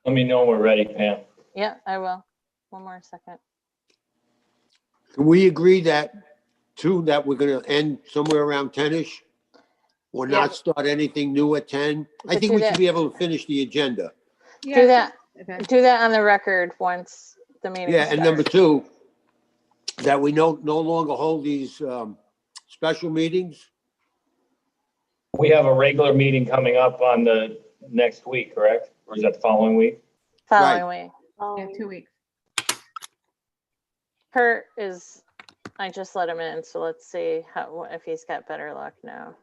Let me know when we're ready, Pam. Yeah, I will. One more second. Can we agree that, too, that we're gonna end somewhere around 10-ish? Or Yeah. not start anything new at 10? I But think do we that- should be able to finish the agenda. Do that. Okay. Do that on the record once the meeting Yeah, and number starts. 2, that we no longer hold these special meetings. We have a regular meeting coming up on the next week, correct? Or is that the following week? Following week. Yeah, 2 weeks. Kurt is, I just let him in, so let's see how, if he's got better luck now.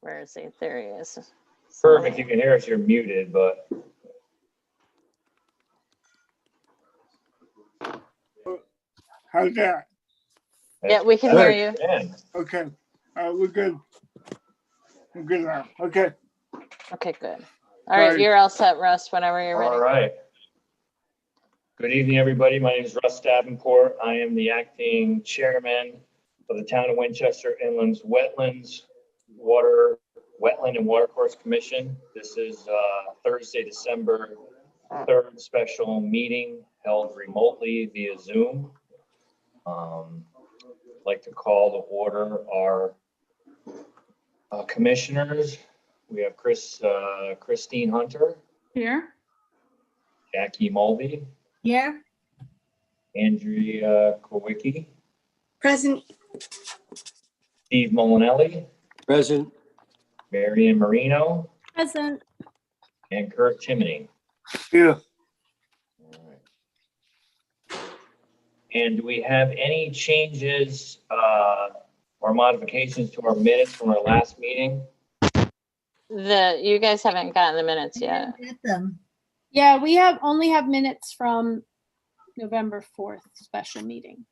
Where is he? There he is. Kurt, if you can hear us, you're muted, but How's that? Yeah, we can hear you. Man, Okay, we're good. We're good now. Okay, Okay, good. All right, Sorry. you're all set, Russ, whenever you're all ready. right. Good evening, everybody. My name is Russ Davenport. I am the acting chairman of the Town of Winchester Inland's Wetlands, Wetland and Watercourse Commission. This is Thursday, December 3rd special meeting held remotely via Zoom. I'd like to call to order our commissioners. We have Christine Hunter, Here? Jackie Mulvey, Here, Andrea Kowicki, present. Steve Molinelli, Present. Marion Marino, Present. and Kurt Chimney. yeah, And do we have any changes or modifications to our minutes from our last meeting? You guys haven't gotten the minutes yet. Get them. Yeah, we only have minutes from November 4th special meeting.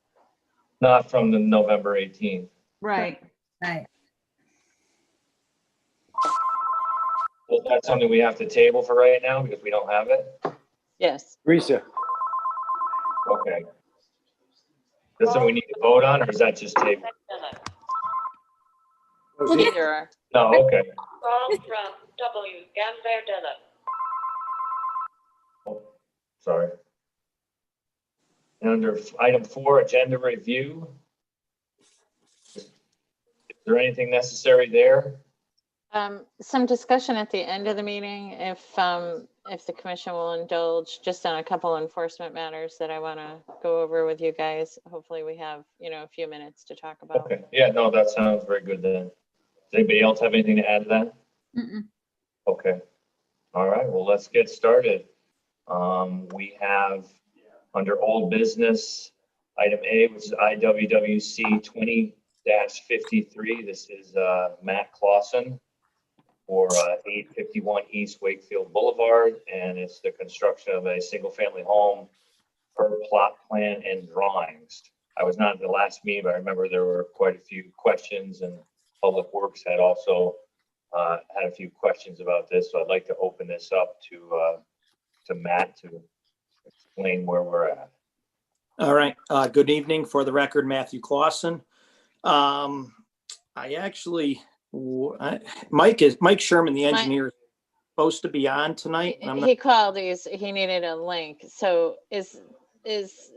Not from the November 18th. Right. Right. Well, that's something we have to table for right now because we don't have it? Yes. Teresa. Okay. That's something we need to vote on, or is that just table? Either are. No, okay. Call from W. Gambardella. Oh, sorry. And under item 4, agenda review. Is there anything necessary there? Some discussion at the end of the meeting, if the commission will indulge, just on a couple enforcement matters that I want to go over with you guys. Hopefully we have, a few minutes to talk about. Okay, yeah, no, that sounds very good then. Does anybody else have anything to add to that? Mm-mm. Okay. All right, well, let's get started. We have under old business, item A, which is IWWC 20-53. This is Matt Clausen for 851 East Wakefield Boulevard, and it's the construction of a single-family home per plot plan and drawings. I was not at the last meeting, but I remember there were quite a few questions, and Public Works had also had a few questions about this. So I'd like to open this up to Matt to explain where we're at. All right. Good evening. For the record, Matthew Clausen. Mike Sherman, the engineer, is supposed to be on tonight. and I'm not- He called, he needed a link. So is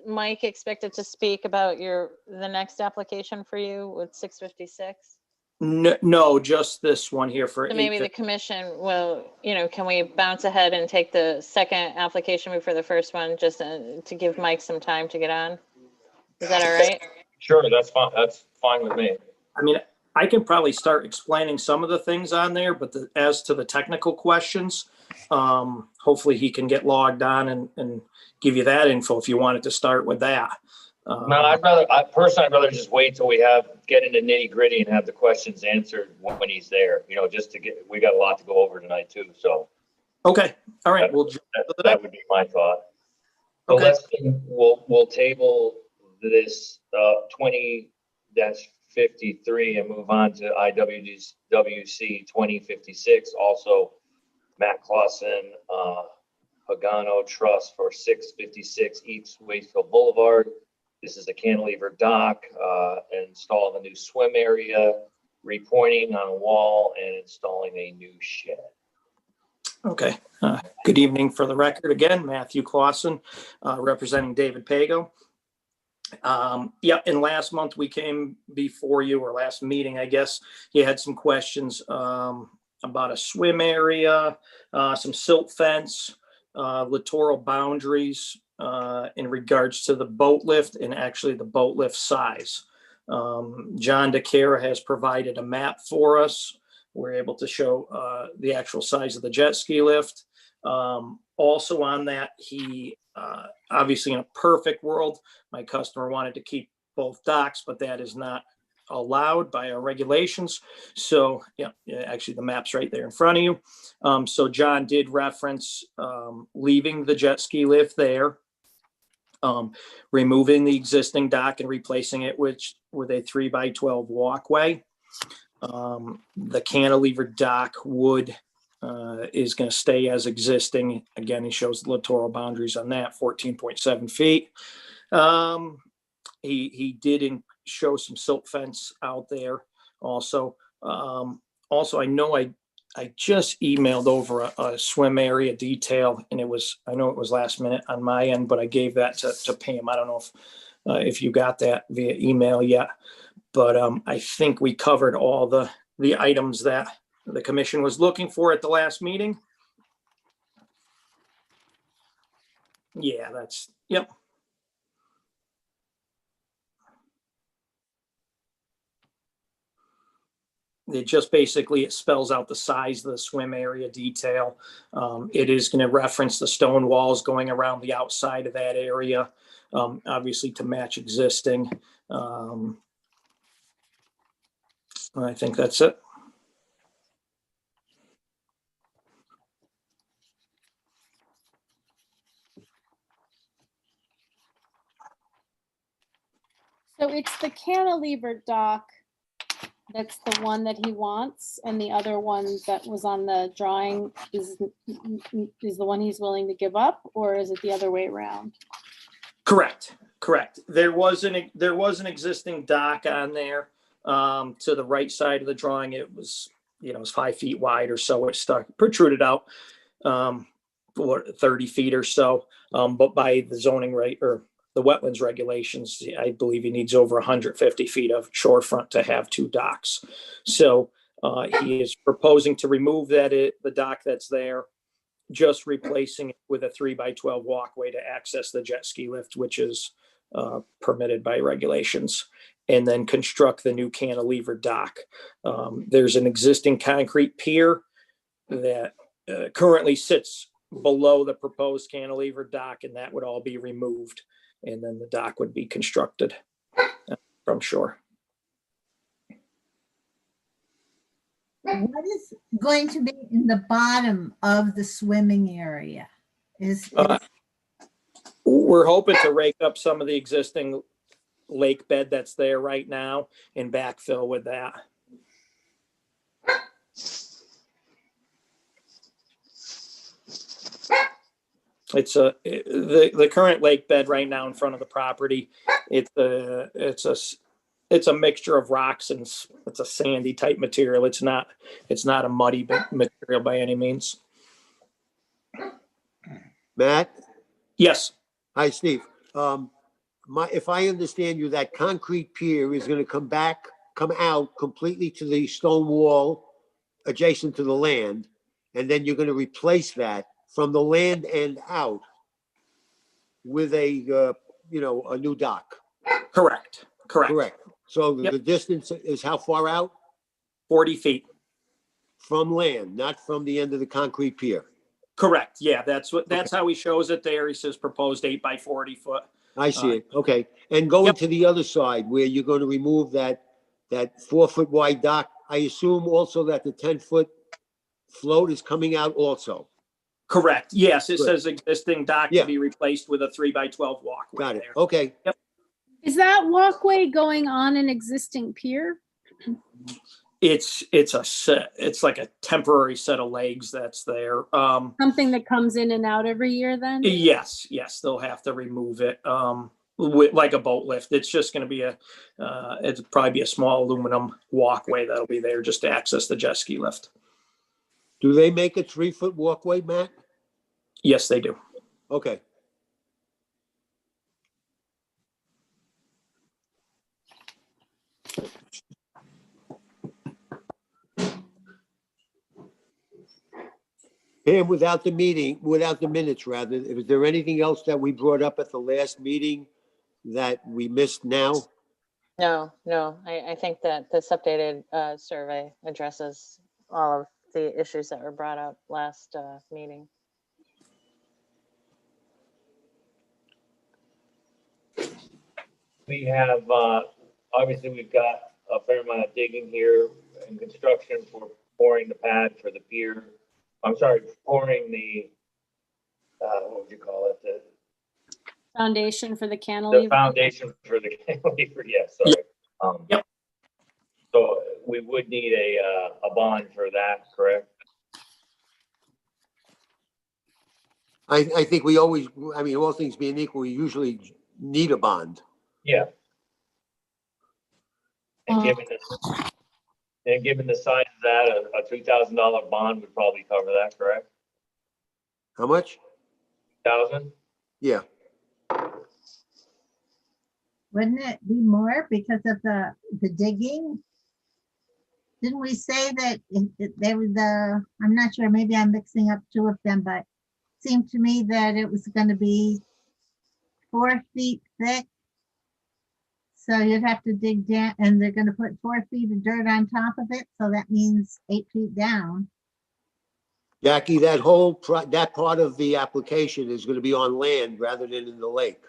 Mike expected to speak about the next application for you with 656? No, just this one here for So maybe the 850. commission will, can we bounce ahead and take the second application before the first one, just to give Mike some time to get on? Is that all right? Sure, that's fine. That's fine with me. I mean, I can probably start explaining some of the things on there, but as to the technical questions, hopefully he can get logged on and give you that info if you wanted to start with that. No, I'd rather just wait till we get into nitty gritty and have the questions answered when he's there, just we got a lot to go over tonight too. So Okay. All right. that would be my thought. So Okay. we'll table this 20-53 and move on to IWWC 2056. Also, Matt Clausen, Pagano Trust for 656 East Wakefield Boulevard. This is a cantilever dock, install the new swim area, repointing on a wall, and installing a new shed. Okay. Good evening. For the record, again, Matthew Clausen, representing David Pago. Yeah, and last month we came before you, or last meeting, I guess, you had some questions about a swim area, some silt fence, littoral boundaries in regards to the boat lift and actually the boat lift size. John DeCara has provided a map for us. We're able to show the actual size of the jet ski lift. Also on that, he obviously, in a perfect world, my customer wanted to keep both docks, but that is not allowed by our regulations. So yeah, actually the map's right there in front of you. So John did reference leaving the jet ski lift there, removing the existing dock and replacing it with a 3x12 walkway. The cantilever dock wood is going to stay as existing. Again, he shows the littoral boundaries on that, 14.7 feet. He did show some silt fence out there also. Also, I know I just emailed over a swim area detail, and I know it was last minute on my end, but I gave that to Pam. I don't know if you got that via email yet, but I think we covered all the items that the commission was looking for at the last meeting. Yeah, yep. It just basically, it spells out the size of the swim area detail. It is going to reference the stone walls going around the outside of that area, obviously to match existing. I think that's it. So it's the cantilever dock that's the one that he wants, and the other one that was on the drawing is the one he's willing to give up, or is it the other way around? Correct. There was an existing dock on there to the right side of the drawing. It was, it was 5 feet wide or so. It protruded out 30 feet or so. But by the zoning rate or the wetlands regulations, I believe he needs over 150 feet of shorefront to have 2 docks. So he is proposing to remove the dock that's there, just replacing it with a 3x12 walkway to access the jet ski lift, which is permitted by regulations, and then construct the new cantilever dock. There's an existing concrete pier that currently sits below the proposed cantilever dock, and that would all be removed, and then the dock would be constructed from shore. What is going to be in the bottom of the swimming area? We're hoping to rake up some of the existing lake bed that's there right now and backfill with that. It's the current lake bed right now in front of the property. It's a mixture of rocks and it's a sandy type material. It's not a muddy material by any means. Matt? Yes. Hi, Steve. If I understand you, that concrete pier is going to come out completely to the stone wall adjacent to the land, and then you're going to replace that from the land end out with a new dock. Correct. So Yep. the distance is how far out? 40 feet. From land, not from the end of the concrete pier. Correct. Yeah, that's how he shows it there. He says proposed 8x40 foot. I see it. Okay. And going to the other side where you're going to remove that 4 foot wide dock, I assume also that the 10-foot float is coming out also. Correct. Yes, it Good. says existing dock to be replaced with a 3x12 walkway. Got it. There. Okay. Yep. Is that walkway going on an existing pier? It's like a temporary set of legs that's there. Something that comes in and out every year then? Yes, they'll have to remove it. like a boat lift. It's just going to be it'll probably be a small aluminum walkway that'll be there just to access the jet ski lift. Do they make a 3-foot walkway, Matt? Yes, they do. Okay. Pam, without the minutes rather, is there anything else that we brought up at the last meeting that we missed now? No, I think that this updated survey addresses all of the issues that were brought up last meeting. We have, obviously, we've got a fair amount of digging here and construction for pouring the pad for the pier. I'm sorry, pouring the, what would you call it? The Foundation for the cantilever. foundation for the cantilever, yes, sorry. Yep. So we would need a bond for that, correct? I think we always, I mean, all things being equal, we usually need a bond. Yeah. And given the size of that, a $2,000 bond would probably cover that, correct? How much? 1,000? Yeah. Wouldn't it be more because of the digging? Didn't we say that there was I'm not sure, maybe I'm mixing up two of them, but it seemed to me that it was going to be 4 feet thick. So you'd have to dig down, and they're going to put 4 feet of dirt on top of it. So that means 8 feet down. Jackie, that part of the application is going to be on land rather than in the lake.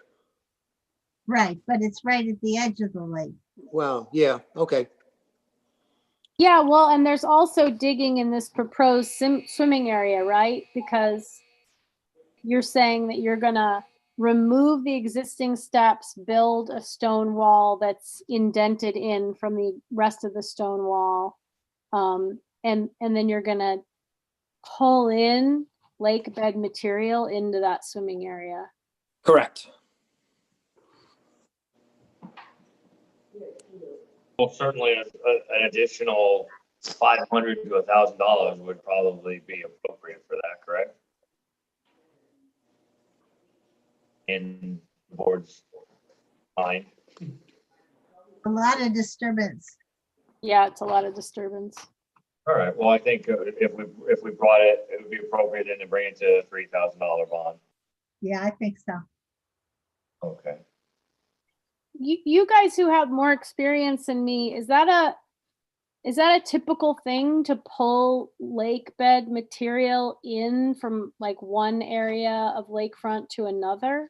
Right, but it's right at the edge of the lake. Well, yeah, okay. Yeah, well, and there's also digging in this proposed swimming area, right? Because you're saying that you're gonna remove the existing steps, build a stone wall that's indented in from the rest of the stone wall. And then you're gonna pull in lake bed material into that swimming area. Correct. Well, certainly an additional $500 to $1,000 would probably be appropriate for that, correct? In the board's mind. A lot of disturbance. Yeah, it's a lot of disturbance. All right, well, I think if we brought it, it would be appropriate then to bring it to a $3,000 bond. Yeah, I think so. Okay. You guys who have more experience than me, is that a typical thing to pull lake bed material in from like one area of lakefront to another?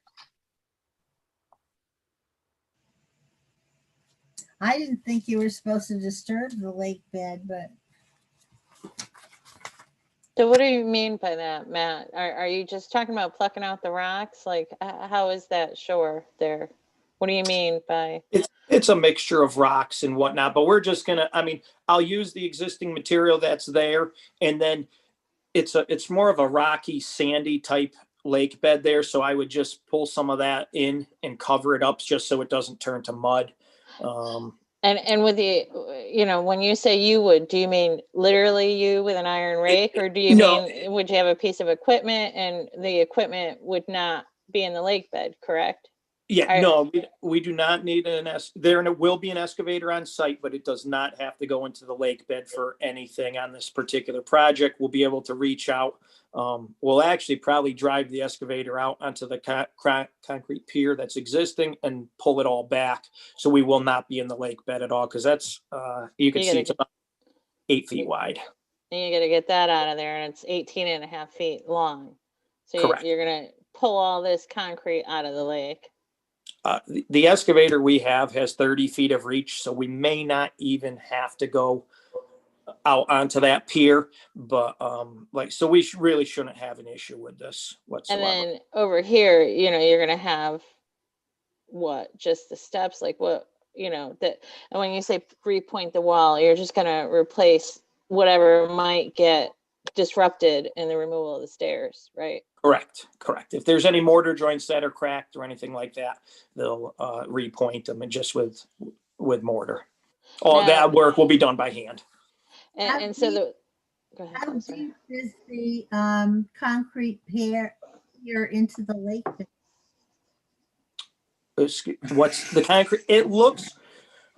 I didn't think you were supposed to disturb the lake bed, but So what do you mean by that, Matt? Are you just talking about plucking out the rocks? Like, how is that shore there? What do you mean by? It's a mixture of rocks and whatnot, but we're just gonna, I mean, I'll use the existing material that's there, and then it's more of a rocky, sandy type lake bed there. So I would just pull some of that in and cover it up just so it doesn't turn to mud. And with the, when you say you would, do you mean literally you with an iron rake, or do you mean, would you have a piece of equipment and the equipment would not be in the lake bed, correct? Yeah, no, we do not need there will be an excavator on site, but it does not have to go into the lake bed for anything on this particular project. We'll be able to reach out. We'll actually probably drive the excavator out onto the concrete pier that's existing and pull it all back. So we will not be in the lake bed at all, because that's, you can see it's about 8 feet wide. And you got to get that out of there, and it's 18.5 feet long. So Correct. you're going to pull all this concrete out of the lake. The excavator we have has 30 feet of reach, so we may not even have to go out onto that pier, but so we really shouldn't have an issue with this whatsoever. And then over here, you're going to have just the steps, like and when you say repoint the wall, you're just going to replace whatever might get disrupted in the removal of the stairs, right? Correct. If there's any mortar joints that are cracked or anything like that, they'll repoint them, and just with mortar. All Now- that work will be done by hand. And so the, go ahead. How I'm sorry. deep is the concrete pier here into the lake? What's the concrete? It looks,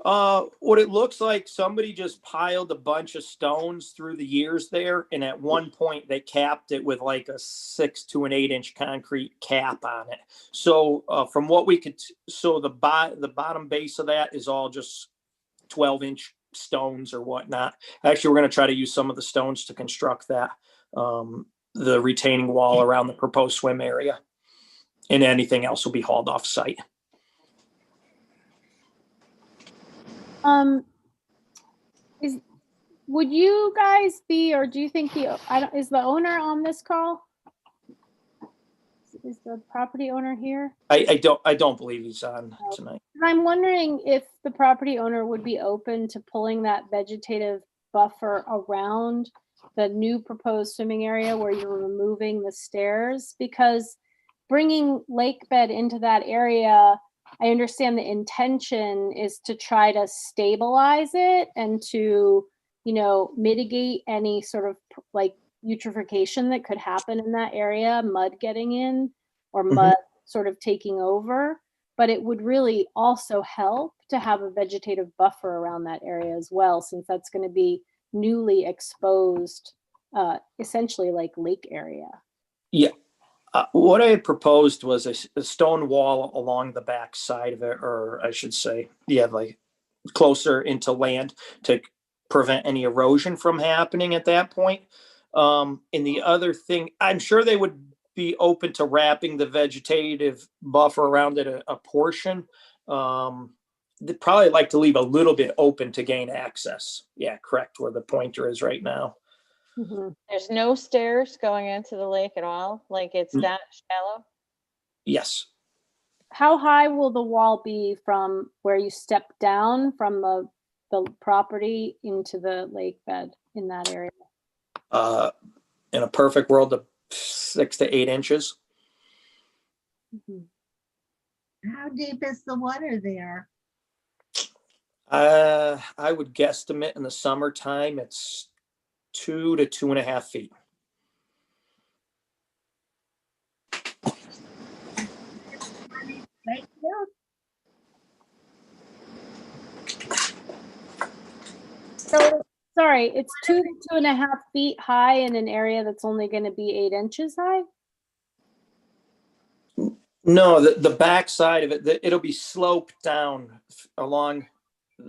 what it looks like, somebody just piled a bunch of stones through the years there, and at one point they capped it with like a 6 to an 8 inch concrete cap on it. So from what we could, so the bottom base of that is all just 12-inch stones or whatnot. Actually, we're going to try to use some of the stones to construct that, the retaining wall around the proposed swim area, and anything else will be hauled off site. Would you guys be, or do you think is the owner on this call? Is the property owner here? I don't believe he's on tonight. I'm wondering if the property owner would be open to pulling that vegetative buffer around the new proposed swimming area where you're removing the stairs, because bringing lake bed into that area, I understand the intention is to try to stabilize it and to, mitigate any sort of like eutrophication that could happen in that area, mud getting in or mud sort of taking over. But it would really also help to have a vegetative buffer around that area as well, since that's going to be newly exposed, essentially like lake area. Yeah. What I had proposed was a stone wall along the back side of it, or I should say, like closer into land to prevent any erosion from happening at that point. And the other thing, I'm sure they would be open to wrapping the vegetative buffer around it a portion. They'd probably like to leave a little bit open to gain access. Yeah, correct, where the pointer is right now. There's no stairs going into the lake at all? Like it's that shallow? Yes. How high will the wall be from where you step down from the property into the lake bed in that area? In a perfect world, of 6 to 8 inches. How deep is the water there? I would guesstimate in the summertime, it's 2 to 2.5 feet. Right there? So, sorry, it's 2 to 2.5 feet high in an area that's only going to be 8 inches high? No, the back side of it, it'll be sloped down along.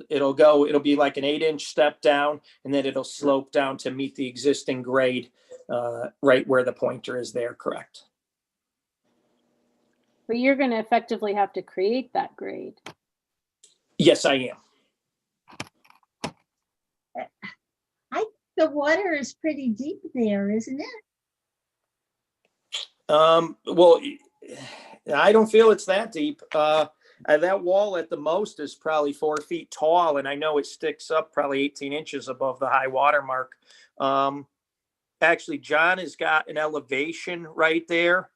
It'll be like an 8-inch step down, and then it'll slope down to meet the existing grade, right where the pointer is there, correct? But you're going to effectively have to create that grade. Yes, I am. The water is pretty deep there, isn't it? Well, I don't feel it's that deep. That wall at the most is probably 4 feet tall, and I know it sticks up probably 18 inches above the high water mark. Actually, John has got an elevation right there.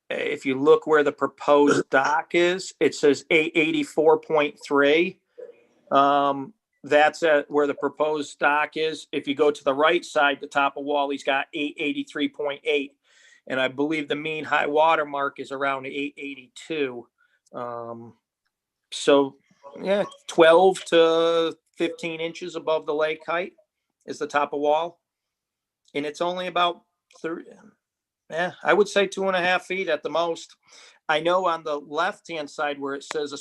If you look where the proposed dock is, it says 884.3. That's where the proposed dock is. If you go to the right side, the top of wall, he's got 883.8. And I believe the mean high water mark is around 882. So yeah, 12 to 15 inches above the lake height is the top of wall. And it's only about 3, I would say 2.5 feet at the most. I know on the left-hand side where it says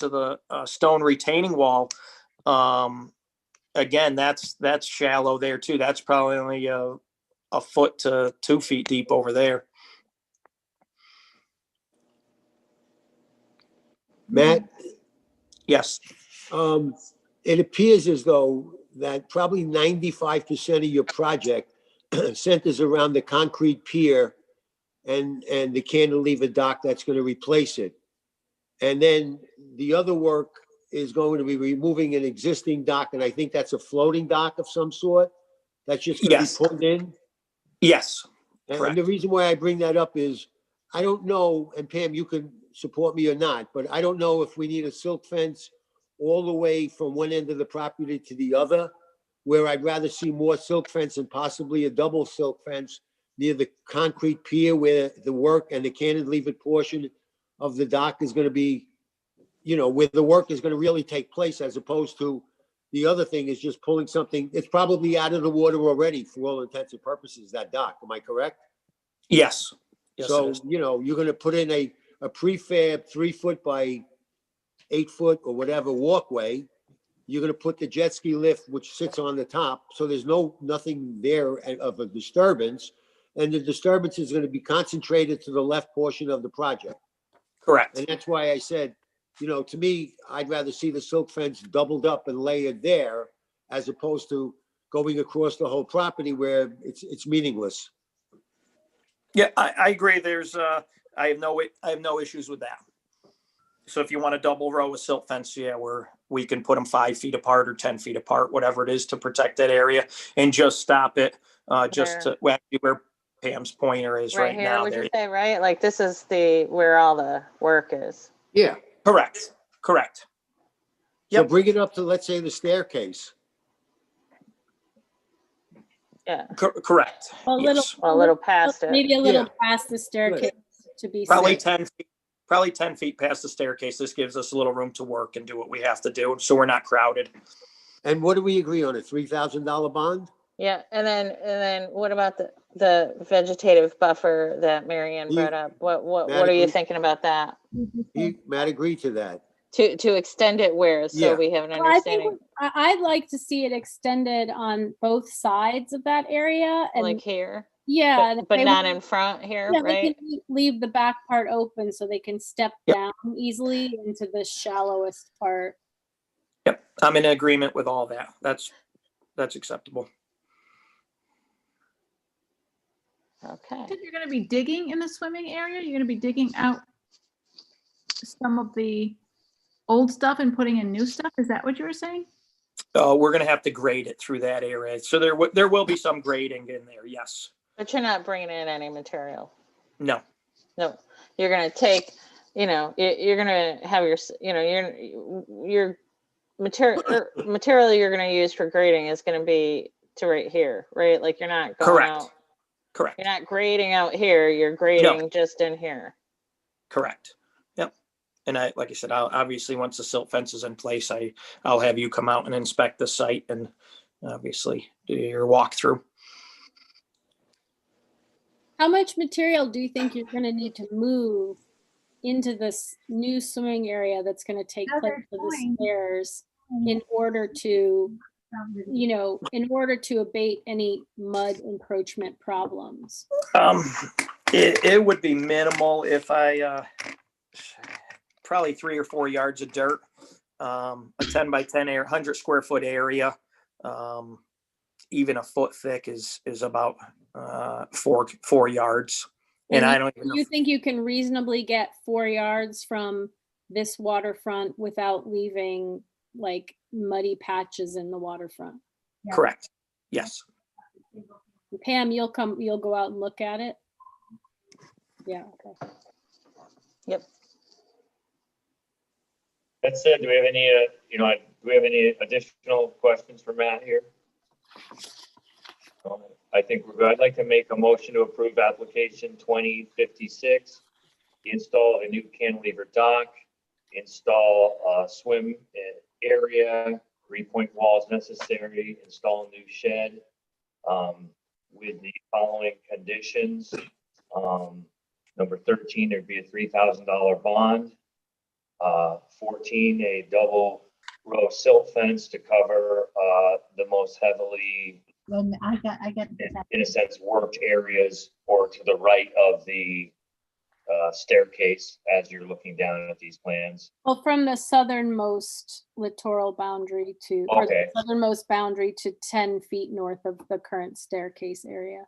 the stone retaining wall, again, that's shallow there too. That's probably only a foot to 2 feet deep over there. Matt, Yes. it appears as though that probably 95% of your project centers around the concrete pier and the cantilever dock that's going to replace it. And then the other work is going to be removing an existing dock, and I think that's a floating dock of some sort. That's just gonna be Yes. pulled in? Yes, And correct. the reason why I bring that up is, I don't know, and Pam, you can support me or not, but I don't know if we need a silt fence all the way from one end of the property to the other, where I'd rather see more silk fence and possibly a double silk fence near the concrete pier where the work and the cantilevered portion of the dock is gonna be, where the work is gonna really take place, as opposed to the other thing is just pulling something, it's probably out of the water already for all intents and purposes, that dock, am I correct? Yes. Yes, it So, is. you're gonna put in a prefab 3 foot by 8 foot or whatever walkway. You're gonna put the jet ski lift, which sits on the top, so there's nothing there of a disturbance. And the disturbance is gonna be concentrated to the left portion of the project. Correct. And that's why I said, to me, I'd rather see the silk fence doubled up and layered there as opposed to going across the whole property where it's meaningless. Yeah, I agree. I have no issues with that. So if you want a double row of silt fence, yeah, we can put them 5 feet apart or 10 feet apart, whatever it is to protect that area and just stop it, just to where Pam's pointer is Right right here, now. would you There. say, right? Like this is where all the work is. Yeah. Correct. So Yep. bring it up to, let's say, the staircase. Yeah, Correct. A little, Yes. a little past it. maybe a little Yeah. past the staircase to be Probably safe. 10 feet. Probably 10 feet past the staircase. This gives us a little room to work and do what we have to do, so we're not crowded. And what do we agree on, a $3,000 bond? Yeah, and then what about the vegetative buffer that Marianne brought up? What are you thinking about that? Matt agreed to that. To extend it where, so Yeah. we have an Well, I think understanding, I'd like to see it extended on both sides of that area like and here, yeah. and if but they not want- in front here, Yeah, they right? can leave the back part open so they can step Yep. down easily into the shallowest part. Yep. I'm in agreement with all that. That's acceptable. Okay. Said you're gonna be digging in the swimming area? You're gonna be digging out some of the old stuff and putting in new stuff? Is that what you were saying? We're going to have to grade it through that area. So there will be some grading in there. Yes. But you're not bringing in any material. No. No, you're gonna take, you're gonna have your material you're gonna use for grading is gonna be to right here, right? Like you're not going Correct. out, Correct. you're not grading out here, you're grading just in here. Correct. Yep. And like I said, obviously once the silt fence is in place, I'll have you come out and inspect the site and obviously do your walkthrough. How much material do you think you're going to need to move into this new swimming area that's going to take place Another for the point. stairs in order to, in order to abate any mud encroachment problems? It would be minimal if I probably 3 or 4 yards of dirt, a 10 by 10 100 square foot area. Even a foot thick is about 4 yards. And I don't even know. You think you can reasonably get 4 yards from this waterfront without leaving like muddy patches in the waterfront? Correct. Yes. Pam, you'll go out and look at it? Yeah, okay. Yep. That said, do we have any additional questions for Matt here? I think we're good. I'd like to make a motion to approve application 2056, the install of a new cantilever dock, install a swim area, 3-point walls necessary, install a new shed, with the following conditions. Number 13, there'd be a $3,000 bond. 14, a double row silt fence to cover the most heavily, And I got in a sense, worked areas or to the right of the staircase as you're looking down at these plans. Well, from the southernmost littoral boundary to, or the Okay. southernmost boundary to 10 feet north of the current staircase area.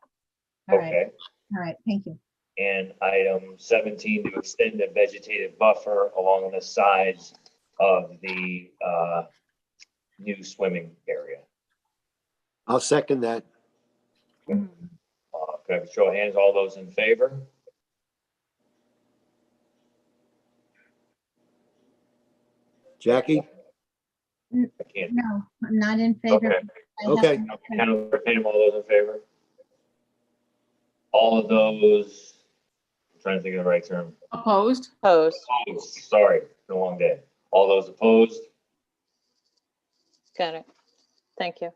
All right, Okay. all right, thank you. And item 17, to extend the vegetative buffer along the sides of the new swimming area. I'll second that. Could I have a show of hands, all those in favor? Jackie? I can't. No, I'm not in favor. Okay. I have Okay. to- Count for Pam, all those in favor? All of those, I'm trying to think of the right term. Opposed? Opposed. Opposed, sorry, it's been a long day. All those opposed Got it. Thank you.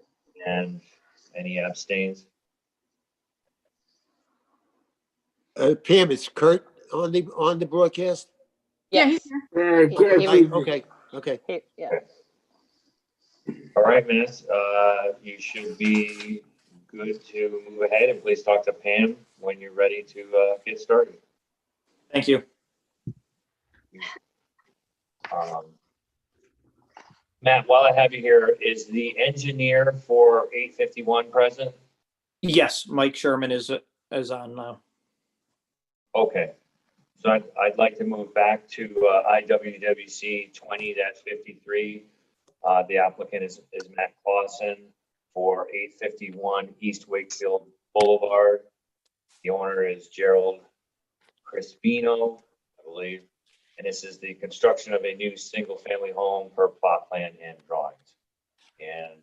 and any abstains? Pam, is Kurt on the broadcast? Yeah, Yes. he's here. He- Okay. Yeah. All right, Miss, you should be good to move ahead, and please talk to Pam when you're ready to get started. Thank you. Matt, while I have you here, is the engineer for 851 present? Yes, Mike Sherman is on now. Okay, so I'd like to move back to IWWC 20-53. The applicant is Matt Clausen for 851 East Wakefield Boulevard. The owner is Gerald Crispino, I believe. And this is the construction of a new single-family home per plot plan and drawings. And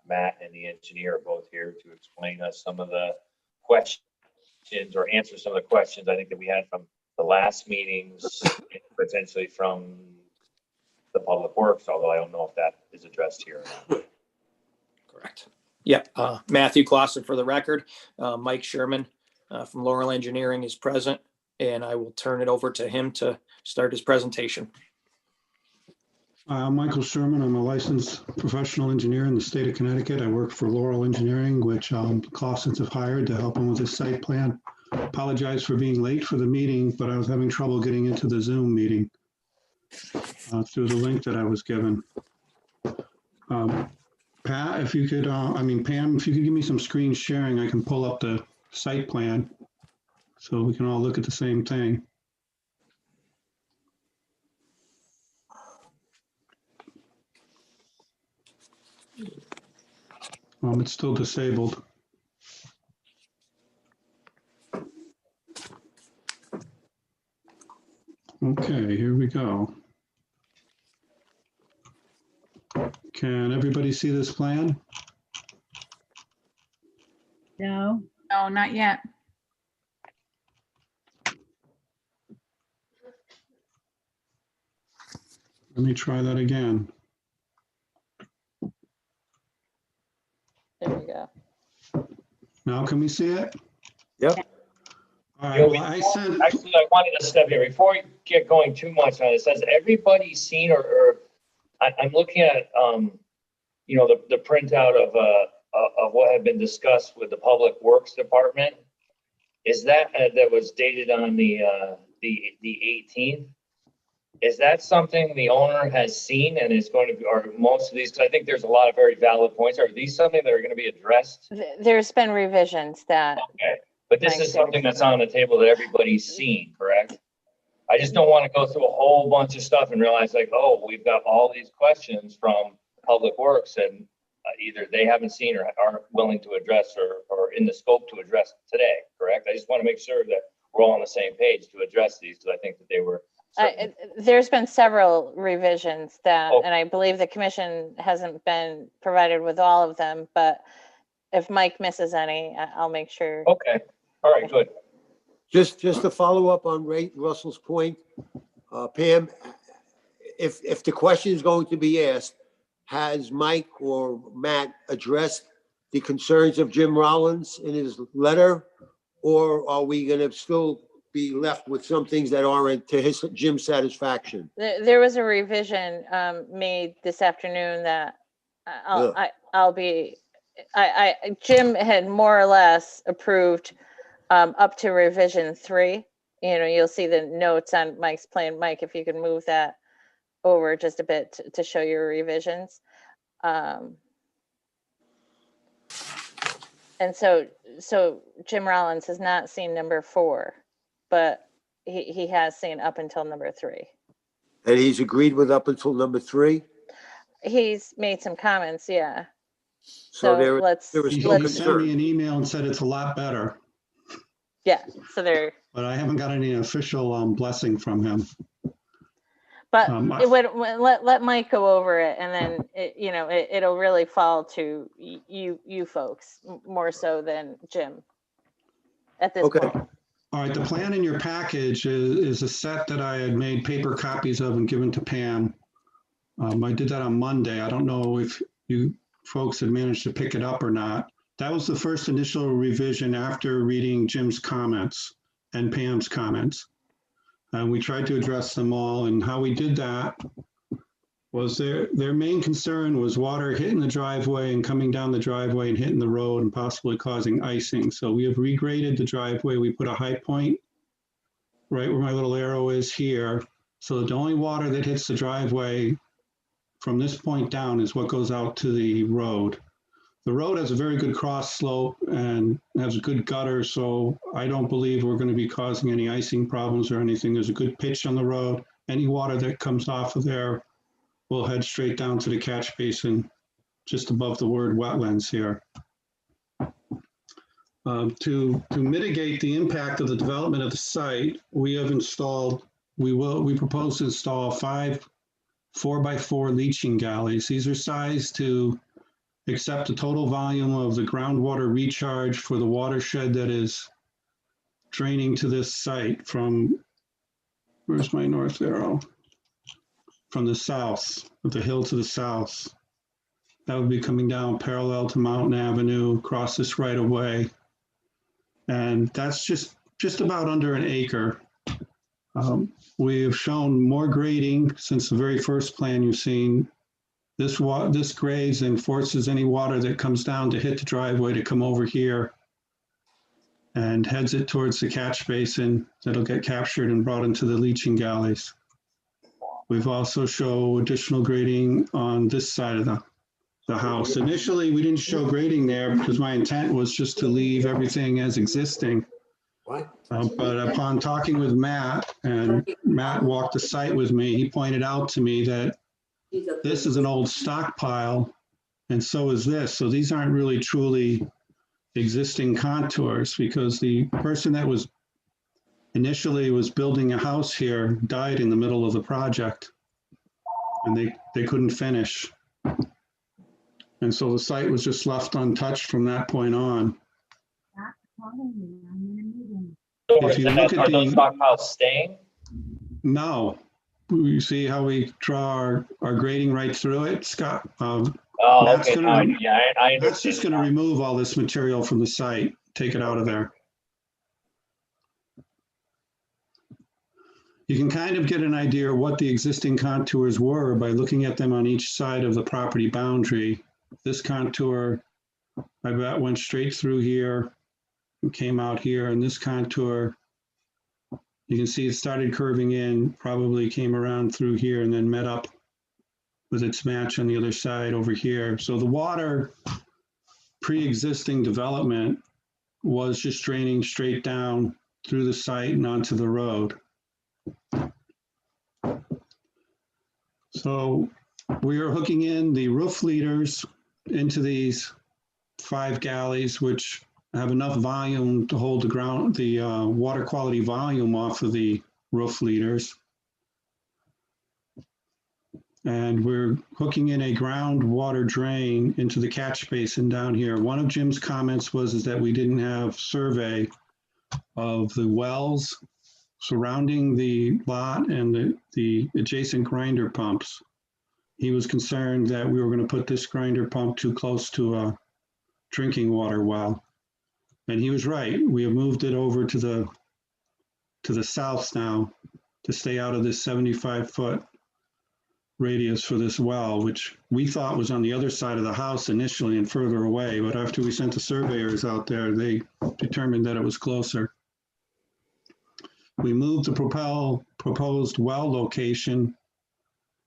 Matt and the engineer are both here to explain us some of the questions or answer some of the questions I think that we had from the last meetings, potentially from the Public Works, although I don't know if that is addressed here or not. Correct. Yeah, Matthew Clausen for the record. Mike Sherman from Laurel Engineering is present, and I will turn it over to him to start his presentation. Michael Sherman. I'm a licensed professional engineer in the state of Connecticut. I work for Laurel Engineering, which Clausens have hired to help him with his site plan. Apologize for being late for the meeting, but I was having trouble getting into the Zoom meeting through the link that I was given. Pat, if you could, Pam, if you could give me some screen sharing, I can pull up the site plan so we can all look at the same thing. It's still disabled. Okay, here we go. Can everybody see this plan? No, No, not yet. Let me try that again. There we go. Now can we see it? Yep. All right, well, I sent, Actually, I wanted to step in before we get going too much on this. Has everybody seen or I'm looking at, the printout of what had been discussed with the Public Works Department. Is that was dated on the 18th? Is that something the owner has seen and is going to be, or most of these, 'cause I think there's a lot of very valid points. Are these something that are going to be addressed? There's been revisions that, Okay, but this is something that's on the table that everybody's seen, correct? I just don't want to go through a whole bunch of stuff and realize like, oh, we've got all these questions from Public Works and either they haven't seen or aren't willing to address or in the scope to address today, correct? I just want to make sure that we're all on the same page to address these because I think that they were. there's been several revisions that, Oh. and I believe the commission hasn't been provided with all of them, but if Mike misses any, I'll make sure. Okay, all right, good. Just to follow up on Ray Russell's point, Pam, if the question is going to be asked, has Mike or Matt addressed the concerns of Jim Rollins in his letter? Or are we going to still be left with some things that aren't to Jim's satisfaction? There was a revision made this afternoon that Jim had more or less approved up to revision 3. You'll see the notes on Mike's plan. Mike, if you could move that over just a bit to show your revisions. And so Jim Rollins has not seen number 4, but he has seen up until number 3. And he's agreed with up until number 3? He's made some comments, yeah. So there let's, was He still he sent me concern. an email and said it's a lot better, yeah, so there, but I haven't got any official blessing from him. but I- it would, let Mike go over it, and then it'll really fall to you folks more so than Jim at this Okay. point. All right, the plan in your package is a set that I had made paper copies of and given to Pam. I did that on Monday. I don't know if you folks had managed to pick it up or not. That was the first initial revision after reading Jim's comments and Pam's comments. And we tried to address them all, and how we did that was their main concern was water hitting the driveway and coming down the driveway and hitting the road and possibly causing icing. So we have regraded the driveway. We put a high point right where my little arrow is here. So the only water that hits the driveway from this point down is what goes out to the road. The road has a very good cross slope and has a good gutter, so I don't believe we're going to be causing any icing problems or anything. There's a good pitch on the road. Any water that comes off of there will head straight down to the catch basin just above the word wetlands here. To mitigate the impact of the development of the site, we propose to install 5 4x4 leaching galleys. These are sized to accept the total volume of the groundwater recharge for the watershed that is draining to this site from, where's my north arrow? From the south, of the hill to the south. That would be coming down parallel to Mountain Avenue, across this right of way. And that's just about under an acre. We have shown more grading since the very first plan you've seen. This grades and forces any water that comes down to hit the driveway to come over here and heads it towards the catch basin that'll get captured and brought into the leaching galleys. We've also shown additional grading on this side of the house. Initially, we didn't show grading there because my intent was just to leave everything as existing. What? But upon talking with Matt, and Matt walked the site with me, he pointed out to me that this is an old stockpile, and so is this. So these aren't really truly existing contours, because the person that was initially building a house here died in the middle of the project, and they couldn't finish. And so the site was just left untouched from that point on. So If you look at are those the- stockpiles staying? No, you see how we draw our grading right through it, Scott? Oh, Matt's okay, gonna- yeah, I That's just understand. going to remove all this material from the site, take it out of there. You can kind of get an idea of what the existing contours were by looking at them on each side of the property boundary. This contour, I bet, went straight through here and came out here, and this contour, you can see it started curving in, probably came around through here and then met up with its match on the other side over here. So the water pre-existing development was just draining straight down through the site and onto the road. So we are hooking in the roof leaders into these 5 galleys, which have enough volume to hold the water quality volume off of the roof leaders. And we're hooking in a groundwater drain into the catch basin down here. One of Jim's comments was that we didn't have survey of the wells surrounding the lot and the adjacent grinder pumps. He was concerned that we were going to put this grinder pump too close to a drinking water well. And he was right. We have moved it over to the south now to stay out of this 75-foot radius for this well, which we thought was on the other side of the house initially and further away. But after we sent the surveyors out there, they determined that it was closer. We moved the proposed well location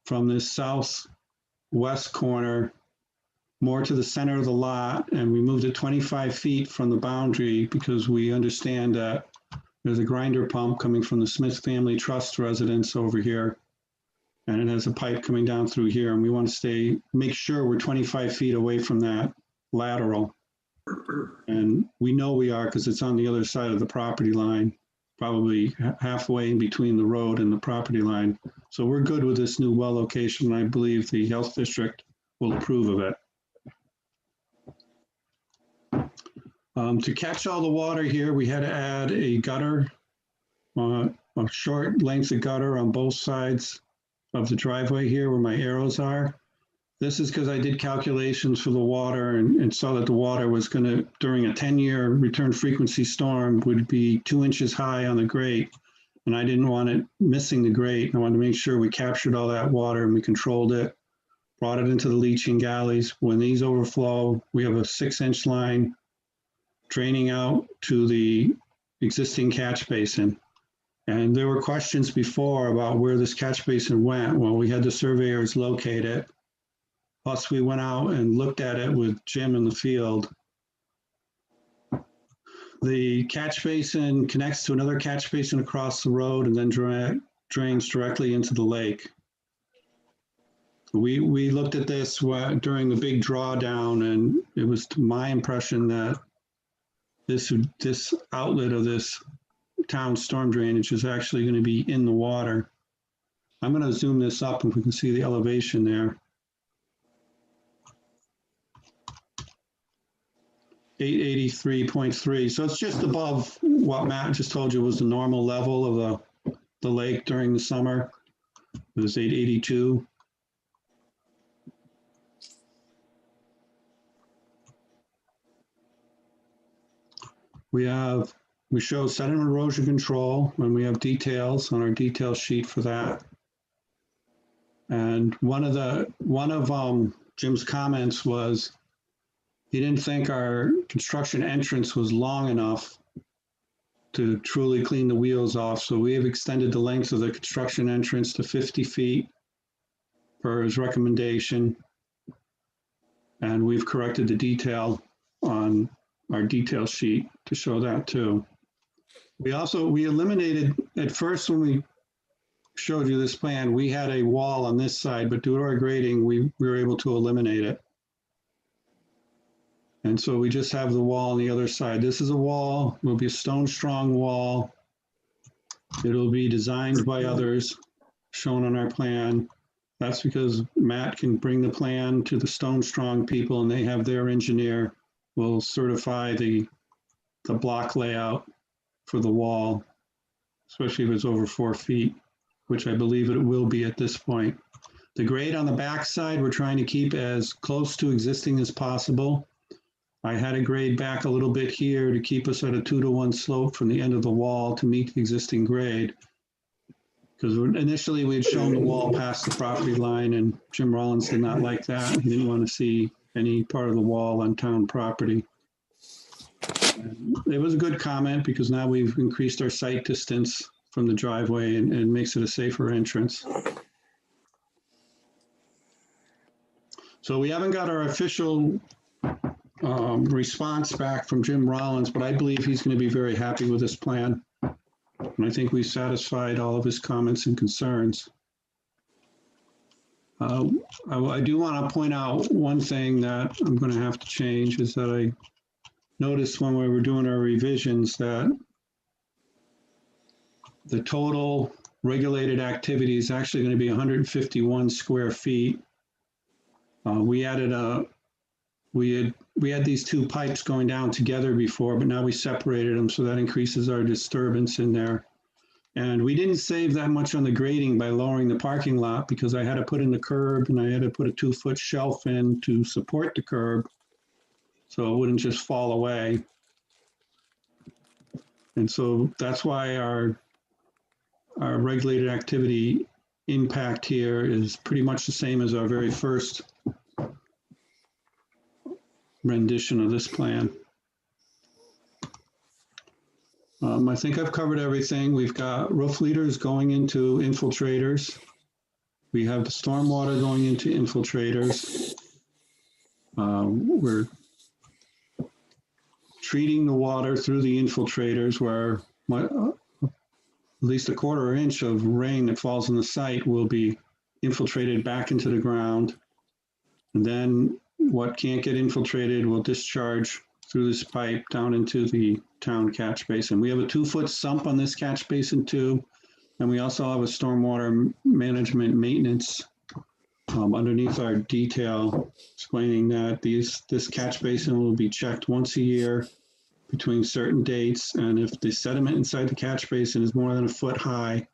from this southwest corner more to the center of the lot, and we moved it 25 feet from the boundary because we understand that there's a grinder pump coming from the Smith Family Trust residence over here, and it has a pipe coming down through here, and we want to make sure we're 25 feet away from that lateral. And we know we are because it's on the other side of the property line, probably halfway in between the road and the property line. So we're good with this new well location. I believe the health district will approve of it. To catch all the water here, we had to add a gutter, a short length of gutter on both sides of the driveway here where my arrows are. This is because I did calculations for the water and saw that the water was going to, during a 10-year return frequency storm, would be 2 inches high on the grate. And I didn't want it missing the grate. I wanted to make sure we captured all that water and we controlled it, brought it into the leaching galleys. When these overflow, we have a 6-inch line draining out to the existing catch basin. And there were questions before about where this catch basin went. Well, we had the surveyors locate it. Plus, we went out and looked at it with Jim in the field. The catch basin connects to another catch basin across the road and then drains directly into the lake. We looked at this during the big drawdown, and it was my impression that this outlet of this town storm drainage is actually going to be in the water. I'm going to zoom this up if we can see the elevation there. 883.3. So it's just above what Matt just told you was the normal level of the lake during the summer. It was 882. We show sediment erosion control, and we have details on our detail sheet for that. And one of Jim's comments was he didn't think our construction entrance was long enough to truly clean the wheels off. So we have extended the length of the construction entrance to 50 feet per his recommendation. And we've corrected the detail on our detail sheet to show that too. We eliminated, at first when we showed you this plan, we had a wall on this side, but due to our grading, we were able to eliminate it. And so we just have the wall on the other side. This is a wall, will be a stone strong wall. It'll be designed by others, shown on our plan. That's because Matt can bring the plan to the stone strong people and they have their engineer will certify the block layout for the wall, especially if it's over 4 feet, which I believe it will be at this point. The grade on the back side, we're trying to keep as close to existing as possible. I had to grade back a little bit here to keep us at a 2-to-1 slope from the end of the wall to meet the existing grade. Because initially we had shown the wall past the property line and Jim Rollins did not like that. He didn't want to see any part of the wall on town property. And it was a good comment because now we've increased our sight distance from the driveway and makes it a safer entrance. So we haven't got our official response back from Jim Rollins, but I believe he's going to be very happy with this plan. And I think we satisfied all of his comments and concerns. I do want to point out one thing that I'm going to have to change is that I noticed when we were doing our revisions that the total regulated activity is actually going to be 151 square feet. We had these two pipes going down together before, but now we separated them, so that increases our disturbance in there. And we didn't save that much on the grading by lowering the parking lot because I had to put in the curb and I had to put a 2-foot shelf in to support the curb so it wouldn't just fall away. And so that's why our regulated activity impact here is pretty much the same as our very first rendition of this plan. I think I've covered everything. We've got roof leaders going into infiltrators. We have the stormwater going into infiltrators. We're treating the water through the infiltrators where at least a 1/4 inch of rain that falls on the site will be infiltrated back into the ground. And then what can't get infiltrated will discharge through this pipe down into the town catch basin. We have a 2-foot sump on this catch basin too. And we also have a stormwater management maintenance underneath our detail explaining that this catch basin will be checked once a year between certain dates. And if the sediment inside the catch basin is more than a foot high,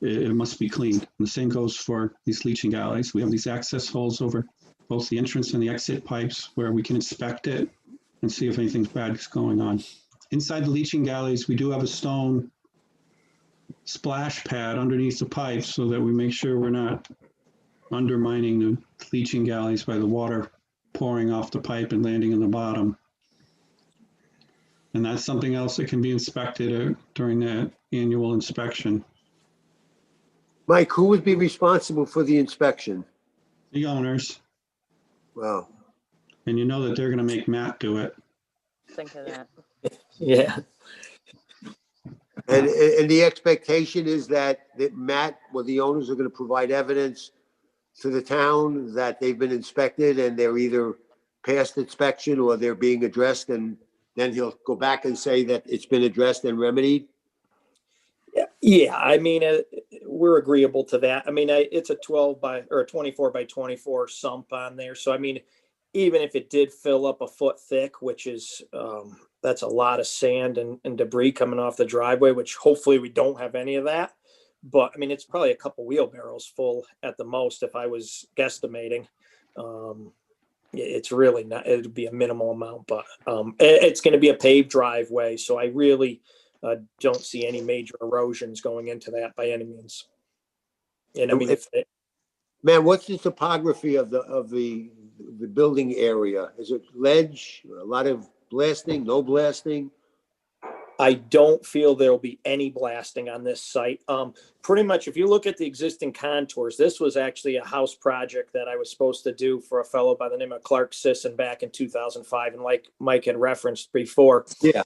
it must be cleaned. And the same goes for these leaching galleys. We have these access holes over both the entrance and the exit pipes where we can inspect it and see if anything bad is going on. Inside the leaching galleys, we do have a stone splash pad underneath the pipes so that we make sure we're not undermining the leaching galleys by the water pouring off the pipe and landing in the bottom. And that's something else that can be inspected during that annual inspection. Mike, who would be responsible for the inspection? The owners, Wow. and you know that they're going to make Matt do it. Think of that. Yeah. And the expectation is that Matt or the owners are going to provide evidence to the town that they've been inspected and they're either past inspection or they're being addressed, and then he'll go back and say that it's been addressed and remedied. Yeah, I mean, we're agreeable to that. I mean, it's a 12 by or a 24 by 24 sump on there. So, I mean, even if it did fill up a foot thick, which is, that's a lot of sand and debris coming off the driveway, which hopefully we don't have any of that. But I mean, it's probably a couple wheelbarrows full at the most if I was guesstimating. It's really not, it'd be a minimal amount, but it's going to be a paved driveway. So I really don't see any major erosions going into that by any means. And I mean, Man, what's the topography of the building area? Is it ledge, a lot of blasting, no blasting? I don't feel there'll be any blasting on this site. Pretty much, if you look at the existing contours, this was actually a house project that I was supposed to do for a fellow by the name of Clark Sisson back in 2005. And like Mike had referenced before, Yeah.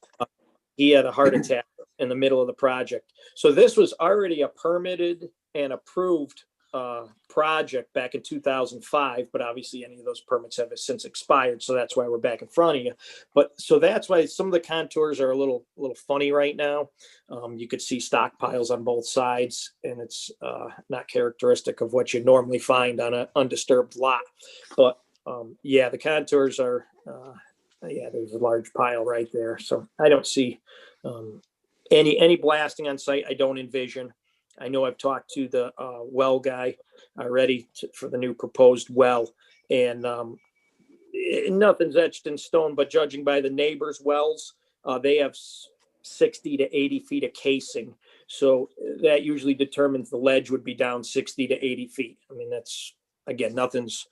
He had a heart attack in the middle of the project. So this was already a permitted and approved project back in 2005, but obviously any of those permits have since expired. So that's why we're back in front of you. But so that's why some of the contours are a little funny right now. You could see stockpiles on both sides, and it's not characteristic of what you normally find on an undisturbed lot. But yeah, the contours are, yeah, there's a large pile right there. So I don't see any blasting on site. I don't envision. I know I've talked to the well guy already for the new proposed well, and nothing's etched in stone, but judging by the neighbors' wells, they have 60 to 80 feet of casing. So that usually determines the ledge would be down 60 to 80 feet. I mean, that's, again, nothing's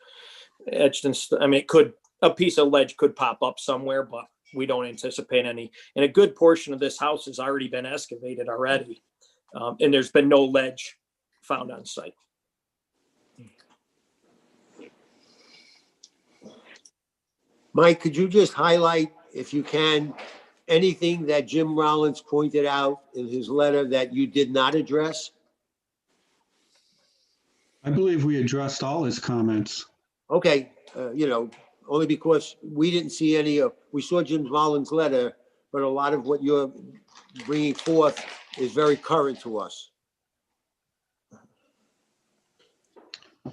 etched in stone. I mean, a piece of ledge could pop up somewhere, but we don't anticipate any. And a good portion of this house has already been excavated already. And there's been no ledge found on site. Mike, could you just highlight, if you can, anything that Jim Rollins pointed out in his letter that you did not address? I believe we addressed all his comments. Okay, only because we didn't see any of, we saw Jim Rollins' letter, but a lot of what you're bringing forth is very current to us.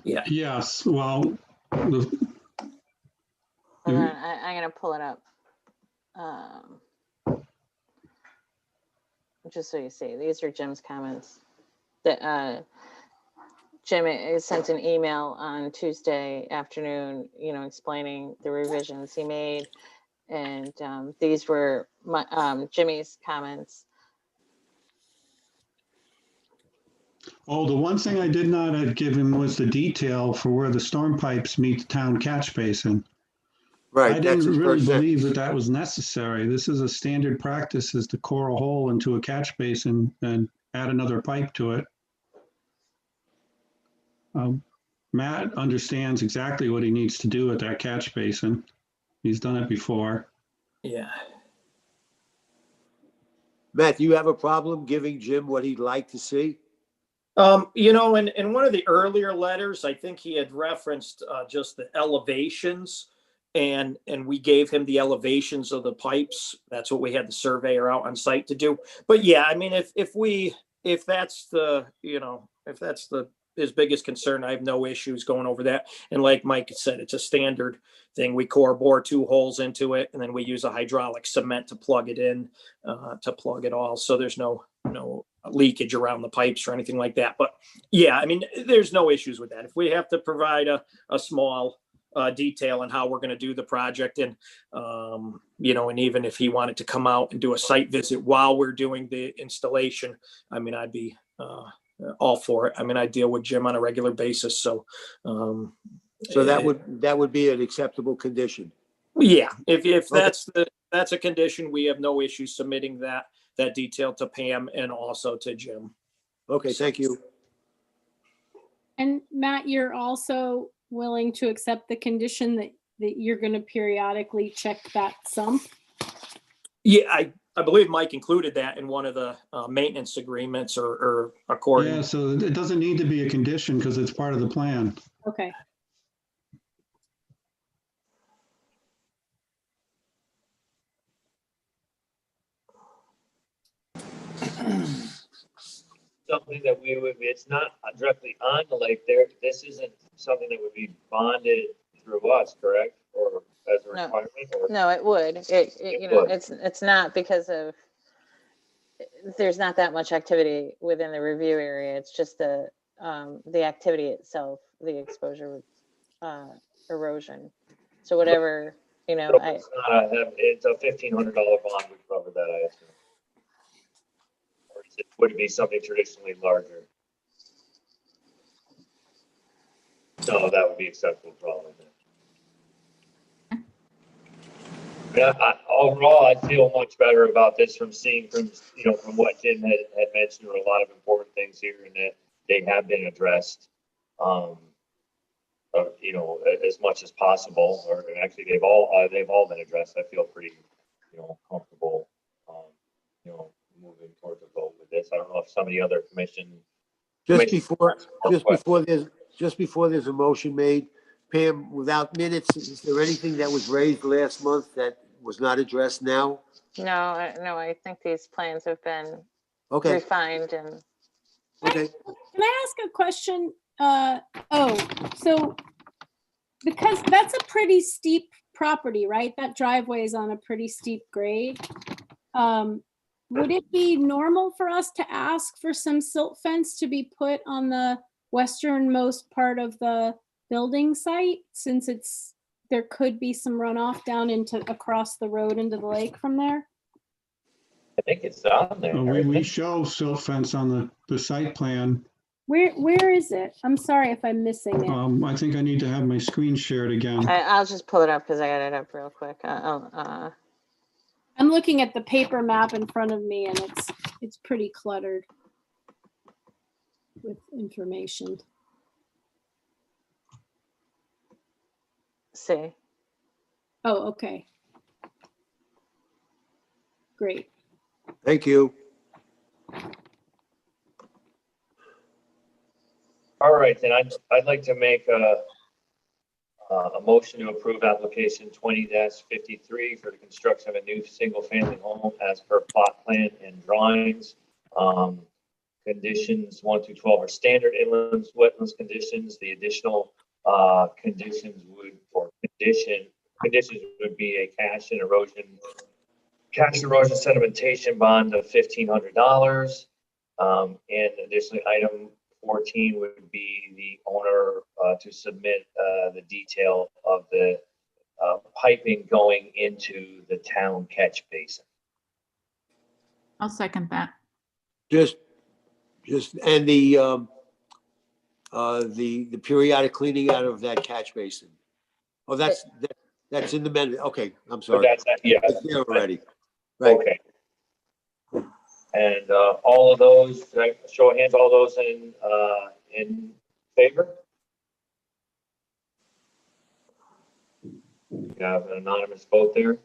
Yeah. Yes, well, Hold on, I'm gonna pull it up. Just so you see, these are Jim's comments. That Jim sent an email on Tuesday afternoon, explaining the revisions he made, and these were Jimmy's comments. oh, the one thing I did not give him was the detail for where the storm pipes meet the town catch basin. Right. I didn't really believe that was necessary. This is a standard practice, is to core a hole into a catch basin and add another pipe to it. Matt understands exactly what he needs to do at that catch basin. He's done it before. Yeah. Matt, do you have a problem giving Jim what he'd like to see? You know, in one of the earlier letters, I think he had referenced just the elevations, and we gave him the elevations of the pipes. That's what we had the surveyor out on site to do. But yeah, I mean, if that's the, you know, if that's his biggest concern, I have no issues going over that. And like Mike said, it's a standard thing. We core bore 2 holes into it, and then we use a hydraulic cement to plug it in, to plug it all. So there's no leakage around the pipes or anything like that. But yeah, I mean, there's no issues with that. If we have to provide a small detail on how we're going to do the project, and you know, and even if he wanted to come out and do a site visit while we're doing the installation, I mean, I'd be all for it. I mean, I deal with Jim on a regular basis, so So that would be an acceptable condition. yeah, if that's a condition, we have no issue submitting that detail to Pam and also to Jim. Okay, thank you. And Matt, you're also willing to accept the condition that you're going to periodically check that sump? Yeah, I believe Mike included that in one of the maintenance agreements or according. Yeah, so it doesn't need to be a condition because it's part of the plan. Okay. Something that it's not directly on the lake there. This isn't something that would be bonded through us, correct? Or as a No. requirement? Or? No, it would. You know, it's not because of, there's not that much activity within the review area. It's just the activity itself, the exposure, erosion. So whatever, you know, So it's a $1,500 bond would cover that, I assume. Or would it be something traditionally larger? No, that would be acceptable probably. Yeah, overall, I feel much better about this from what Jim had mentioned. There were a lot of important things here, and that they have been addressed, you know, as much as possible. Or actually, they've all been addressed. I feel pretty, you know, comfortable, you know, moving towards a vote with this. I don't know if some of the other Just before there's a motion made, Pam, without minutes, is there anything that was raised last month that was not addressed now? no, I think these plans have been Okay, refined and okay. Can I ask a question? So because that's a pretty steep property, right? That driveway is on a pretty steep grade. Would it be normal for us to ask for some silt fence to be put on the westernmost part of the building site, since there could be some runoff down across the road into the lake from there? I think it's on there. We show silt fence on the site plan. Where is it? I'm sorry if I'm missing it. I think I need to have my screen shared again. I'll just pull it up because I got it up real quick. I'm looking at the paper map in front of me, and it's pretty cluttered with information. See. Oh, okay. Great. Thank you. All right, then I'd like to make a motion to approve application 20-53 for the construction of a new single-family home as per plot plan and drawings. Conditions 1 through 12 are standard inland wetlands conditions. The additional conditions would be a cash erosion sedimentation bond of $1,500. And additionally, item 14 would be the owner to submit the detail of the piping going into the town catch basin. I'll second that. Just and the periodic cleaning out of that catch basin. Oh, that's in the minute. Okay, I'm So sorry. yeah. It's there already. Right. Okay. And all of those, show of hands, all those in favor? You have an anonymous vote there?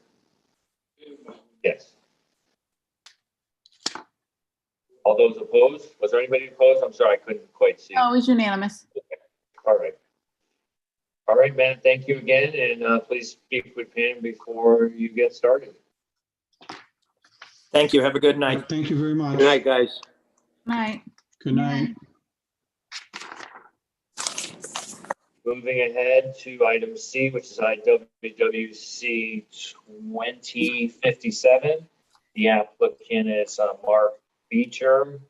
Yes. All those those opposed? Was there anybody opposed? I'm sorry, I couldn't quite see. Oh, it was unanimous. All right. All right, Matt, thank you again, and please speak with Pam before you get started. Thank you. Have a good night. Thank you very much. Good night, guys. Right. Good night. Moving ahead to item C, which is IWWC 2057. The applicant is Mark Beecher.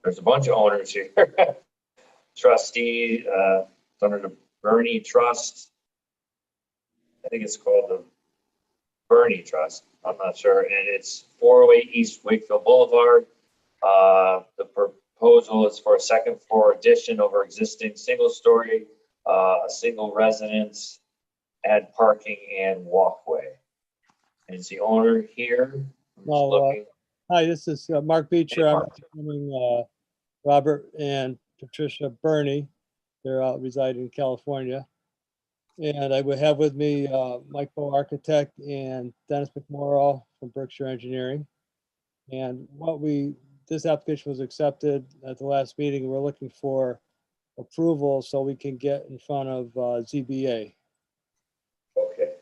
There's a bunch of owners here. Trustee, under the Bernie Trust. I think it's called the Bernie Trust. I'm not sure. And it's 408 East Wakefield Boulevard. The proposal is for a second floor addition over existing single story, a single residence, add parking and walkway. And is the owner here? I'm just looking. Hi, this is Mark Beecher. Hey, I'm Mark. representing Robert and Patricia Burney. They're out residing in California. And I would have with me Mike Bowe, architect, and Dennis McMorrow from Berkshire Engineering. And this application was accepted at the last meeting. We're looking for approval so we can get in front of ZBA. Okay.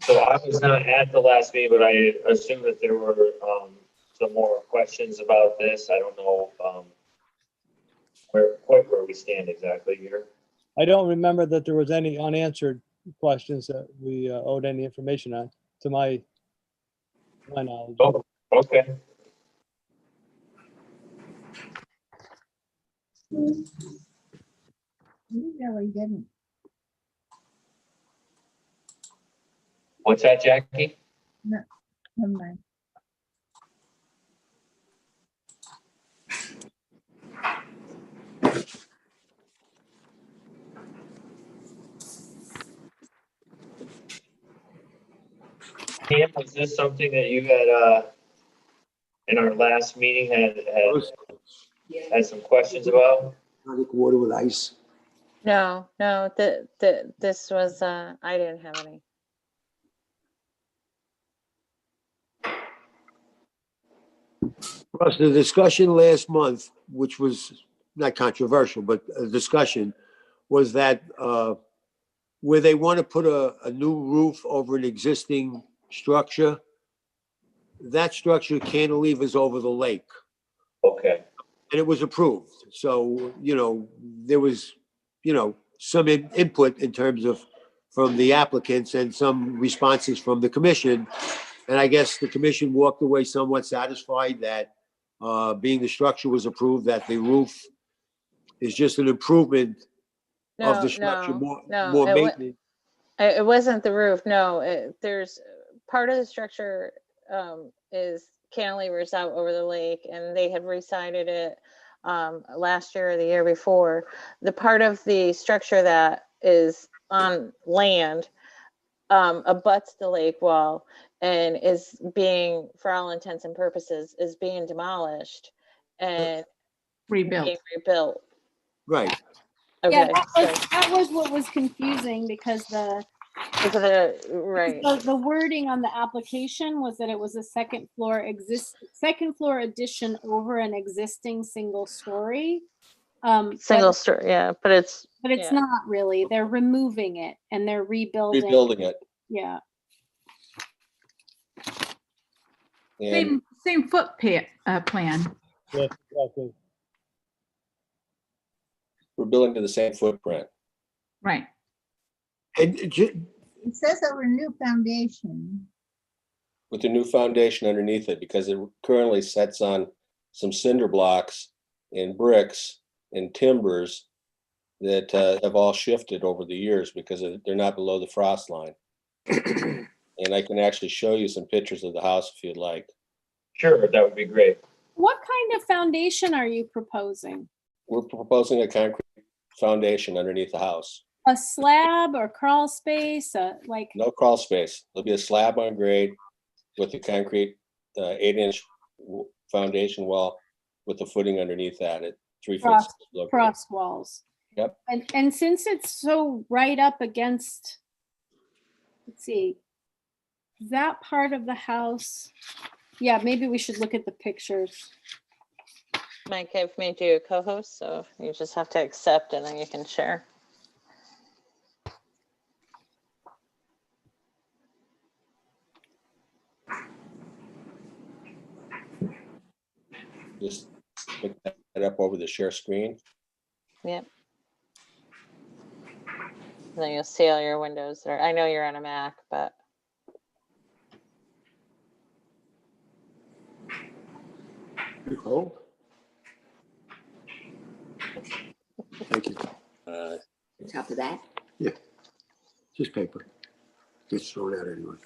So I was not at the last meeting, but I assume that there were some more questions about this. I don't know where we stand exactly here. I don't remember that there was any unanswered questions that we owed any information on, to my knowledge. Oh, okay. We really didn't. What's that, Jackie? No, never mind. Pam, was this something that you had in our last meeting had some questions about? Tonic water with ice. No, this was, I didn't have any. Russ, the discussion last month, which was not controversial, but a discussion, was that where they want to put a new roof over an existing structure, that structure cantilevers over the lake. Okay. And it was approved. So, there was, some input in terms of from the applicants and some responses from the commission. And I guess the commission walked away somewhat satisfied that being the structure was approved, that the roof is just an improvement of the structure, more maintenance. It wasn't the roof. No, there's part of the structure is cantilevers out over the lake, and they had re-sided it last year or the year before. The part of the structure that is on land abuts the lake wall and is being, for all intents and purposes, is being demolished and Rebuilt. being rebuilt. Right. Okay, Yeah, that was what was confusing because right. the wording on the application was that it was a second floor addition over an existing single story. Single story, yeah, but it's not really. They're removing it and they're rebuilding. It. Yeah. And Same plan. Yes, exactly. we're building to the same footprint. Right. And It says over a new foundation. With a new foundation underneath it, because it currently sets on some cinder blocks and bricks and timbers that have all shifted over the years because they're not below the frost line. And I can actually show you some pictures of the house if you'd like. Sure, that would be great. What kind of foundation are you proposing? We're proposing a concrete foundation underneath the house. A slab or crawl space? No crawl space. There'll be a slab on grade with a concrete 8-inch foundation wall with the footing underneath that. 3 foot. Cross, slope. cross walls. Yep. And since it's so right up against, let's see, that part of the house, yeah, maybe we should look at the pictures. Mike, I've made you a co-host, so you just have to accept and then you can share. Just pick that up over the share screen. Yep. Then you'll see all your windows there. I know you're on a Mac, but Nicole? Thank you. Top of that. Yeah, just paper. Gets thrown out anyway.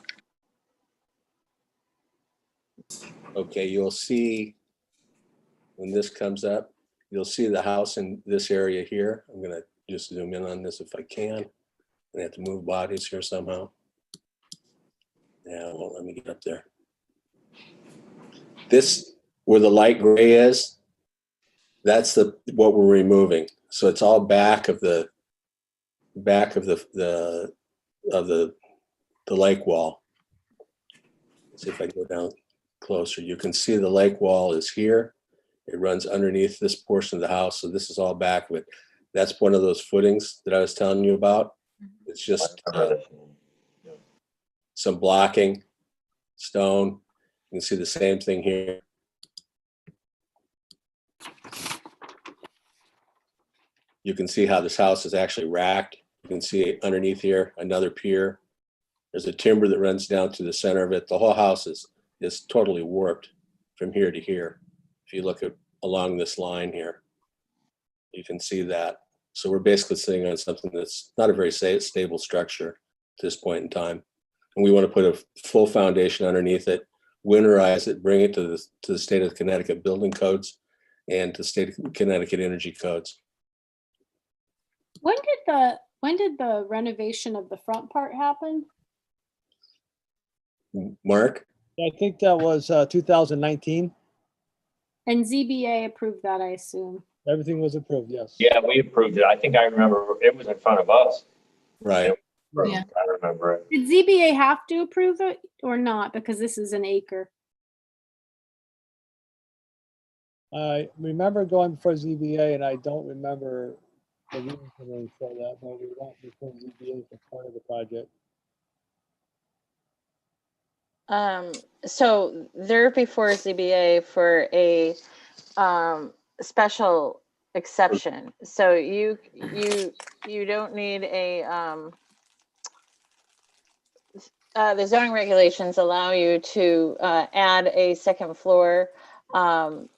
Okay, you'll see when this comes up, you'll see the house in this area here. I'm gonna just zoom in on this if I can. I have to move bodies here somehow. Yeah, it won't let me get up there. This, where the light gray is, that's what we're removing. So it's all back of the lake wall. Let's see if I go down closer. You can see the lake wall is here. It runs underneath this portion of the house. So this is all back of it. That's one of those footings that I was telling you about. It's just some blocking, stone. You can see the same thing here. You can see how this house is actually racked. You can see underneath here, another pier. There's a timber that runs down to the center of it. The whole house is totally warped from here to here. If you look at along this line here, you can see that. So we're basically sitting on something that's not a very stable structure at this point in time. And we want to put a full foundation underneath it, winterize it, bring it to the state of Connecticut building codes and to state of Connecticut energy codes. When did the renovation of the front part happen? Mark? I think that was 2019. And ZBA approved that, I assume. Everything was approved, yes. Yeah, we approved it. I think I remember it was in front of us. Right. Yeah. I remember it. Did ZBA have to approve it or not? Because this is an acre. I remember going before ZBA, and I don't remember the reasoning for that, but we went before ZBA for part of the project. so they're before ZBA for a special exception. So you don't need a the zoning regulations allow you to add a second floor on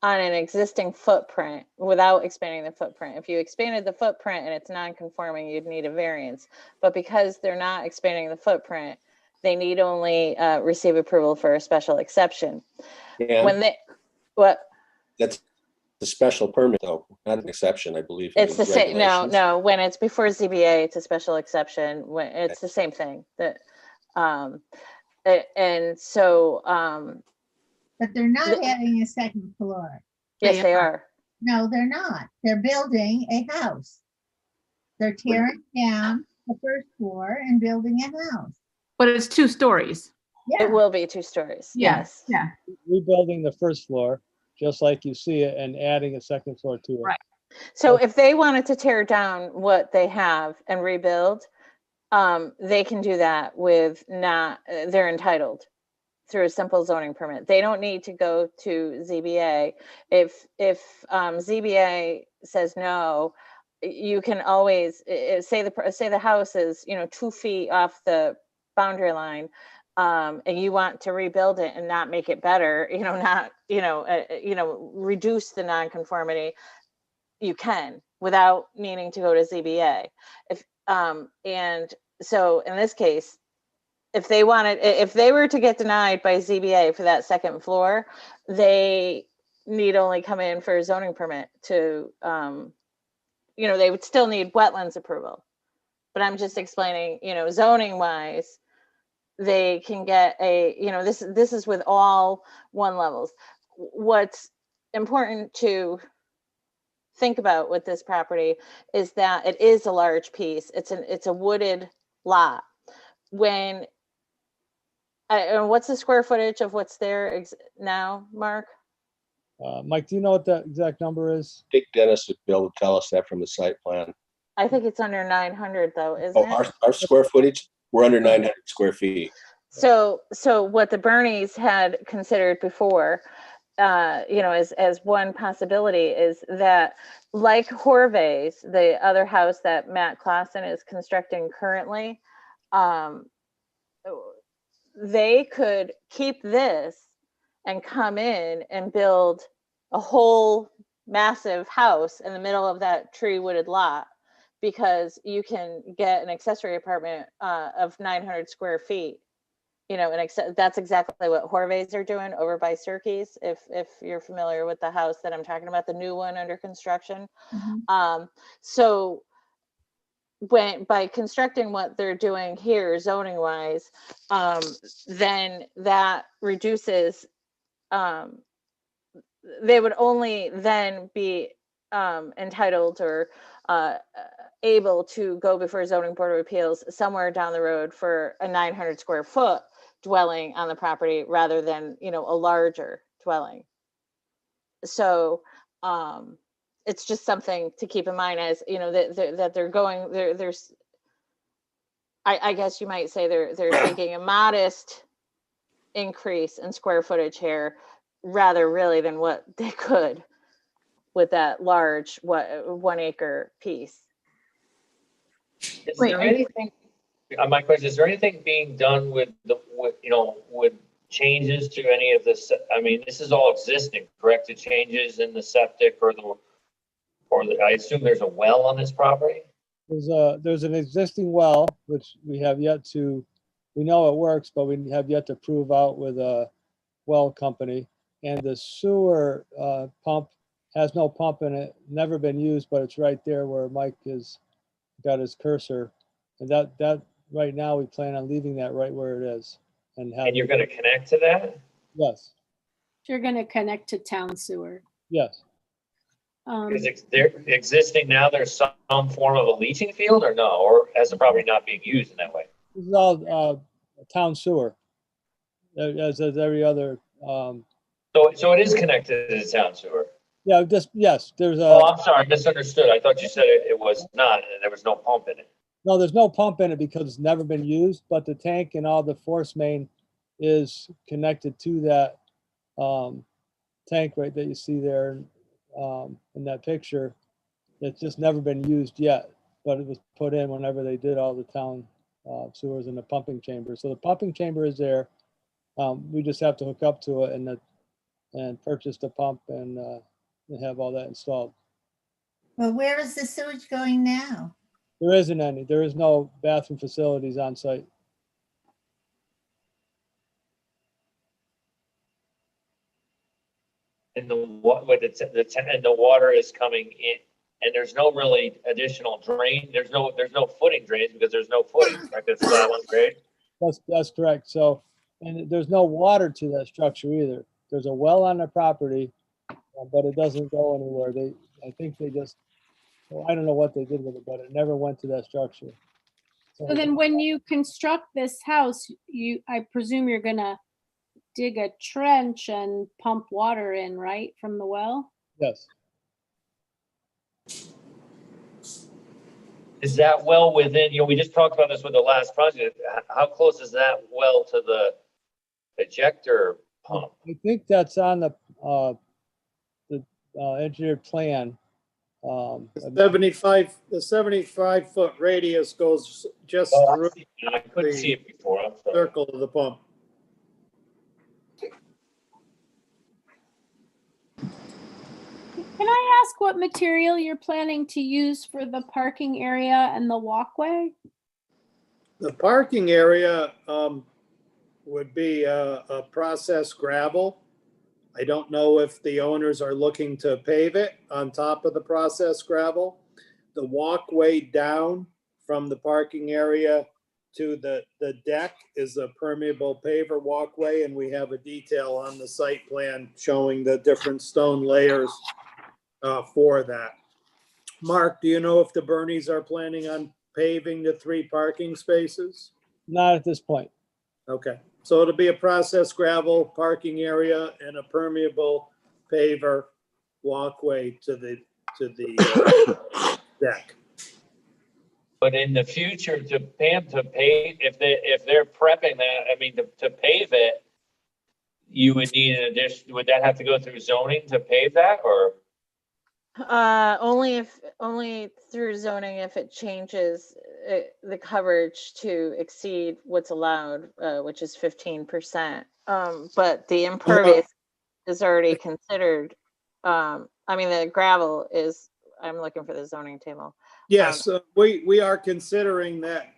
an existing footprint without expanding the footprint. If you expanded the footprint and it's non-conforming, you'd need a variance. But because they're not expanding the footprint, they need only receive approval for a special exception. Yeah. When they, what? That's a special permit though, not an exception, I believe. It's the same, no, regulations. when it's before ZBA, it's a special exception, when it's the same thing, that, and so, But they're not adding a second floor. yes, they are. No, they're not. They're building a house. They're tearing down the first floor and building a house. But it's 2 stories. Yeah, It will be 2 stories, Yeah, yes. Yeah. Rebuilding the first floor, just like you see it, and adding a second floor to it. Right. So if they wanted to tear down what they have and rebuild, they can do that with not, they're entitled through a simple zoning permit. They don't need to go to ZBA. If ZBA says no, you can always say the house is 2 feet off the boundary line, and you want to rebuild it and not make it better, not reduce the nonconformity. You can without needing to go to ZBA. And so in this case, if they were to get denied by ZBA for that second floor, they need only come in for a zoning permit to, they would still need wetlands approval. But I'm just explaining, zoning wise, they can get this is with all 1 levels. What's important to think about with this property is that it is a large piece. It's a wooded lot. When, what's the square footage of what's there now, Mark? Mike, do you know what the exact number is? I think Dennis would be able to tell us that from the site plan. I think it's under 900 though, isn't Oh, it? our square footage, we're under 900 square feet. So what the Bernies had considered before, as one possibility is that, like Horvath's, the other house that Matt Clausen is constructing currently, they could keep this and come in and build a whole massive house in the middle of that tree wooded lot, because you can get an accessory apartment of 900 square feet. And that's exactly what Horvath's are doing over by Cirques, if you're familiar with the house that I'm talking about, the new one under construction. So by constructing what they're doing here zoning wise, then that reduces, they would only then be entitled or able to go before zoning board of appeals somewhere down the road for a 900 square foot dwelling on the property rather than, a larger dwelling. So it's just something to keep in mind, as that they're going there's I guess you might say they're taking a modest increase in square footage here, rather really than what they could with that large 1 acre piece. Is there anything, my question, is there anything being done with with changes to any of this? I mean, this is all existing, correct? The changes in the septic or I assume there's a well on this property? There's an existing well, which we know it works, but we have yet to prove out with a well company. And the sewer pump has no pump in it, never been used, but it's right there where Mike has got his cursor. And that right now we plan on leaving that right where it is. And you're going to connect to that? Yes. You're going to connect to town sewer. Yes. Because they're existing now, there's some form of a leaching field or no? Or has the property not being used in that way? This is all town sewer, as every other. So it is connected to the town sewer? Yeah, yes, there's a. Oh, I'm sorry, I misunderstood. I thought you said it was not, and there was no pump in it. No, there's no pump in it because it's never been used, but the tank and all the force main is connected to that tank right that you see there in that picture. It's just never been used yet, but it was put in whenever they did all the town sewers in the pumping chamber. So the pumping chamber is there. We just have to hook up to it and purchase the pump and have all that installed. Well, where is the sewage going now? There isn't any. There is no bathroom facilities on site. And the water is coming in, and there's no really additional drain. There's no footing drains because there's no footing. Right? That's flat on grade. That's correct. So, and there's no water to that structure either. There's a well on the property, but it doesn't go anywhere. I think they just, well, I don't know what they did with it, but it never went to that structure. So then when you construct this house, I presume you're gonna dig a trench and pump water in, right, from the well? Yes. Is that well within, we just talked about this with the last project. How close is that well to the ejector pump? I think that's on the engineered plan. The 75-foot radius goes just through I couldn't see it before. I'm sorry. circle of the pump. Can I ask what material you're planning to use for the parking area and the walkway? The parking area would be a processed gravel. I don't know if the owners are looking to pave it on top of the processed gravel. The walkway down from the parking area to the deck is a permeable paver walkway, and we have a detail on the site plan showing the different stone layers for that. Mark, do you know if the Bernies are planning on paving the 3 parking spaces? Not at this point. Okay, so it'll be a processed gravel parking area and a permeable paver walkway to the deck. But in the future, to Pam, to pave, if they're prepping that, I mean, to pave it, you would need an addition, would that have to go through zoning to pave that, or? Only through zoning if it changes the coverage to exceed what's allowed, which is 15%. But the impervious is already considered. I mean, the gravel is, I'm looking for the zoning table. Yes, we are considering that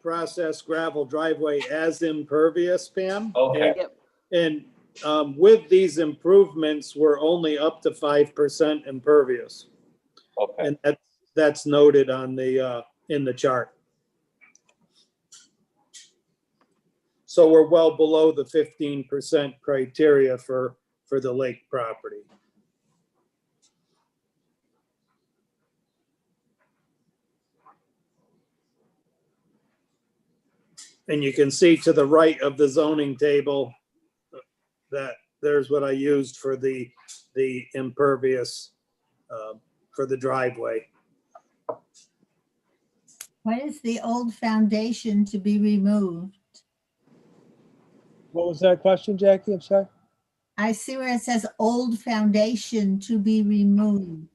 processed gravel driveway as impervious, Pam. Okay. Yep. And with these improvements, we're only up to 5% impervious. Okay. And that's noted on the, in the chart. So we're well below the 15% criteria for the lake property. And you can see to the right of the zoning table that there's what I used for the impervious for the driveway. What is the old foundation to be removed? What was that question, Jackie? I'm sorry. I see where it says old foundation to be removed.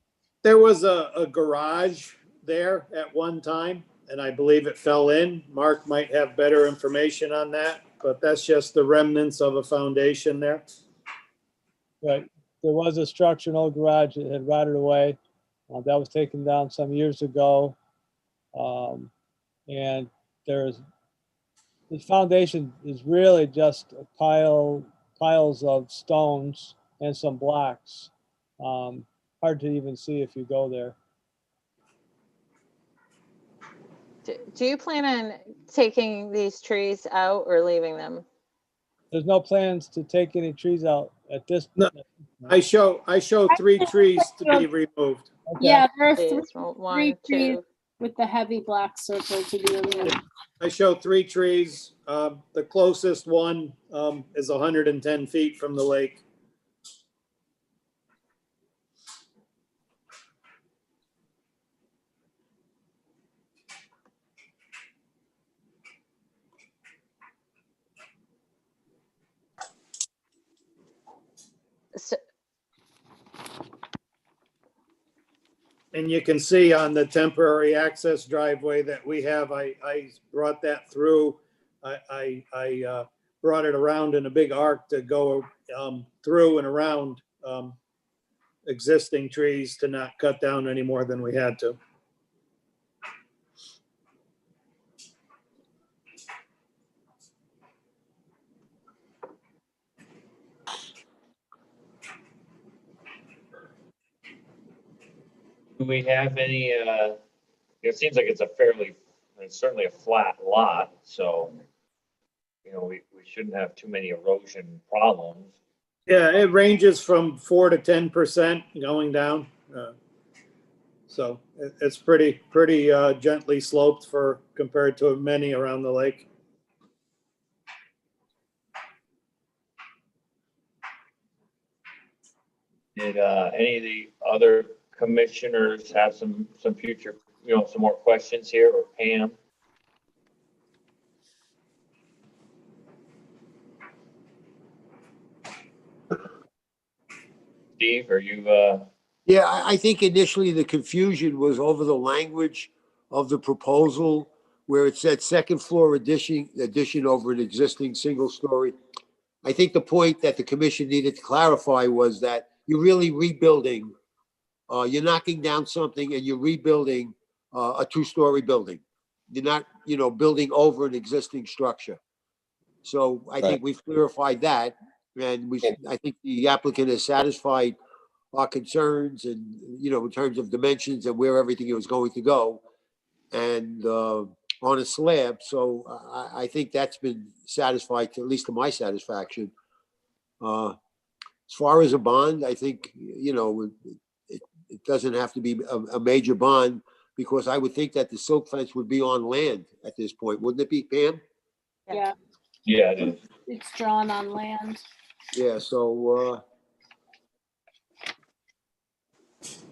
There was a garage there at one time, and I believe it fell in. Mark might have better information on that, but that's just the remnants of a foundation there. Right. There was a structure, an old garage that had rotted away. That was taken down some years ago. And the foundation is really just piles of stones and some blocks. Hard to even see if you go there. Do you plan on taking these trees out or leaving them? There's no plans to take any trees out at this. No, I show 3 trees to be removed. Okay. Yeah, there are Please, three one, trees two. with the heavy black circle to be removed. I show 3 trees. The closest one is 110 feet from the lake. So, And you can see on the temporary access driveway that we have, I brought that through. I brought it around in a big arc to go through and around existing trees to not cut down any more than we had to. Do we have any, it seems like it's certainly a flat lot, so, we shouldn't have too many erosion problems. Yeah, it ranges from 4 to 10% going down. So it's pretty gently sloped compared to many around the lake. Did any of the other commissioners have some future, some more questions here, or Pam? Steve, are you? Yeah, I think initially the confusion was over the language of the proposal where it said second floor addition over an existing single story. I think the point that the commission needed to clarify was that you're really rebuilding. You're knocking down something and you're rebuilding a 2-story building. You're not, building over an existing structure. So I think we've clarified that, and I think the applicant has satisfied our concerns and, in terms of dimensions and where everything was going to go, and on a slab. So I think that's been satisfied, at least to my satisfaction. As far as a bond, I think, it doesn't have to be a major bond, because I would think that the silk fence would be on land at this point, wouldn't it be, Pam? Yeah, Yeah, it is. it's drawn on land. Yeah, so,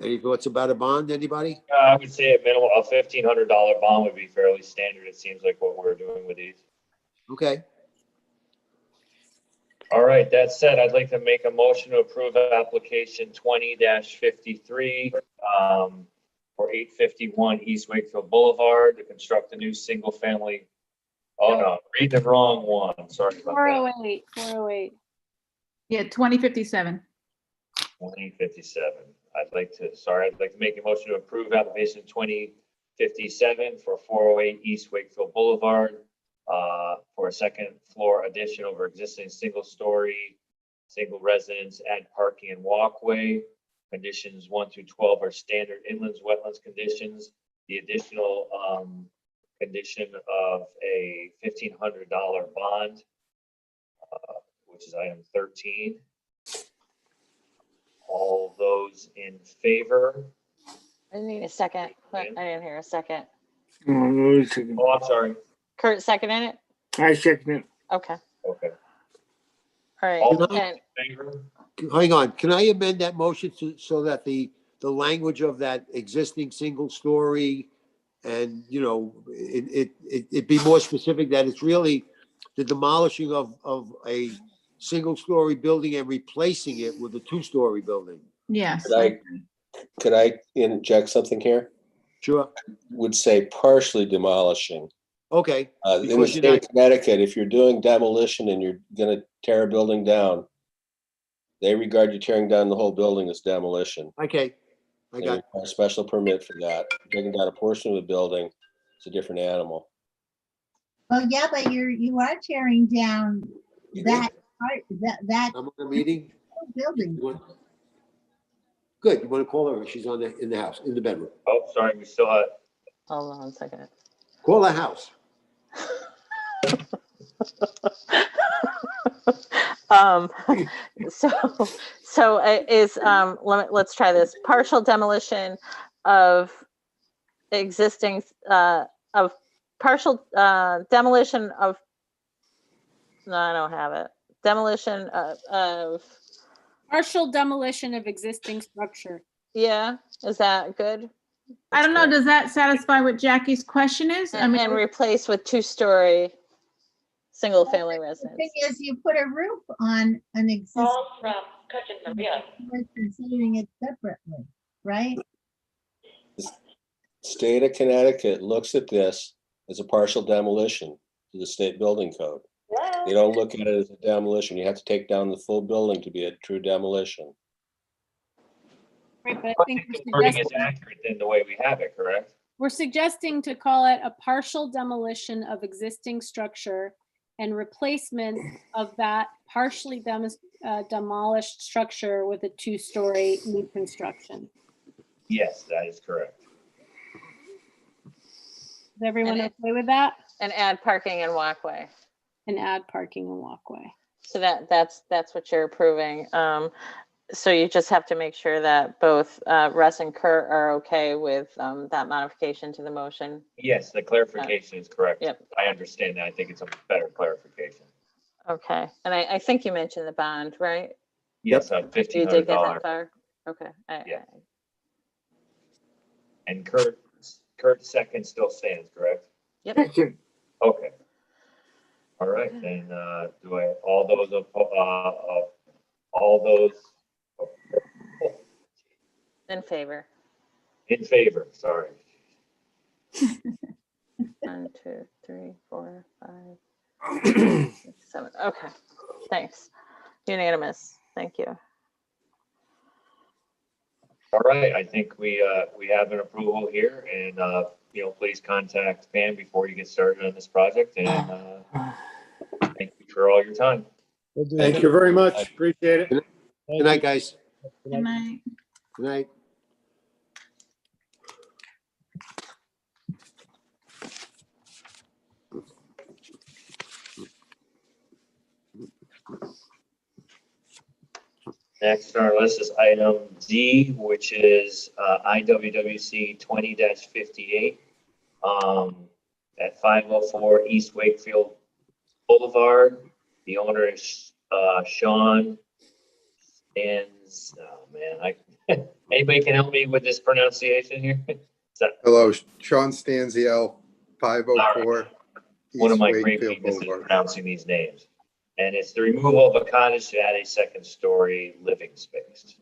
any thoughts about a bond, anybody? I would say a minimum, a $1,500 bond would be fairly standard. It seems like what we're doing with these. Okay, All right, that said, I'd like to make a motion to approve application 20-53 for 851 East Wakefield Boulevard to construct a new single-family. Oh, no, read the wrong one. Sorry about that. 408. Yeah, 2057. 2057. I'd like to make a motion to approve application 2057 for 408 East Wakefield Boulevard for a second floor addition over existing single-story, single residence, add parking and walkway. Conditions 1 through 12 are standard inlands wetlands conditions. The additional condition of a $1,500 bond, which is item 13. All those in favor? I need a second. I didn't hear a second. Oh, I'm sorry. Kurt seconded it? I second it. Okay. Okay. All right. All those And in favor? hang on, can I amend that motion so that the language of that existing single story and, you know, it be more specific, that it's really the demolishing of a single story building and replacing it with a two-story building? Yes. Could I inject something here? Sure. Would say partially demolishing. Okay. In the Because state of Connecticut, if you're doing demolition and you're gonna tear a building down, they regard you tearing down the whole building as demolition. Okay, I They got require a special permit for that. Taking down a portion of the building, it's a different animal. Well, yeah, but you are tearing down that part, that I'm on a meeting. building. Good, you want to call her? She's in the house, in the bedroom. Oh, sorry, we still have. hold on a second. Call the house. Let's try this. Partial demolition of existing, demolition of, no, I don't have it. Demolition of, Partial demolition of existing structure. yeah, is that good? I don't know, does that satisfy what Jackie's question is? I mean, And replace with two-story, single-family The residence. thing is, you put a roof on an existing, Call from Cousin Maria. we're considering it separately, right? State of Connecticut looks at this as a partial demolition to the state building code. They don't look at it as a demolition. You have to take down the full building to be a true demolition. Right, but I I think think the wording is accurate in the way we have it, correct? we're suggesting to call it a partial demolition of existing structure and replacement of that partially demolished structure with a two-story new construction. Yes, that is correct. Is everyone okay with that? And add parking and walkway. And add parking and walkway. So that's what you're approving. So you just have to make sure that both Russ and Kurt are okay with that modification to the motion. Yes, the clarification is correct. Yep. I understand that. I think it's a better clarification. Okay, and I think you mentioned the bond, right? Yes, You did get that $1,500. far? Okay. Yeah. And Kurt's second still stands, correct? Yep. Okay. All right, then, all those In favor. in favor, sorry. 1, 2, 3, 4, 5, 6, 7. Okay, thanks. Unanimous. Thank you. All right, I think we have an approval here, and please contact Pam before you get started on this project, and thank you for all your time. Thank you very much. Appreciate it. Good night, guys. good night. Good night. Next on our list is item D, which is IWWC 20-58 at 504 East Wakefield Boulevard. The owner is Sean Stans. Oh man, anybody can help me with this pronunciation here? Hello, Sean Stanziel, 504 One of East my great Wakefield weaknesses in Boulevard. pronouncing these names. And it's the removal of a cottage to add a second story living space.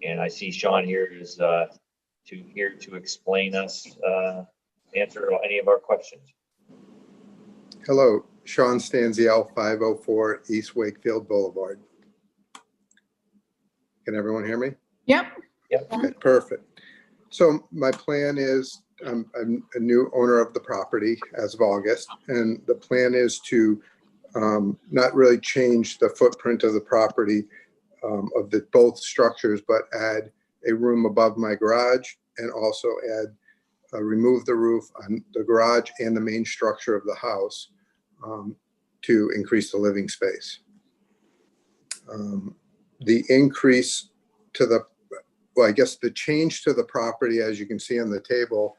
And I see Sean here is here to explain us, answer any of our questions. Hello, Sean Stanziel, 504 East Wakefield Boulevard. Can everyone hear me? Yep. Yep. Okay, perfect. So my plan is, I'm a new owner of the property as of August, and the plan is to not really change the footprint of the property of the both structures, but add a room above my garage and also add remove the roof on the garage and the main structure of the house to increase the living space. The increase to the, well, I guess the change to the property, as you can see on the table,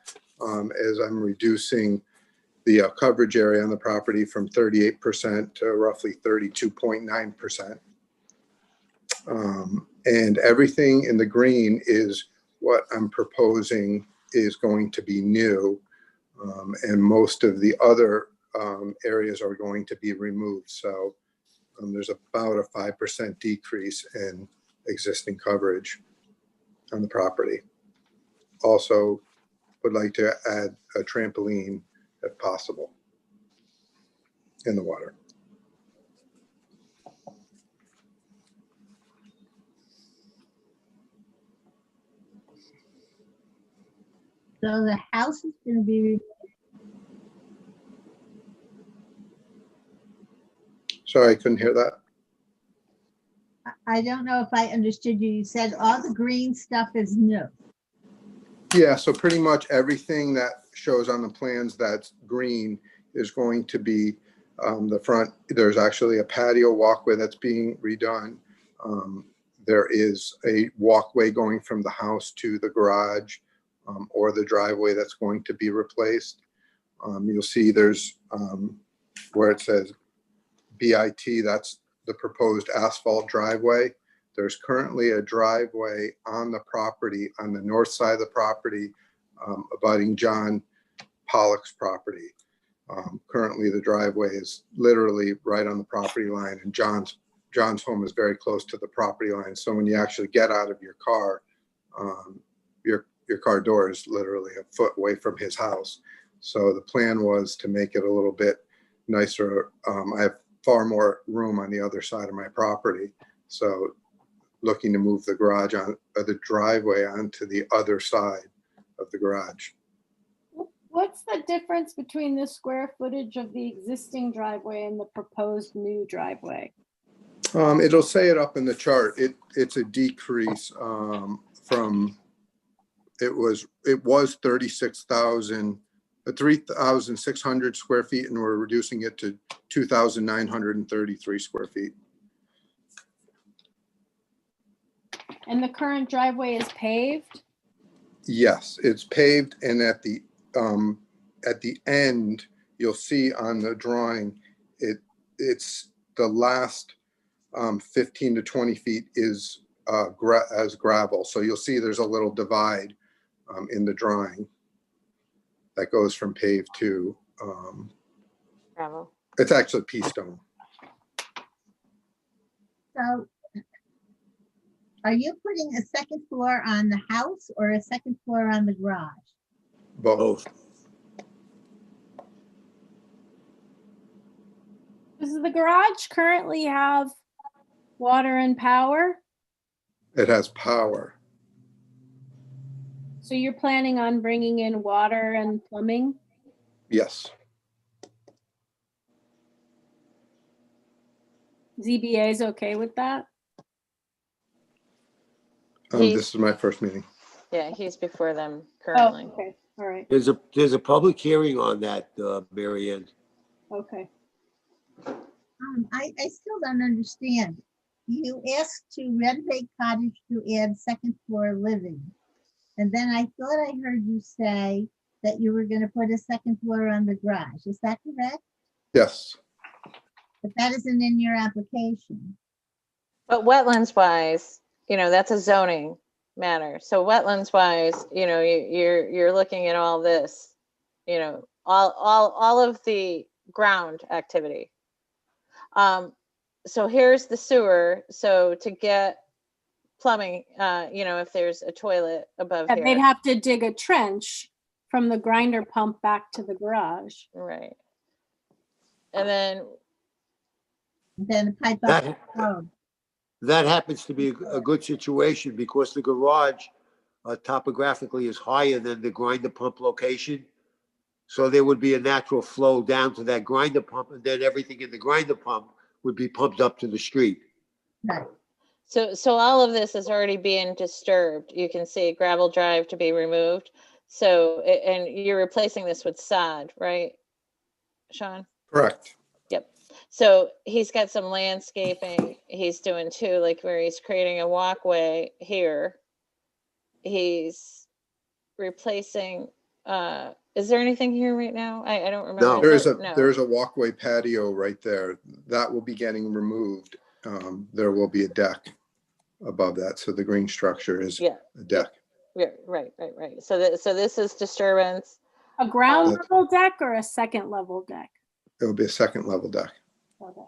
is I'm reducing the coverage area on the property from 38% to roughly 32.9%. And everything in the green is what I'm proposing is going to be new. And most of the other areas are going to be removed. So there's about a 5% decrease in existing coverage on the property. Also would like to add a trampoline if possible in the water. So the house is going to be, Sorry, I couldn't hear that. I don't know if I understood you. You said all the green stuff is new. Yeah, so pretty much everything that shows on the plans that's green is going to be the front. There's actually a patio walkway that's being redone. There is a walkway going from the house to the garage or the driveway that's going to be replaced. You'll see there's where it says BIT, that's the proposed asphalt driveway. There's currently a driveway on the property, on the north side of the property, abutting John Pollock's property. Currently, the driveway is literally right on the property line, and John's home is very close to the property line. So when you actually get out of your car, your car door is literally a foot away from his house. So the plan was to make it a little bit nicer. I have far more room on the other side of my property. So looking to move the garage on the driveway onto the other side of the garage. What's the difference between the square footage of the existing driveway and the proposed new driveway? It'll say it up in the chart. It's a decrease from, it was 3,600 square feet, and we're reducing it to 2,933 square feet. And the current driveway is paved? Yes, it's paved, and at the end, you'll see on the drawing, it's the last 15 to 20 feet is as gravel. So you'll see there's a little divide in the drawing that goes from paved to Gravel. it's actually pea stone. So are you putting a second floor on the house or a second floor on the garage? Both. Does the garage currently have water and power? It has power. So you're planning on bringing in water and plumbing? Yes. ZBA is okay with that? This is my first meeting. Yeah, he's before them currently. Oh, okay, all right, There's a public hearing on that, Mary Ann. okay. I still don't understand. you asked to renovate cottage to add second floor living. And then I thought I heard you say that you were gonna put a second floor on the garage. Is that correct? Yes, But that isn't in your application. But wetlands wise, that's a zoning matter. So wetlands wise, you're looking at all this, all of the ground activity. So here's the sewer. So to get plumbing, if there's a toilet above Yeah, here. they'd have to dig a trench from the grinder pump back to the garage. Right. And then, Then pipe up. the road. That happens to be a good situation because the garage topographically is higher than the grinder pump location. So there would be a natural flow down to that grinder pump, and then everything in the grinder pump would be pumped up to the street. Right. so all of this is already being disturbed. You can see gravel drive to be removed. So, and you're replacing this with sod, right, Sean? correct. Yep. So he's got some landscaping he's doing too, like where he's creating a walkway here. He's replacing, is there anything here right now? I don't remember. No. There's a walkway patio right there. That will be getting removed. There will be a deck above that. So the green structure is Yeah. a deck. Yeah, right. So this is disturbance. A ground level deck or a second level deck? It will be a second level deck. Okay.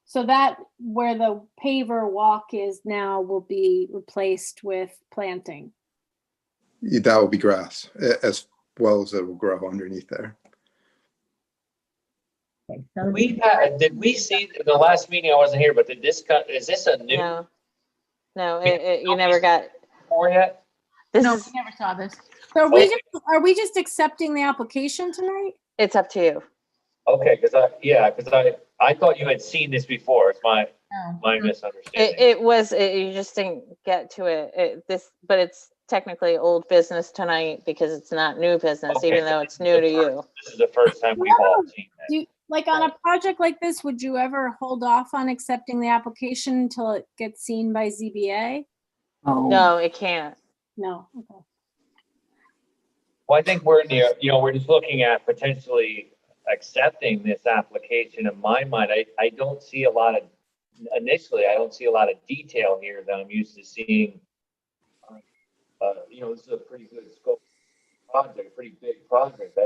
So that where the paver walk is now will be replaced with planting. That will be grass as well as it will grow underneath there. Okay, so Did we see the last meeting? I wasn't here, but is this a new No, you never got. for yet? This No, is, we never saw this. So are we just accepting the application tonight? it's up to you. Okay, because I thought you had seen this before. It's my misunderstanding. It was, you just didn't get to it. But it's technically old business tonight because it's not new business, Okay, even though it's new to you. This is the first time we've all seen that. Do you, like on a project like this, would you ever hold off on accepting the application until it gets seen by ZBA? No, it can't. No. Okay. Well, I think we're we're just looking at potentially accepting this application. In my mind, I don't see a lot of, initially, I don't see a lot of detail here that I'm used to seeing. This is a pretty good scope project, a pretty big project.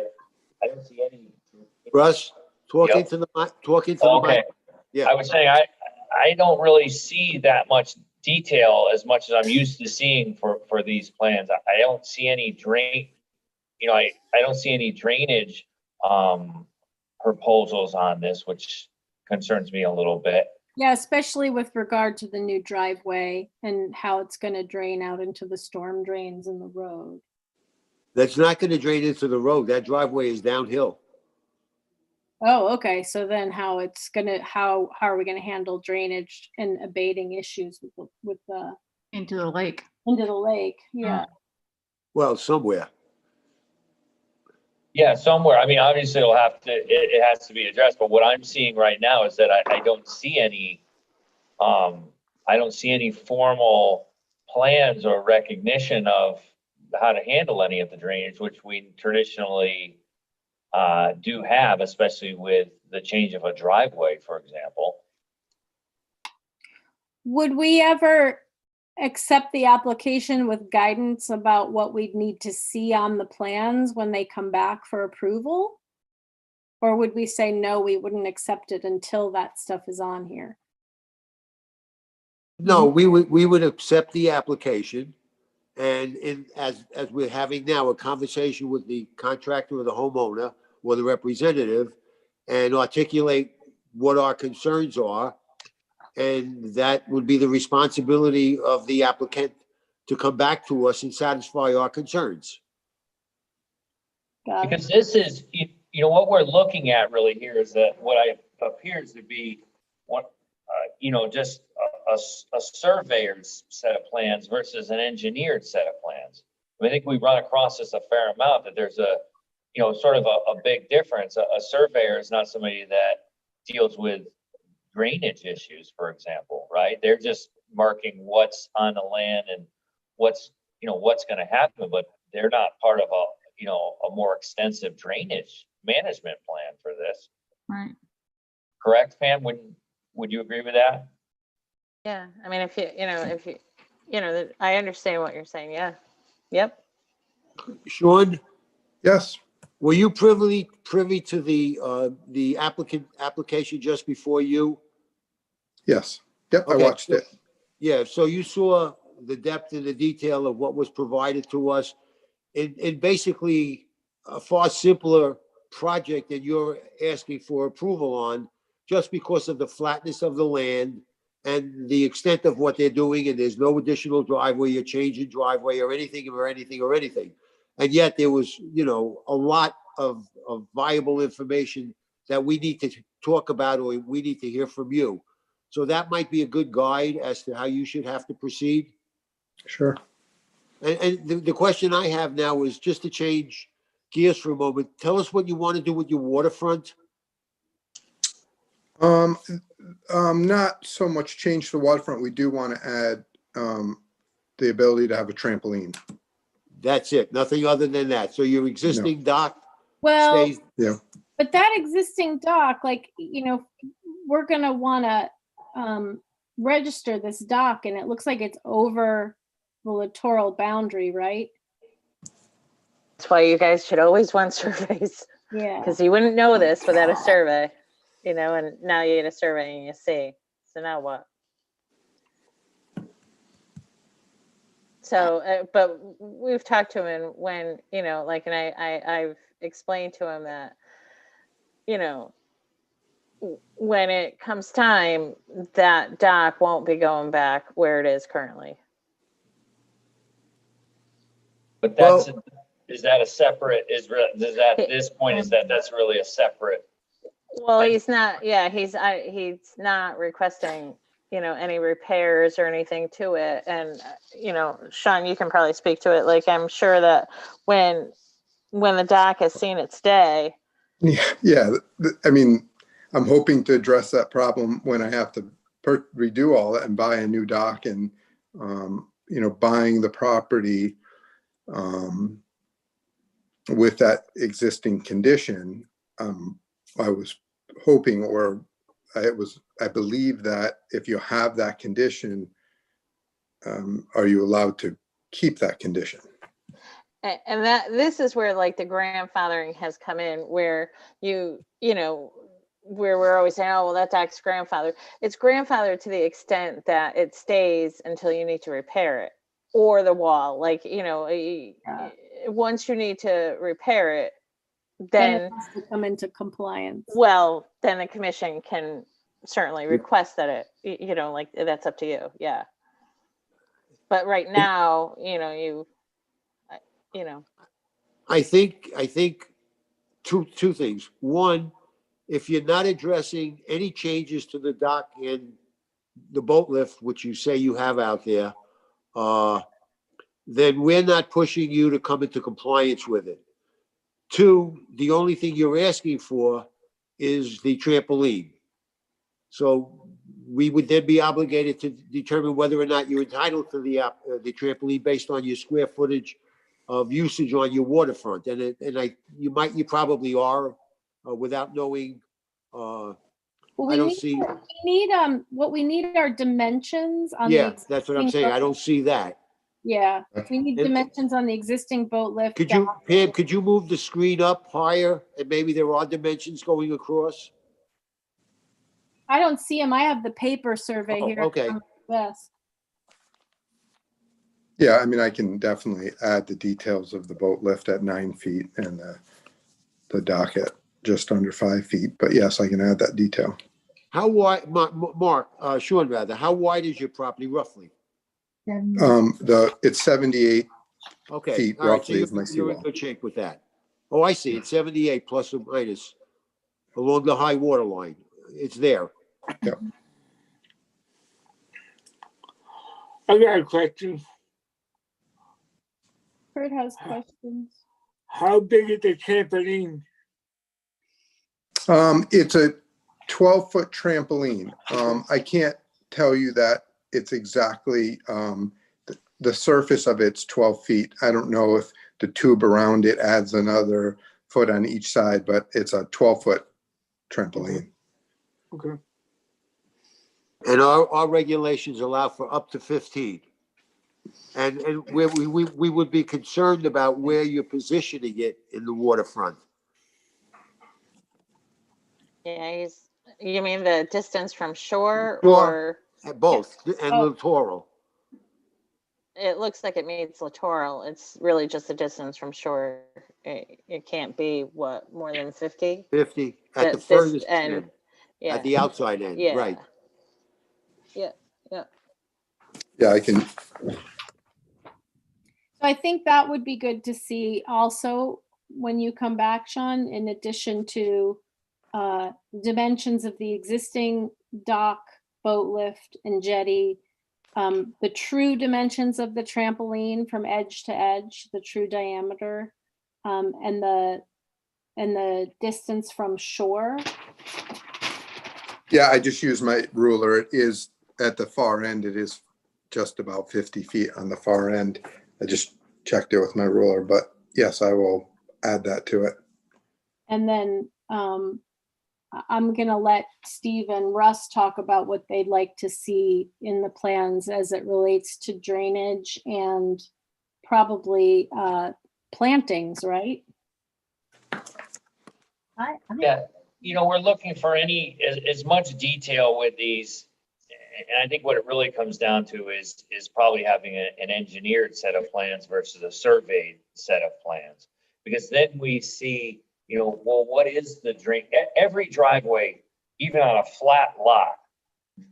I don't see any. Russ, talking to the Okay. mic. Yeah. I was saying, I don't really see that much detail as much as I'm used to seeing for these plans. I don't see any I don't see any drainage proposals on this, which concerns me a little bit. Yeah, especially with regard to the new driveway and how it's going to drain out into the storm drains in the road. That's not going to drain into the road. That driveway is downhill. Oh, okay. So then how are we going to handle drainage and abating issues with the Into the lake. into the lake? Yeah. Well, somewhere. Yeah, somewhere. I mean, obviously it has to be addressed, but what I'm seeing right now is that I don't see any, formal plans or recognition of how to handle any of the drainage, which we traditionally do have, especially with the change of a driveway, for example. Would we ever accept the application with guidance about what we'd need to see on the plans when they come back for approval? Or would we say, no, we wouldn't accept it until that stuff is on here? No, we would accept the application. And as we're having now a conversation with the contractor or the homeowner or the representative and articulate what our concerns are. And that would be the responsibility of the applicant to come back to us and satisfy our concerns. Because this is, what we're looking at really here is that what appears to be just a surveyor's set of plans versus an engineered set of plans. I think we run across this a fair amount, that there's sort of a big difference. A surveyor is not somebody that deals with drainage issues, for example, right? They're just marking what's on the land and what's, what's gonna happen, but they're not part of a more extensive drainage management plan for this. Right. Correct, Pam? Would you agree with that? Yeah, I mean, I understand what you're saying, yeah. Yep. Sean, Yes, were you privy to the application just before you? yes. Yep, I Okay, watched so- it. Yeah, so you saw the depth and the detail of what was provided to us. In basically a far simpler project that you're asking for approval on, just because of the flatness of the land and the extent of what they're doing, and there's no additional driveway, you're changing driveway or anything. And yet there was, a lot of viable information that we need to talk about, or we need to hear from you. So that might be a good guide as to how you should have to proceed. Sure. And the question I have now is just to change gears for a moment. Tell us what you want to do with your waterfront. Not so much change to the waterfront. We do want to add the ability to have a trampoline. That's it. Nothing other than that. So your existing dock Well, stays. Yeah. but that existing dock, like, we're gonna wanna register this dock, and it looks like it's over the littoral boundary, right? That's why you guys should always want surveys, Yeah. because you wouldn't know this without a survey, and now you get a survey and you see. So now what? So, but we've talked to him, and when, and I've explained to him that, when it comes time, that dock won't be going back where it is currently. But is that a separate, that's really a separate? Well, he's not, he's not requesting, any repairs or anything to it. And, Sean, you can probably speak to it. Like, I'm sure that when the dock has seen its day. Yeah. I mean, I'm hoping to address that problem when I have to redo all that and buy a new dock, and, buying the property with that existing condition. I was hoping, I believe that if you have that condition, are you allowed to keep that condition? And this is where, like, the grandfathering has come in, where where we're always saying, oh, well, that dock's grandfathered. It's grandfathered to the extent that it stays until you need to repair it, or the wall. Like, once you need to repair it, Then then it has to come into compliance. well, then the commission can certainly request that it, like, that's up to you. Yeah. But right now, I think two things. One, if you're not addressing any changes to the dock and the boat lift, which you say you have out there, then we're not pushing you to come into compliance with it. Two, the only thing you're asking for is the trampoline. So we would then be obligated to determine whether or not you're entitled to the trampoline based on your square footage of usage on your waterfront. You probably are, without knowing. Well, I don't see. What we need are dimensions on Yeah, the that's what I'm existing saying. boat- I don't see that. Yeah, we need And- dimensions on the existing boat lift. Pam, could you move the screen up higher, and maybe there are dimensions going across? I don't see them. I have the paper survey Oh, here. okay. on the desk. Yeah, I mean, I can definitely add the details of the boat lift at 9 feet and the dock at just under 5 feet. But yes, I can add that detail. How wide, Sean, rather, how wide is your property roughly? It's 78 Okay, feet all right, so roughly is my you're in seawall. good shape with that. Oh, I see, it's 78 plus or minus along the high water line. It's there. Yep. I got a question. Kurt has questions. How big is the trampoline? It's 12-foot trampoline. I can't tell you that it's exactly, the surface of it's 12 feet. I don't know if the tube around it adds another foot on each side, but it's a 12-foot trampoline. Okay. And our regulations allow for up to 15. And where we would be concerned about where you're positioning it in the waterfront. Yeah, you mean the distance from shore Shore. or? Both, and Oh. littoral. It looks like it meets littoral. It's really just a distance from shore. It can't be what, more than 50? 50 at the This furthest end. end, Yeah. at the outside end, Yeah. right. Yeah, yeah. Yeah, I can, So I think that would be good to see also when you come back, Sean, in addition to dimensions of the existing dock, boat lift and jetty, the true dimensions of the trampoline from edge to edge, the true diameter, and the distance from shore. yeah, I just use my ruler. It is at the far end. It is just about 50 feet on the far end. I just checked it with my ruler, but yes, I will add that to it. And then I'm gonna let Steve and Russ talk about what they'd like to see in the plans as it relates to drainage and probably plantings, right? Yeah, we're looking for as much detail with these. And I think what it really comes down to is probably having an engineered set of plans versus a surveyed set of plans. Because then we see, well, what is the drain? Every driveway, even on a flat lot,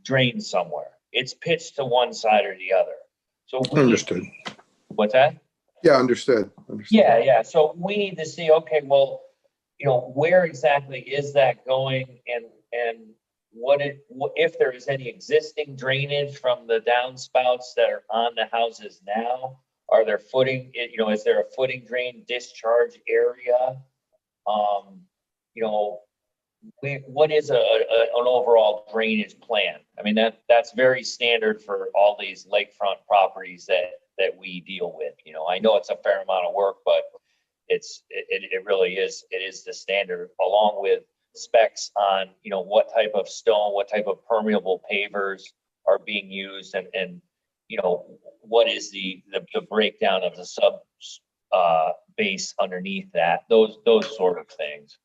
drains somewhere. It's pitched to one side or the other. So Understood. What's that? Yeah, understood. Yeah. So we need to see, okay, well, where exactly is that going, and what if there is any existing drainage from the downspouts that are on the houses now? Are there footing, is there a footing drain discharge area? What is an overall drainage plan? I mean, that's very standard for all these lakefront properties that we deal with. I know it's a fair amount of work, but it really is. It is the standard, along with specs on, what type of stone, what type of permeable pavers are being used, and what is the breakdown of the sub base underneath that, those sort of things.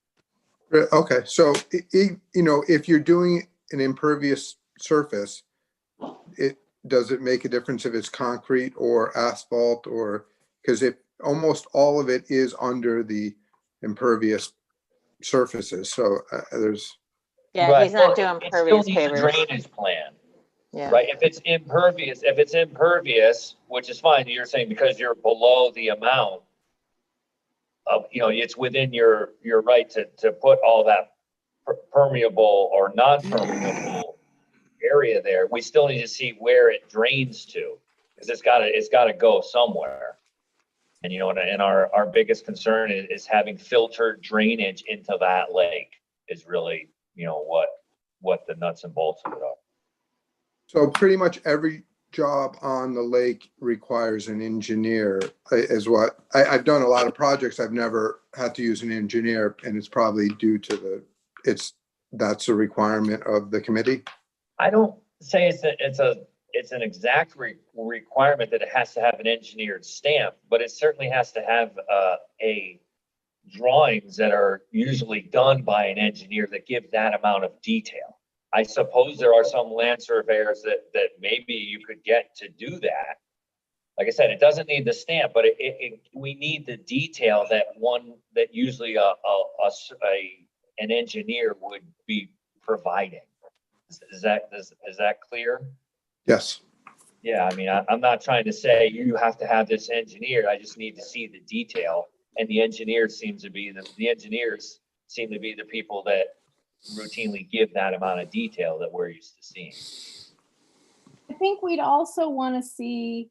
Okay, so, if you're doing an impervious surface, does it make a difference if it's concrete or asphalt, or, because if almost all of it is under the impervious surfaces, so there's. Yeah, Right. he's not Well, doing it still pervious needs a pavers. drainage plan. Yeah. Right, if it's impervious, which is fine, you're saying because you're below the amount of, it's within your right to put all that permeable or non-permeable area there. We still need to see where it drains to, because it's gotta go somewhere. And, and our biggest concern is having filtered drainage into that lake is really, what the nuts and bolts of it are. So pretty much every job on the lake requires an engineer, is what, I've done a lot of projects. I've never had to use an engineer, and it's probably due to that's a requirement of the committee. I don't say it's an exact requirement that it has to have an engineered stamp, but it certainly has to have a drawings that are usually done by an engineer that give that amount of detail. I suppose there are some land surveyors that maybe you could get to do that. Like I said, it doesn't need the stamp, but we need the detail that usually an engineer would be providing. Is that clear? Yes. Yeah, I mean, I'm not trying to say you have to have this engineered. I just need to see the detail, and the engineers seem to be the people that routinely give that amount of detail that we're used to seeing. I think we'd also want to see,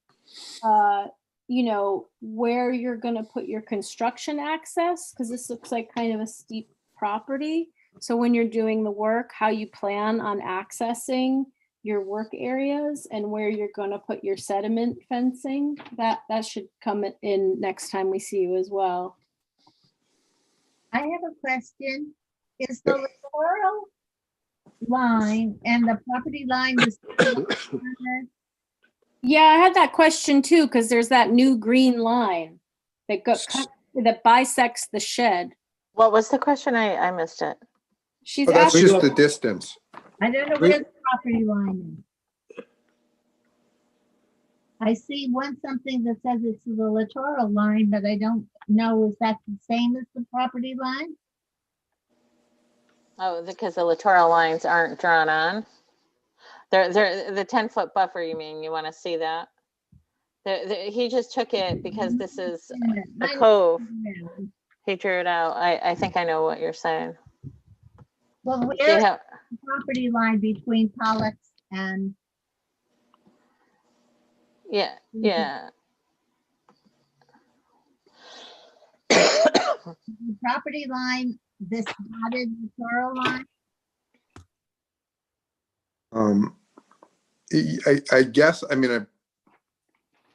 where you're going to put your construction access, because this looks like kind of a steep property. So when you're doing the work, how you plan on accessing your work areas and where you're gonna put your sediment fencing, that should come in next time we see you as well. I have a question. Is the littoral line and the property line the same? Yeah, I had that question too, because there's that new green line that bisects the shed. What was the question? I missed it. She's Oh, that's asking, just the distance. I don't know where the property line is. I see something that says it's the littoral line, but I don't know, is that the same as the property line? Oh, because the littoral lines aren't drawn on. They're the 10-foot buffer, you mean? You want to see that? He just took it because this is a cove. He drew it out. I think I know what you're saying. Well, See where's how- the property line between Pollock's and? Yeah, yeah. The property line, this dotted littoral line? I guess, I mean,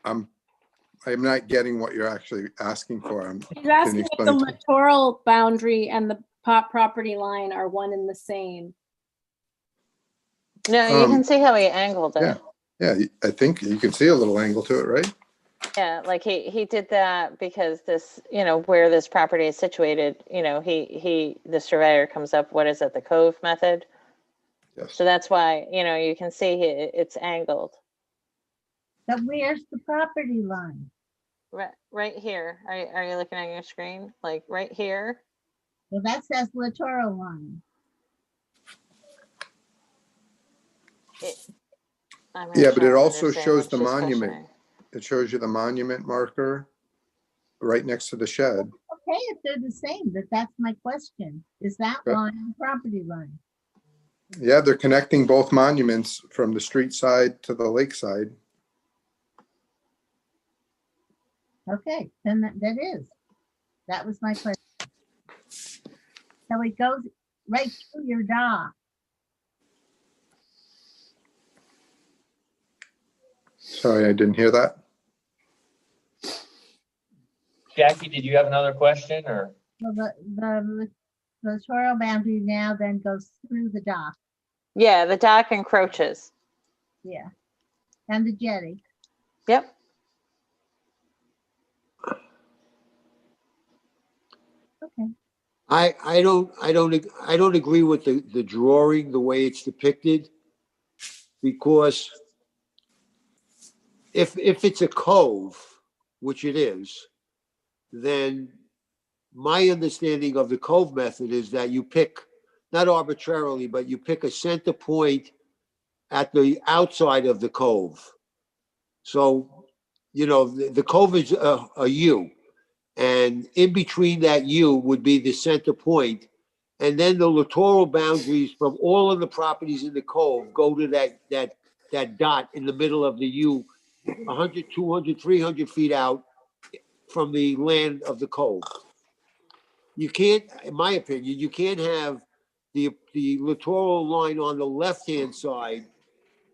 I'm not getting what you're actually asking for. she's Can asking you if the explain to me? littoral boundary and the property line are one and the same. No, you can see how he angled it. Yeah, I think you can see a little angle to it, right? Yeah, like he did that because this, where this property is situated, the surveyor comes up, what is it, the cove method? Yes. So that's why, you can see it's angled. But where's the property line? Right here. Are you looking at your screen? Like right here? Well, that says littoral line. I'm not Yeah, but sure it I also understand shows what the she's monument. questioning. It shows you the monument marker right next to the shed. Okay, if they're the same, that's my question. Is that Okay. line the property line? Yeah, they're connecting both monuments from the street side to the lake side. Okay, then that is. That was my question. So it goes right through your dock. Sorry, I didn't hear that. Jackie, did you have another question or? Well, the littoral boundary now then goes through the dock. Yeah, the dock encroaches. Yeah. And the jetty. Yep. Okay. I don't agree with the drawing, the way it's depicted. Because if it's a cove, which it is, then my understanding of the cove method is that you pick, not arbitrarily, but you pick a center point at the outside of the cove. So, the cove is a U, and in between that U would be the center point. And then the littoral boundaries from all of the properties in the cove go to that dot in the middle of the U, 100, 200, 300 feet out from the land of the cove. You can't, in my opinion, you can't have the littoral line on the left-hand side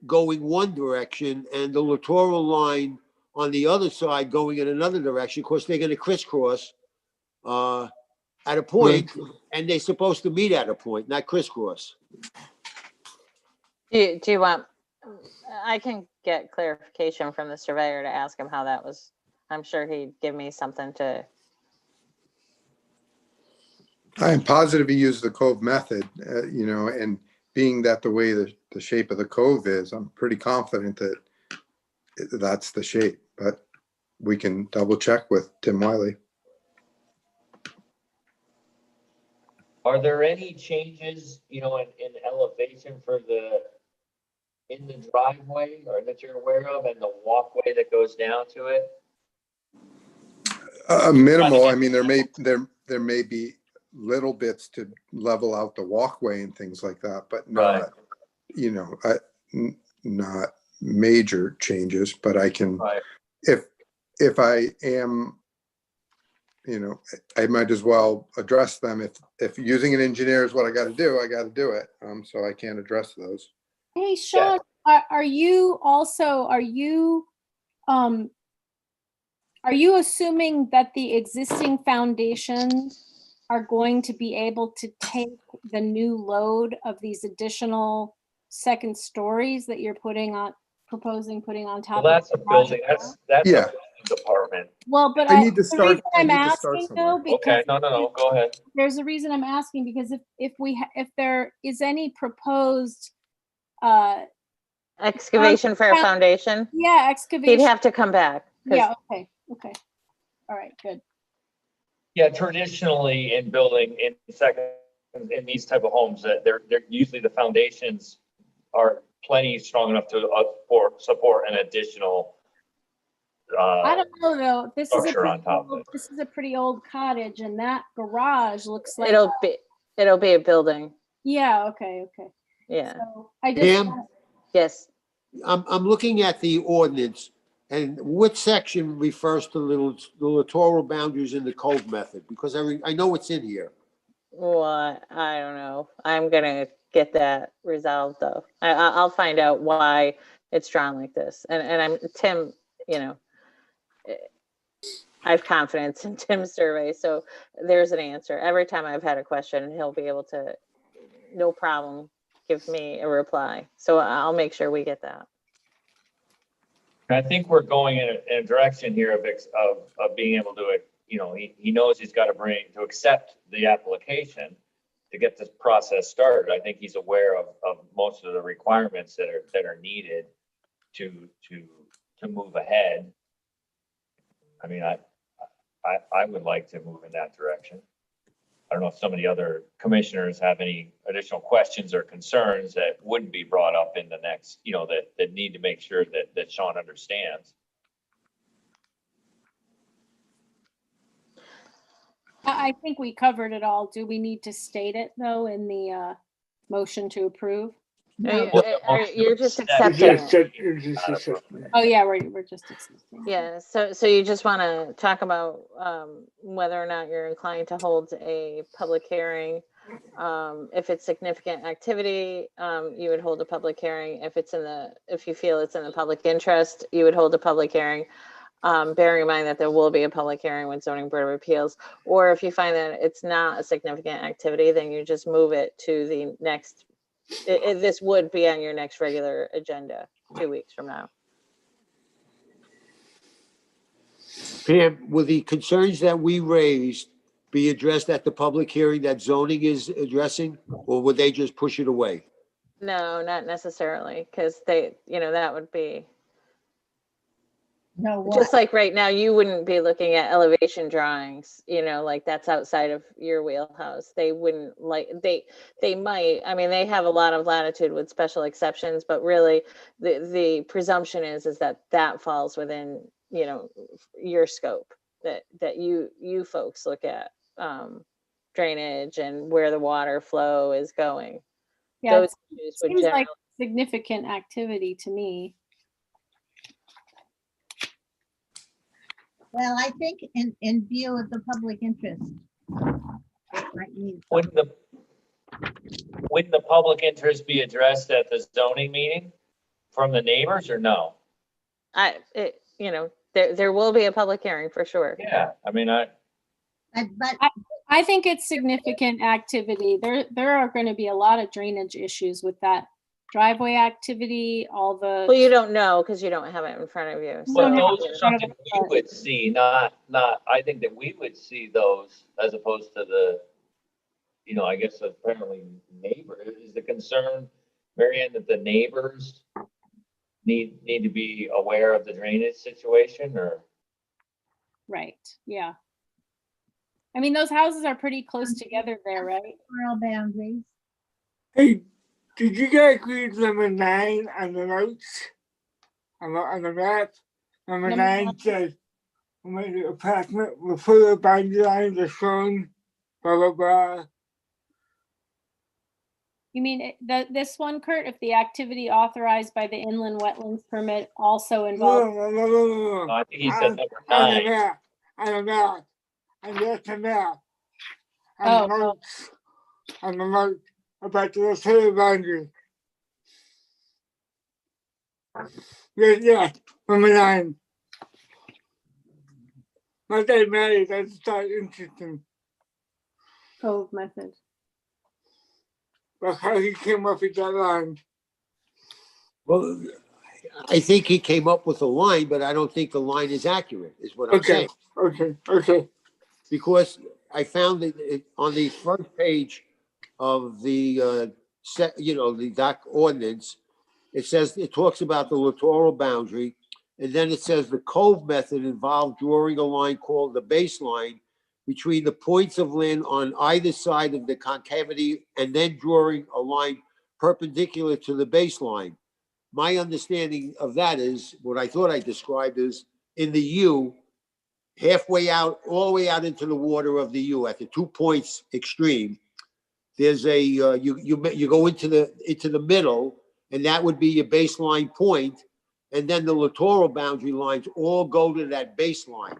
going one direction and the littoral line on the other side going in another direction. Of course, they're going to crisscross at a point, and they're supposed to meet at a point, not crisscross. Do you want, I can get clarification from the surveyor to ask him how that was. I'm sure he'd give me something to. I'm positive he used the cove method, and being that the way the shape of the cove is, I'm pretty confident that that's the shape, but we can double check with Tim Wiley. Are there any changes, in elevation in the driveway or that you're aware of and the walkway that goes down to it? Minimal. I mean, there may be little bits to level out the walkway and things like that, but not, not major changes. But I can, if I am you know, I might as well address them. If using an engineer is what I got to do, I got to do it. So I can't address those. Hey, Sean, are you also, are you assuming that the existing foundations are going to be able to take the new load of these additional second stories that you're proposing putting on top? Well, that's a of the garage building, now? that's a Yeah. building department. Well, but I need to the start- reason I I'm need to start asking somewhere. though, because Okay, no, go ahead. there's a reason I'm asking, because if there is any proposed Excavation for a foundation, yeah, he'd excavation. have to come back. 'cause- Yeah, okay. All right, good. Yeah, traditionally in building in these type of homes, that they're usually the foundations are plenty strong enough to support an additional I don't know though. structure on top of it. This is a pretty old cottage, and that garage looks like It'll be a building. yeah. Okay. Yeah. So I just Pam? Yes. I'm looking at the ordinance, and which section refers to the littoral boundaries in the code method? Because I know it's in here. Well, I don't know. I'm gonna get that resolved though. I'll find out why it's drawn like this. And I'm Tim, you know, I have confidence in Tim's survey, so there's an answer. Every time I've had a question, he'll be able to, no problem, give me a reply. So I'll make sure we get that. I think we're going in a direction here of being able to, you know, he knows he's got to accept the application to get this process started. I think he's aware of most of the requirements that are needed to move ahead. I mean, I would like to move in that direction. I don't know if some of the other commissioners have any additional questions or concerns that wouldn't be brought up in the next, you know, that need to make sure that Sean understands. I think we covered it all. Do we need to state it though in the motion to approve? You're just accepting it. Oh yeah, we're just accepting. Yeah, so you just want to talk about whether or not you're inclined to hold a public hearing. If it's significant activity, you would hold a public hearing. If you feel it's in the public interest, you would hold a public hearing. Bearing in mind that there will be a public hearing with Zoning Board of Appeals. Or if you find that it's not a significant activity, then you just move it to the next. This would be on your next regular agenda 2 weeks from now. Pam, will the concerns that we raised be addressed at the public hearing that zoning is addressing, or would they just push it away? No, not necessarily, because that would be. No, what? Just like right now, you wouldn't be looking at elevation drawings, like that's outside of your wheelhouse. They wouldn't they might, I mean, they have a lot of latitude with special exceptions, but really the presumption is that falls within, your scope, that you folks look at, drainage and where the water flow is going. Yeah, Those it issues would seems like generally- significant activity to me. Well, I think in view of the public interest. it might need Wouldn't the public interest be addressed at the zoning meeting from the neighbors or no? there will be a public hearing for sure. Yeah, I mean, But I think it's significant activity. There are going to be a lot of drainage issues with that driveway activity, all the. Well, you don't know because you don't have it in front of you. but don't have those it are in front of something us, we but- would see, not, I think that we would see those as opposed to the, I guess apparently neighbor. Is the concern, Marianne, that the neighbors need to be aware of the drainage situation, or? Right, yeah. I mean, those houses are pretty close together there, right? rural boundaries. Hey, did you guys read number 9 on the notes? On the map? Number Number 9 nine? says, the apartment will further boundary lines are shown, blah, blah, blah. You mean this one, Kurt, if the activity authorized by the inland wetlands permit also involves. No. I think he said number On the 9. map, on the map. and that's a map. Oh, And the notes, and the note about the city boundary. Yeah, number 9. Not that matters, I just thought interesting. Cove method. But how he came up with that line. Well, I think he came up with a line, but I don't think the line is accurate, is what I'm Okay, saying. okay. Because I found that on the first page of the, the doc ordinance, it talks about the littoral boundary, and then it says the cove method involved drawing a line called the baseline between the points of land on either side of the concavity, and then drawing a line perpendicular to the baseline. My understanding of that is, what I thought I described is, in the U, halfway out, all the way out into the water of the U, at the 2 points extreme, there's a, you go into the middle, and that would be your baseline point, and then the littoral boundary lines all go to that baseline.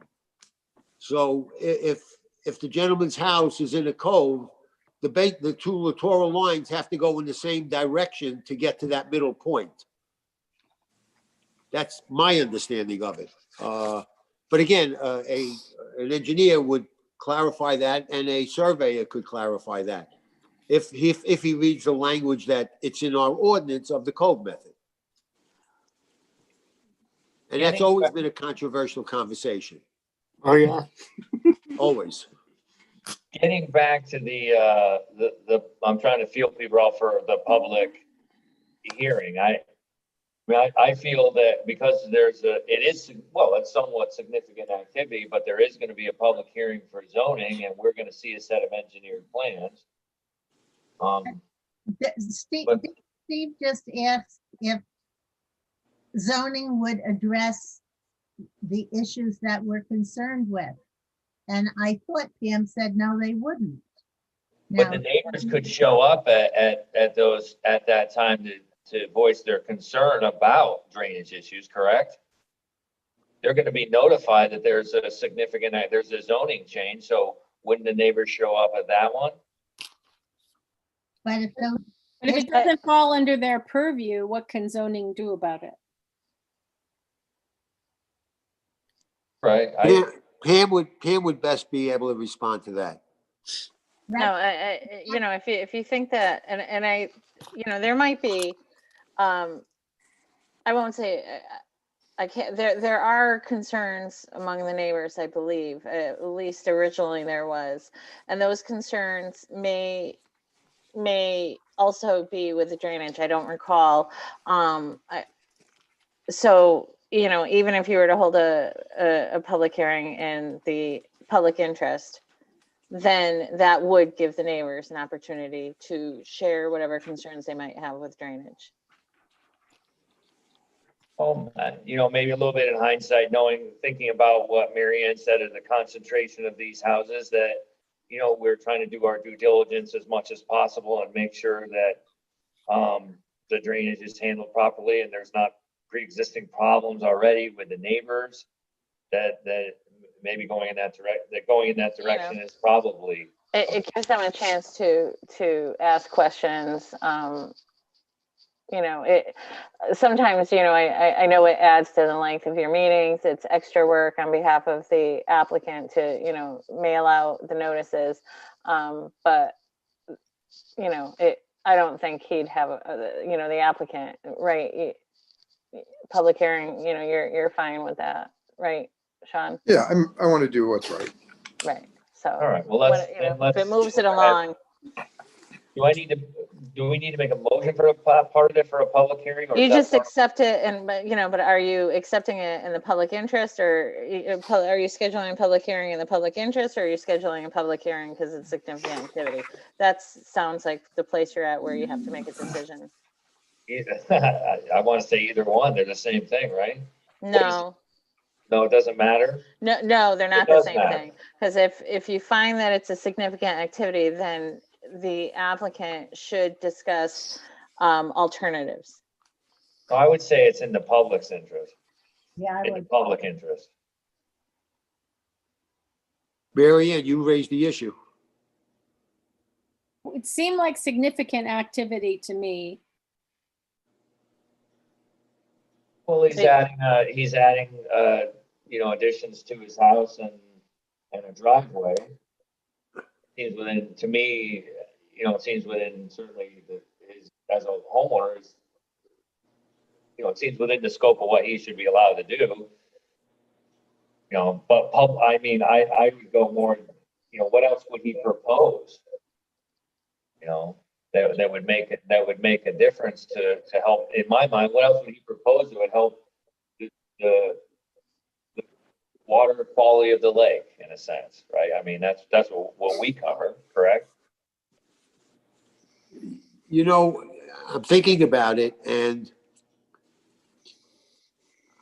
So if the gentleman's house is in a cove, the two littoral lines have to go in the same direction to get to that middle point. That's my understanding of it. But again, an engineer would clarify that, and a surveyor could clarify that, if he reads the language that it's in our ordinance of the cove method. And that's always been a controversial conversation. Oh, yeah. Always. Getting back to the I'm trying to feel people out for the public hearing. I feel that because it's somewhat significant activity, but there is going to be a public hearing for zoning, and we're going to see a set of engineered plans. Steve just asked if zoning would address the issues that we're concerned with. And I thought Pam said, no, they wouldn't. But the neighbors could show up at that time to voice their concern about drainage issues, correct? They're going to be notified that there's a zoning change. So wouldn't the neighbors show up at that one? But if it doesn't fall under their purview, what can zoning do about it? Right. Pam would best be able to respond to that. No, if you think that, and I, there might be, I won't say, I can't, there are concerns among the neighbors, I believe, at least originally there was, and those concerns may also be with the drainage. I don't recall. So, even if you were to hold a public hearing in the public interest, then that would give the neighbors an opportunity to share whatever concerns they might have with drainage. Maybe a little bit in hindsight, thinking about what Mary Ann said, in the concentration of these houses, that, we're trying to do our due diligence as much as possible and make sure that the drainage is handled properly, and there's not pre-existing problems already with the neighbors, that maybe going in that direction is probably. It gives them a chance to ask questions. Sometimes, I know it adds to the length of your meetings. It's extra work on behalf of the applicant to, mail out the notices. But, I don't think he'd have, the applicant, right? Public hearing, you're fine with that, right, Sean? Yeah, I want to do what's right. Right. So, all right, well, if it moves it along. Do we need to make a motion for a part of it for a public hearing? Or You just accept it, but are you accepting it in the public interest, or are you scheduling a public hearing in the public interest, or are you scheduling a public hearing because it's significant activity? That sounds like the place you're at where you have to make a decision. I want to say either one. They're the same thing, right? No. No, it doesn't matter. No, they're not the same thing. Because if you find that it's a significant activity, then the applicant should discuss alternatives. So I would say it's in the public's interest. Yeah, in the public interest. Mary Ann, you raised the issue. It seemed like significant activity to me. Well, he's adding, you know, additions to his house and a driveway. Seems within, to me, you know, it seems within certainly his, as a homeowner, you know, it seems within the scope of what he should be allowed to do. You know, but I mean, I would go more, you know, what else would he propose? You know, that would make a difference to help, in my mind, what else would he propose that would help the water quality of the lake, in a sense, right? I mean, that's what we cover, correct? You know, I'm thinking about it, and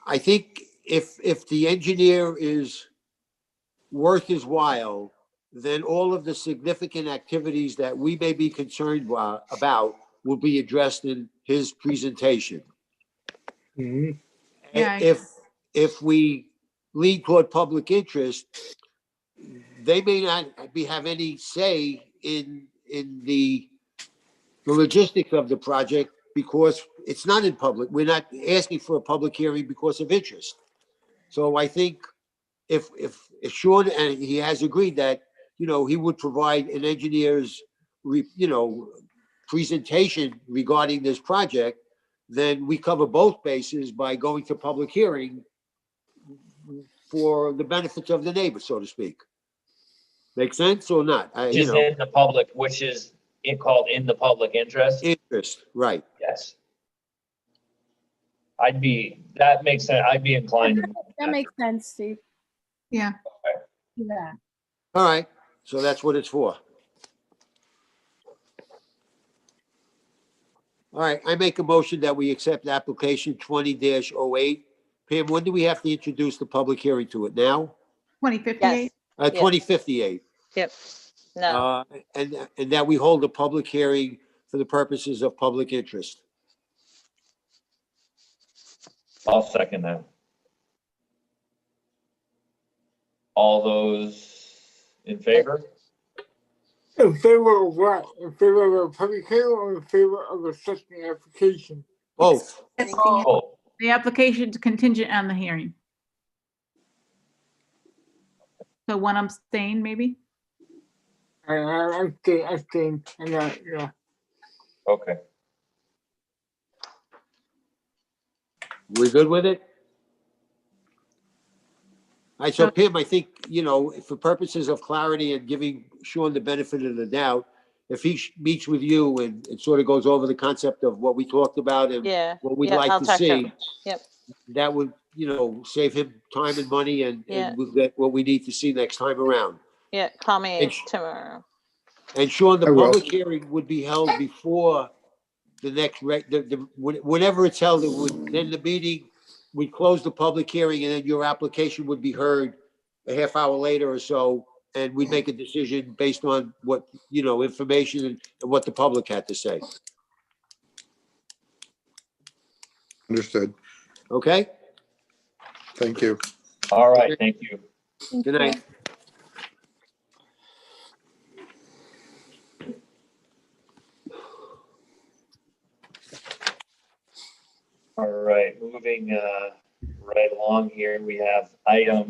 I think if the engineer is worth his while, then all of the significant activities that we may be concerned about will be addressed in his presentation. Mhm. Yeah, If we lean toward public interest, they may not have any say in the logistics of the project because it's not in public. We're not asking for a public hearing because of interest. So I think if Sean, and he has agreed that, you know, he would provide an engineer's, you know, presentation regarding this project, then we cover both bases by going to public hearing for the benefits of the neighbor, so to speak. Make sense or not? Which You is know, in the public, which is called in the public interest. interest, right? Yes. That makes sense. I'd be inclined to. That makes sense, Steve. yeah. Yeah. All right, so that's what it's for. All right, I make a motion that we accept application 20-08. Pam, when do we have to introduce the public hearing to it? Now? 2058. 2058. Yep. No, And that we hold a public hearing for the purposes of public interest. I'll second that. All those in favor? In favor of what? In favor of a public hearing or in favor of accepting the application? Both. Oh, The application's contingent on the hearing. So one abstain, maybe? I'm staying, I'm not, yeah. okay. We good with it? All right, so Pam, I think, you know, for purposes of clarity and giving Sean the benefit of the doubt, if he meets with you and it sort of goes over the concept of what we talked about and yeah. what we'd Yeah, like I'll to talk to see, him. Yep. that would, you know, save him time and money and Yeah. we'll get what we need to see next time around. Yeah, call me And tomorrow. And Sean, the I will. public hearing would be held before the next, whenever it's held, it would, then the meeting, we'd close the public hearing and then your application would be heard a half hour later or so. And we'd make a decision based on what, you know, information and what the public had to say. Understood. Okay? Thank you. All right, thank you. Good night. All right, moving right along here, we have item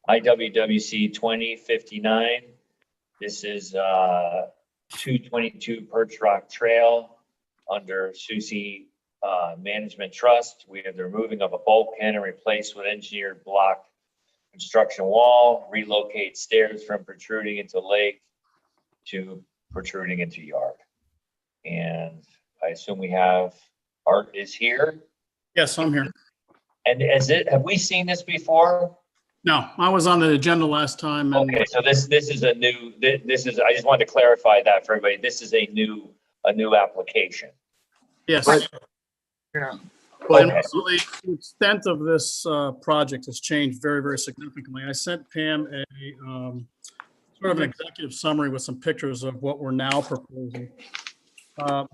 IWWC 2059. This is 222 Perch Rock Trail under Susie Management Trust. We have the removing of a bulkhead and replaced with engineered block construction wall, relocate stairs from protruding into lake to protruding into yard. And I assume we have Art is here. Yes, I'm here. And have we seen this before? No, I was on the agenda last time. And Okay, so this is a new, I just wanted to clarify that for everybody. This is a new application. yes. Yeah. And Okay. also the extent of this project has changed very, very significantly. I sent Pam a sort of an executive summary with some pictures of what we're now proposing.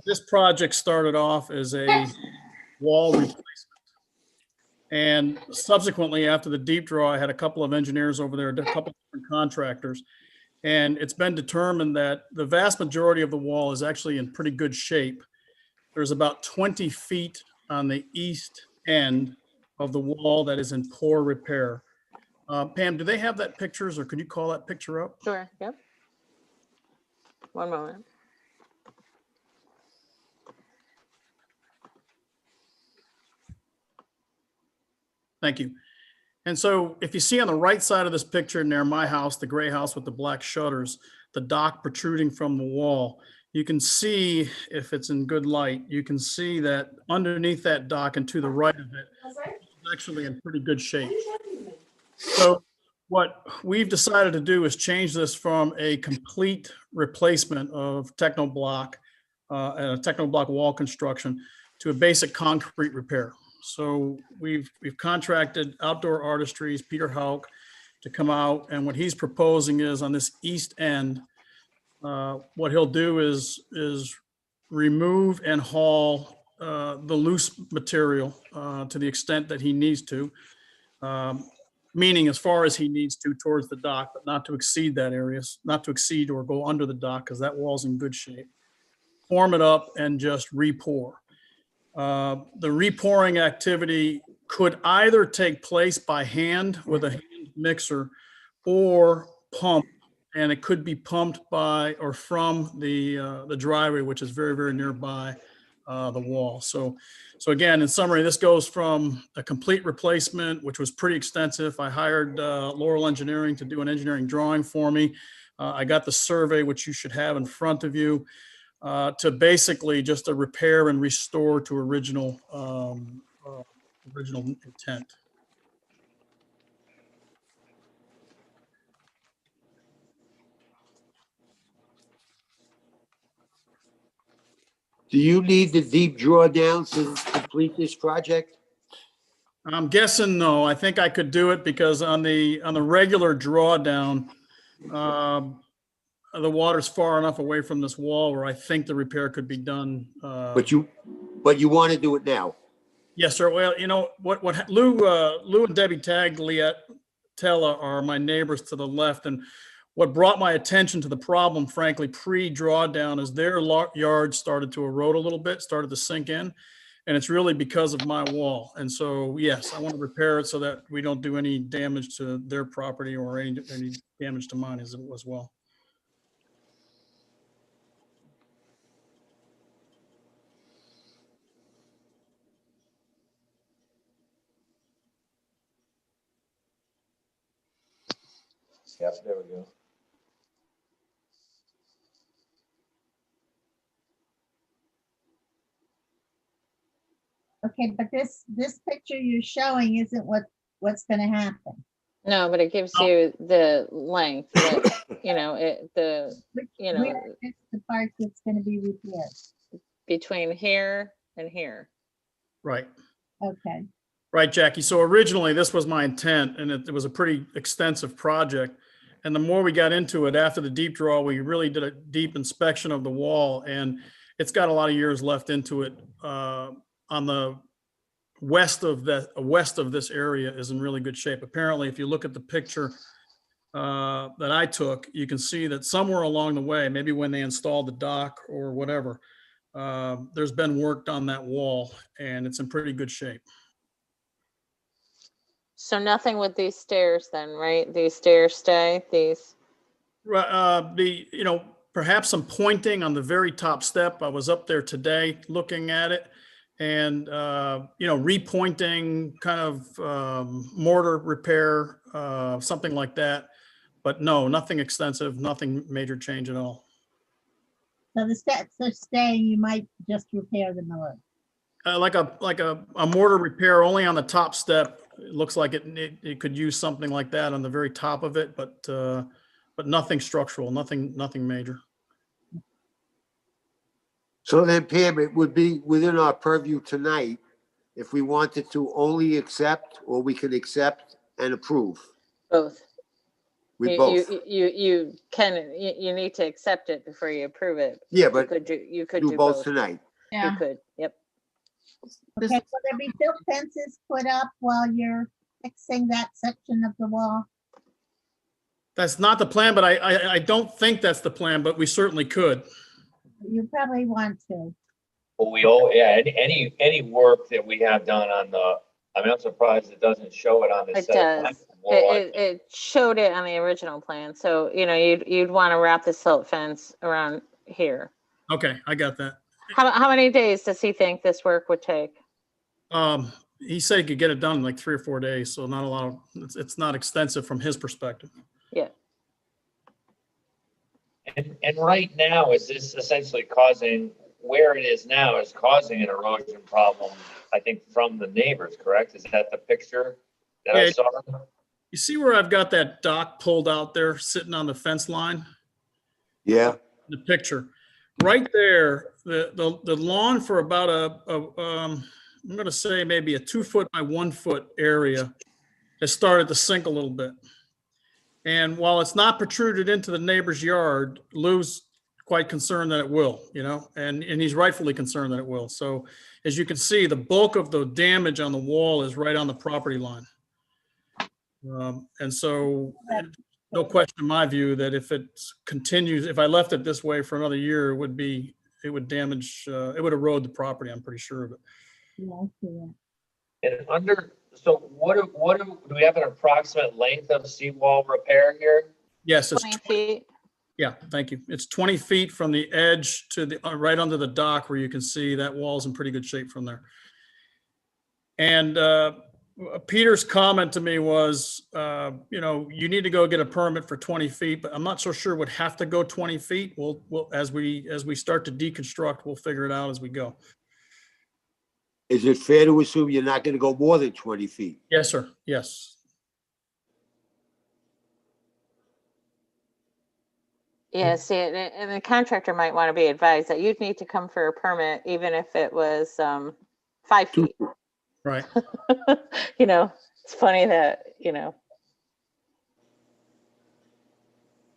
This project started off as a wall replacement. And subsequently, after the deep draw, I had a couple of engineers over there, a couple of different contractors. And it's been determined that the vast majority of the wall is actually in pretty good shape. There's about 20 feet on the east end of the wall that is in poor repair. Pam, do they have that pictures, or could you call that picture up? Sure, yep. One moment. Thank you. And so if you see on the right side of this picture near my house, the gray house with the black shutters, the dock protruding from the wall, you can see, if it's in good light, you can see that underneath that dock and to the right of it, it's actually in pretty good shape. So what we've decided to do is change this from a complete replacement of Technoblock, and a Technoblock wall construction, to a basic concrete repair. So we've contracted Outdoor Artistries, Peter Hauk, to come out, and what he's proposing is on this east end, what he'll do is remove and haul the loose material to the extent that he needs to, meaning as far as he needs to towards the dock, but not to exceed that area, not to exceed or go under the dock, because that wall's in good shape. Form it up and just re-pour. The repouring activity could either take place by hand with a hand mixer or pump, and it could be pumped by or from the driveway, which is very, very nearby the wall. So again, in summary, this goes from a complete replacement, which was pretty extensive. I hired Laurel Engineering to do an engineering drawing for me. I got the survey, which you should have in front of you, to basically just a repair and restore to original intent. Do you need the deep drawdown to complete this project? I'm guessing no. I think I could do it because on the regular drawdown, the water's far enough away from this wall where I think the repair could be done. But you want to do it now? Yes, sir. Well, you know what Lou and Debbie Tagliatella are my neighbors to the left, and what brought my attention to the problem, frankly, pre-drawdown, is their yard started to erode a little bit, started to sink in, and it's really because of my wall. And so, yes, I want to repair it so that we don't do any damage to their property or any damage to mine as well. Yes, there we go. Okay, but this picture you're showing isn't what's gonna happen. No, but it gives you the length, that, you know, Where is the part that's gonna be repaired? between here and here. Right. Okay, Right, Jackie. So originally this was my intent, and it was a pretty extensive project. And the more we got into it after the deep draw, we really did a deep inspection of the wall, and it's got a lot of years left into it. On the west of this area is in really good shape. Apparently, if you look at the picture that I took, you can see that somewhere along the way, maybe when they installed the dock or whatever, there's been work on that wall, and it's in pretty good shape. So nothing with these stairs then, right? These stairs stay, these. Perhaps some pointing on the very top step. I was up there today looking at it, and repointing, kind of mortar repair, something like that. But no, nothing extensive, nothing major change at all. so the steps are staying, you might just repair them a little. Like a mortar repair only on the top step. It looks like it could use something like that on the very top of it, but nothing structural, nothing major. So then, Pam, it would be within our purview tonight if we wanted to only accept, or we could accept and approve. Both. We You both. you need to accept it before you approve it. Yeah, but you could do do both tonight. You could, yep. This- Okay, will there be silk fences put up while you're fixing that section of the wall? That's not the plan, but I don't think that's the plan, but we certainly could. You probably want to. Well, we all, yeah, any work that we have done on the, I mean, I'm surprised it doesn't show it on the It set. of does. plans. Well, It showed it on the original plan. So, you know, you'd want to wrap the silt fence around here. Okay, I got that. How many days does he think this work would take? He said he could get it done in like 3 or 4 days, so not a lot of, it's not extensive from his perspective. Yeah. And right now, is this essentially causing, where it is now is causing an erosion problem, I think, from the neighbors, correct? Is that the picture that I Yeah. saw? You see where I've got that dock pulled out there, sitting on the fence line? Yeah, The picture. Right there, the lawn for about I'm gonna say maybe a 2 foot by 1 foot area has started to sink a little bit. And while it's not protruded into the neighbor's yard, Lou's quite concerned that it will, you know, and he's rightfully concerned that it will. So as you can see, the bulk of the damage on the wall is right on the property line. And so no question in my view that if it continues, if I left it this way for another year, it would damage, it would erode the property. I'm pretty sure of it. Yeah, I see that. And under, so do we have an approximate length of seawall repair here? Yes, it's 20 feet. Yeah, thank you. It's 20 feet from the edge to the, right under the dock where you can see that wall's in pretty good shape from there. And Peter's comment to me was, you know, you need to go get a permit for 20 feet, but I'm not so sure would have to go 20 feet. We'll as we start to deconstruct, we'll figure it out as we go. is it fair to assume you're not gonna go more than 20 feet? Yes, sir. Yes. Yeah, see, and the contractor might want to be advised that you'd need to come for a permit, even if it was 5 feet. Right. You know, it's funny that, you know,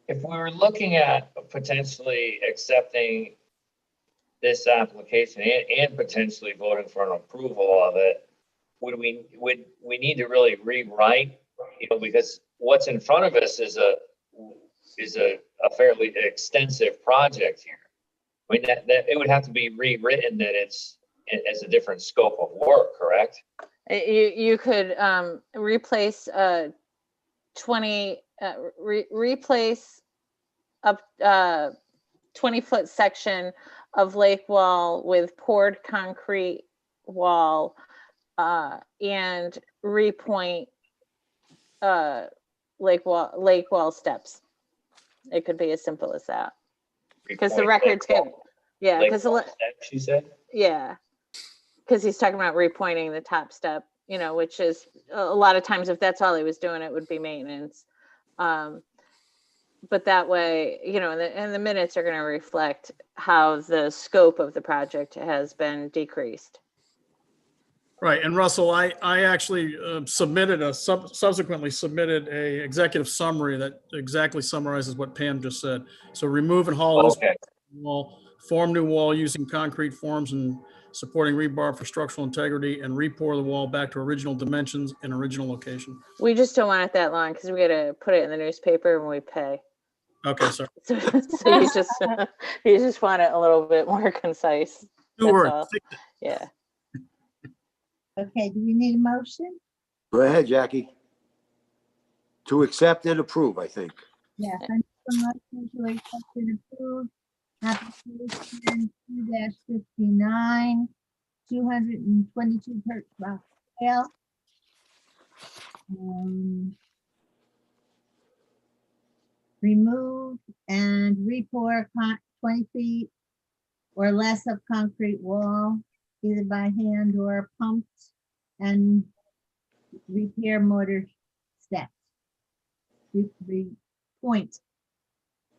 If we were looking at potentially accepting this application and potentially voting for an approval of it, would we need to really rewrite, you know, because what's in front of us is a fairly extensive project here. I mean, that it would have to be rewritten that it's as a different scope of work, correct? you could replace replace a 20-foot section of lake wall with poured concrete wall and repoint lake wall steps. It could be as simple as that. Because the record's good. Yeah, because she said. Yeah, because he's talking about repointing the top step, you know, which is a lot of times if that's all he was doing, it would be maintenance. But that way, you know, and the minutes are going to reflect how the scope of the project has been decreased. Right. And Russell, I actually subsequently submitted a executive summary that exactly summarizes what Pam just said. So remove and haul those wall, form new wall using concrete forms and supporting rebar for structural integrity, and re-pour the wall back to original dimensions and original location. We just don't want it that long because we got to put it in the newspaper when we pay. Okay, sorry. So you just want it a little bit more concise. Two words. Yeah. Okay, do we need a motion? Go ahead, Jackie. To accept and approve, I think. Yes, I make a motion to accept and approve application 2-59, 222 Perch Rock Trail. Remove and re-pour 20 feet or less of concrete wall, either by hand or pumped, and repair mortar steps. Point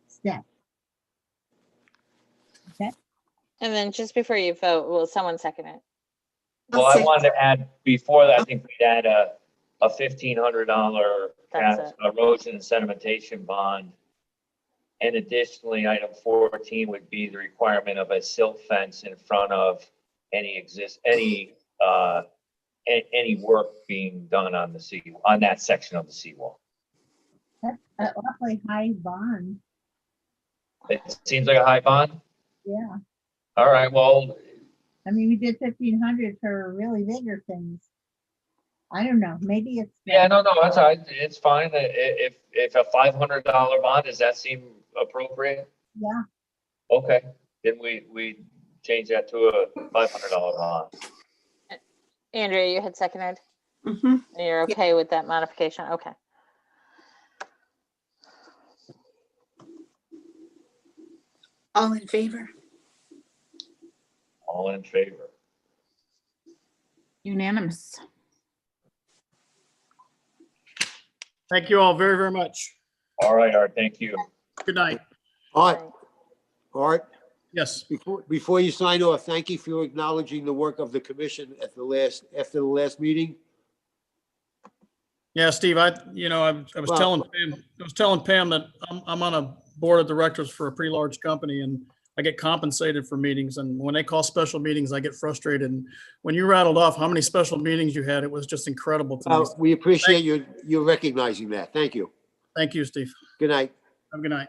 step. Okay. And then just before you vote, will someone second it? Well, I wanted to add, before that, I think we'd add a $1,500 erosion and sedimentation bond. And additionally, item 14 would be the requirement of a silt fence in front of any work being done on on that section of the seawall. That's an awfully high bond. It seems like a high bond. Yeah. All right, well, I mean, we did 1,500 for really bigger things. I don't know, maybe it's. yeah, no, that's all right. It's fine. If a $500 bond, does that seem appropriate? Yeah. Okay, then we change that to a $500 bond. Andrea, you had seconded? Mhm. You're okay with that modification? Okay. All in favor? All in favor? Unanimous. Thank you all very, very much. All right, Art, thank you. Good night. Art, Yes. before you sign off, thank you for acknowledging the work of the commission after the last meeting. Yeah, Steve, I was telling Pam that I'm on a board of directors for a pretty large company, and I get compensated for meetings. And when they call special meetings, I get frustrated. And when you rattled off how many special meetings you had, it was just incredible to me. We appreciate you recognizing that. Thank you. Thank you, Steve. Good night. Have a good night.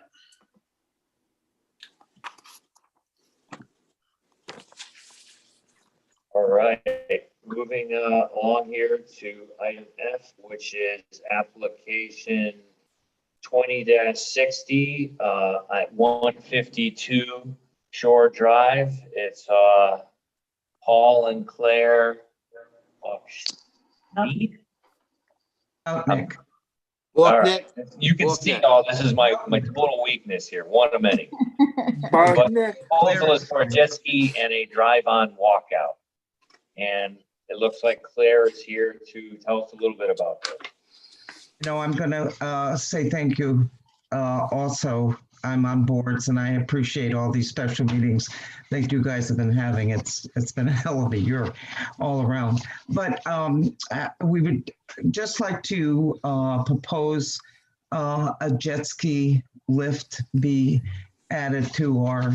All right, moving along here to item F, which is application 20-60 at 152 Shore Drive. It's Paul and Claire. Mead? Nick. All right. You can see all this is my total weakness here, one of many. But proposal is for a jet ski and a drive-on walkout. And it looks like Claire is here to tell us a little bit about this. No, I'm going to say thank you. Also, I'm on boards and I appreciate all these special meetings that you guys have been having. It's been a hell of a year all around. But we would just like to propose a jet ski lift be added to our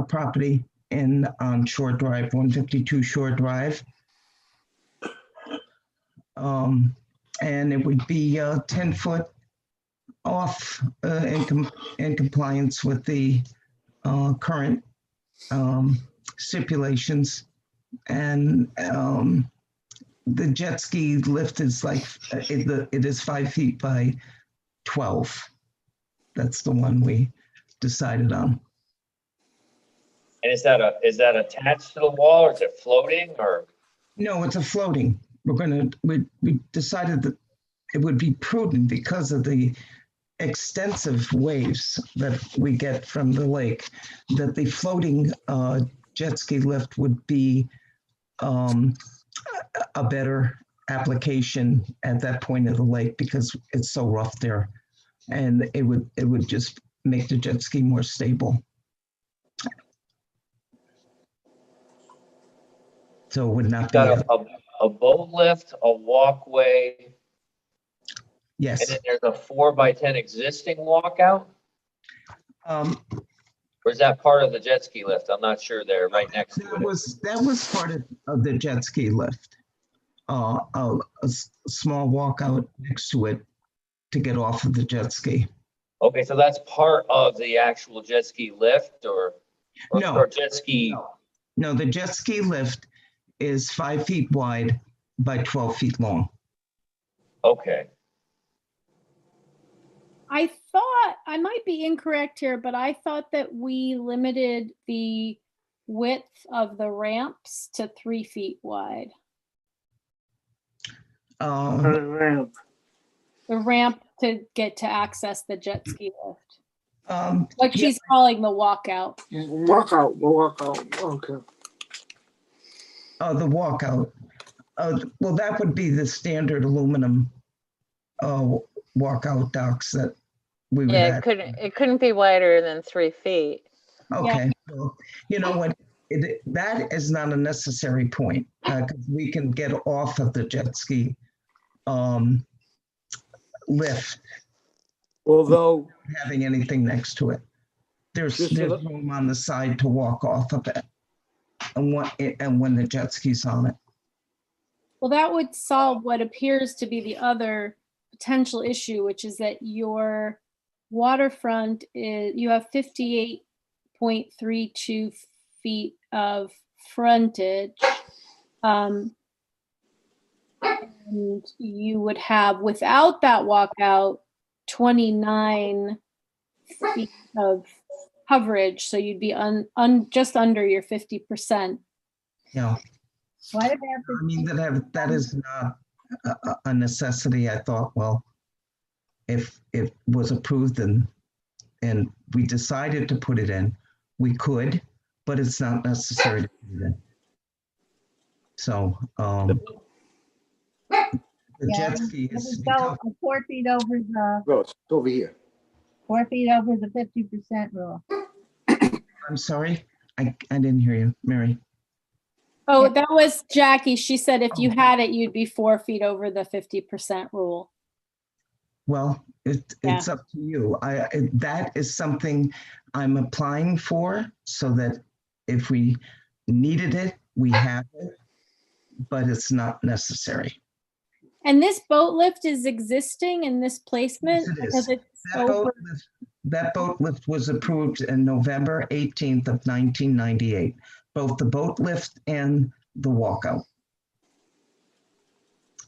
property on Shore Drive, 152 Shore Drive. And it would be 10 foot off in compliance with the current stipulations. And the jet ski lift is like, it is 5 feet by 12. That's the one we decided on. And is that attached to the wall, or is it floating, or? No, it's a floating. We decided that it would be prudent because of the extensive waves that we get from the lake, that the floating jet ski lift would be a better application at that point of the lake because it's so rough there, and it would just make the jet ski more stable. So it would not be a boat lift, a walkway. Yes. And then there's a 4x10 existing walkout? Or is that part of the jet ski lift? I'm not sure. They're right next to it. That was part of the jet ski lift. A small walkout next to it to get off of the jet ski. Okay, so that's part of the actual jet ski lift, or jet ski? No, the jet ski lift is 5 feet wide by 12 feet long. Okay. I thought, I might be incorrect here, but I thought that we limited the width of the ramps to 3 feet wide. The ramp to get to access the jet ski lift. What she's calling the walkout. Walkout, okay. Oh, the walkout. Well, that would be the standard aluminum walkout docks that we would Yeah, add. it couldn't be wider than 3 feet. Okay, well, you know what? That is not a necessary point because we can get off of the jet ski lift. Although having anything next to it, there's room on the side to walk off of it. and when the jet ski's on it. Well, that would solve what appears to be the other potential issue, which is that your waterfront is, you have 58.32 feet of frontage. And you would have, without that walkout, 29 feet of coverage, so you'd be just under your 50%. Yeah. What about I mean, that is not a necessity. I thought, well, if it was approved and we decided to put it in, we could, but it's not necessary to put it in. So, the jet ski is Go 4 feet over the, No, it's over here. 4 feet over the 50% rule. I'm sorry, I didn't hear you, Mary. Oh, that was Jackie. She said if you had it, you'd be 4 feet over the 50% rule. Well, it's up to you. That is something I'm applying for, so that if we needed it, we have it, but it's not necessary. And this boat lift is existing in this placement? Yes, it Because is. it's That boat lift was approved in November 18th of 1998, both the boat lift and the walkout.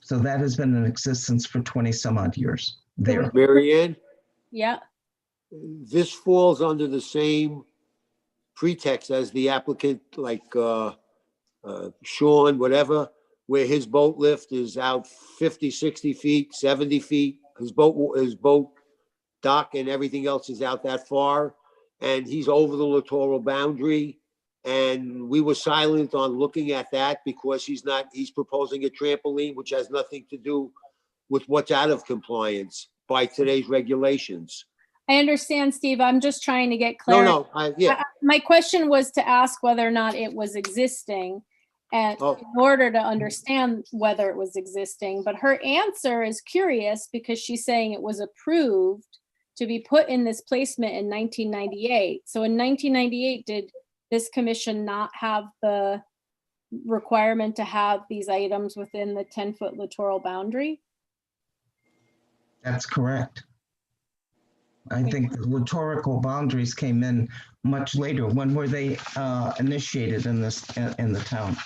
So that has been in existence for 20 some odd years there. Mary Ann, Yeah. this falls under the same pretext as the applicant, like Sean, whatever, where his boat lift is out 50, 60 feet, 70 feet. His boat dock and everything else is out that far, and he's over the littoral boundary. And we were silent on looking at that because he's proposing a trampoline, which has nothing to do with what's out of compliance by today's regulations. I understand, Steve. I'm just trying to get clarity. My question was to ask whether or not it was existing, and in order to understand whether it was existing. But her answer is curious because she's saying it was approved to be put in this placement in 1998. So in 1998, did this commission not have the requirement to have these items within the 10-foot littoral boundary? That's correct. I think the littoral boundaries came in much later. When were they initiated in the town?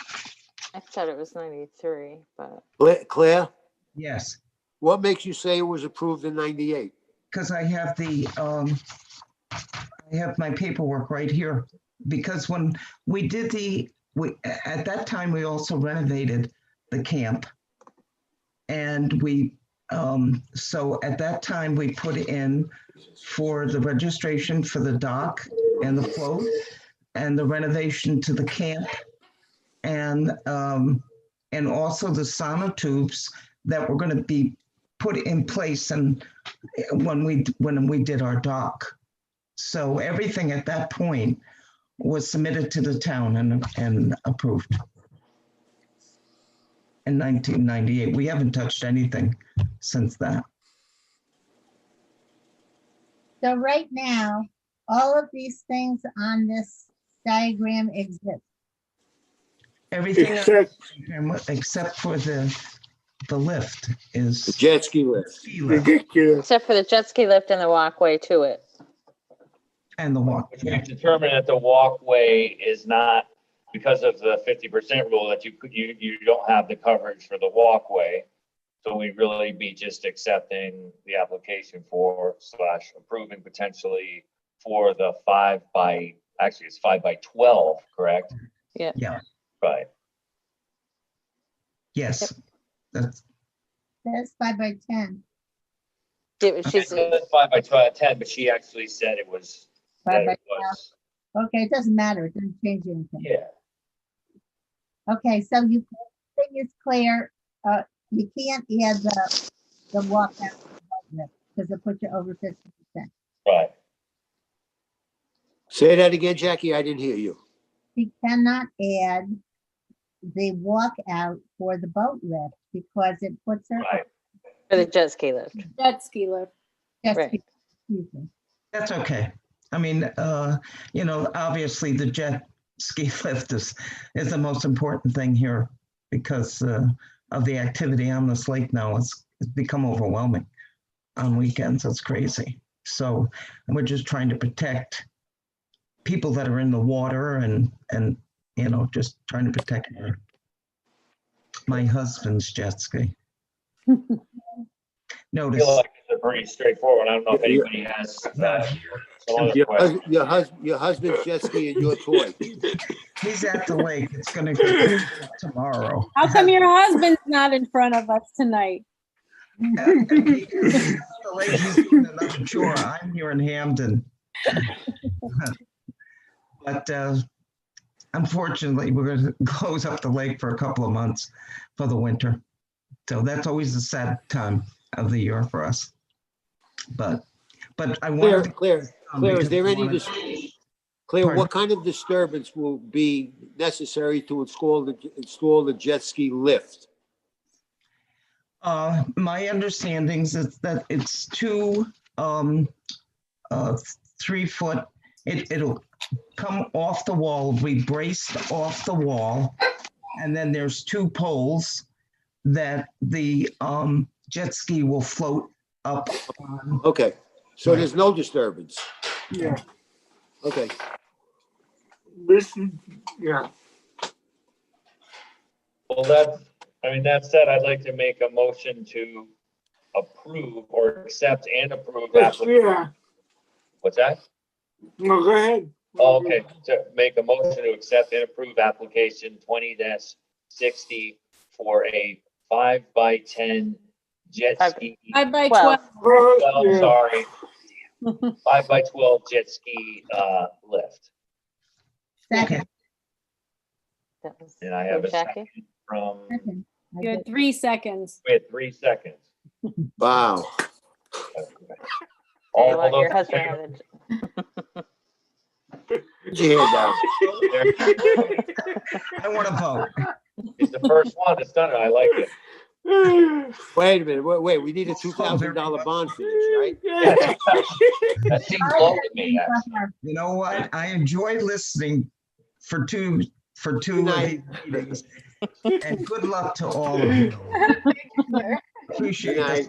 I thought it was 93, but. Claire? Yes. What makes you say it was approved in 98? Because I have I have my paperwork right here. Because when we did at that time, we also renovated the camp. And so at that time, we put in for the registration for the dock and the float and the renovation to the camp and also the sonotubes that were going to be put in place and when we did our dock. So everything at that point was submitted to the town and approved. In 1998, we haven't touched anything since that. So right now, all of these things on this diagram exist. Everything except for the lift is the jet ski lift. Except for the jet ski lift and the walkway to it. And the walk. We've determined that the walkway is not, because of the 50% rule, that you don't have the coverage for the walkway. So we'd really be just accepting the application for / approving potentially for the 5 by 12, correct? Yeah. Yeah. Right. Yes. That's 5 by 10. She said 5 by 10, but she actually said it was. 5 by 12. Okay, it doesn't matter. It doesn't change anything. Yeah. Okay, so thing is clear. You can't add the walkout because it puts you over 50%. Right. Say that again, Jackie. I didn't hear you. You cannot add the walkout for the boat lift because it puts her. Right. For the jet ski lift. Jet ski lift. Right. Excuse me. That's okay. I mean, obviously the jet ski lift is the most important thing here because of the activity on this lake now. It's become overwhelming on weekends. It's crazy. So we're just trying to protect people that are in the water and you know, just trying to protect my husband's jet ski. I Notice feel like it's a pretty straightforward. I don't know if anybody has some other questions. Your husband's jet ski and your toy. he's at the lake. It's gonna go tomorrow. How come your husband's not in front of us tonight? The lake, he's doing another chore. I'm here in Hamden. But unfortunately, we're going to close up the lake for a couple of months for the winter. So that's always a sad time of the year for us. But I wanted to Claire, is there any, Claire, Pardon? what kind of disturbance will be necessary to install the jet ski lift? My understandings is that it's 2 3 foot. It'll come off the wall, be braced off the wall, and then there's 2 poles that the jet ski will float up on. Okay, so there's no disturbance. Yeah. Okay. This is, yeah. Well, that said, I'd like to make a motion to approve or accept and approve. Yeah. What's that? No, go ahead. Oh, okay, to make a motion to accept and approve application 20-60 for a 5x10 jet ski. 5x12. Well, sorry. 5x12 jet ski lift. Second. And I have a second from, You had 3 seconds. we had 3 seconds. Wow. All Let those your in husband favor? have it. Put your hand down. I want to vote. He's the first one that's done it. I like it. Wait a minute, wait, we need a $2,000 bond for this, right? That seems low to me, actually. You know what? I enjoy listening for two of these meetings. And good luck to all of you. Appreciate it.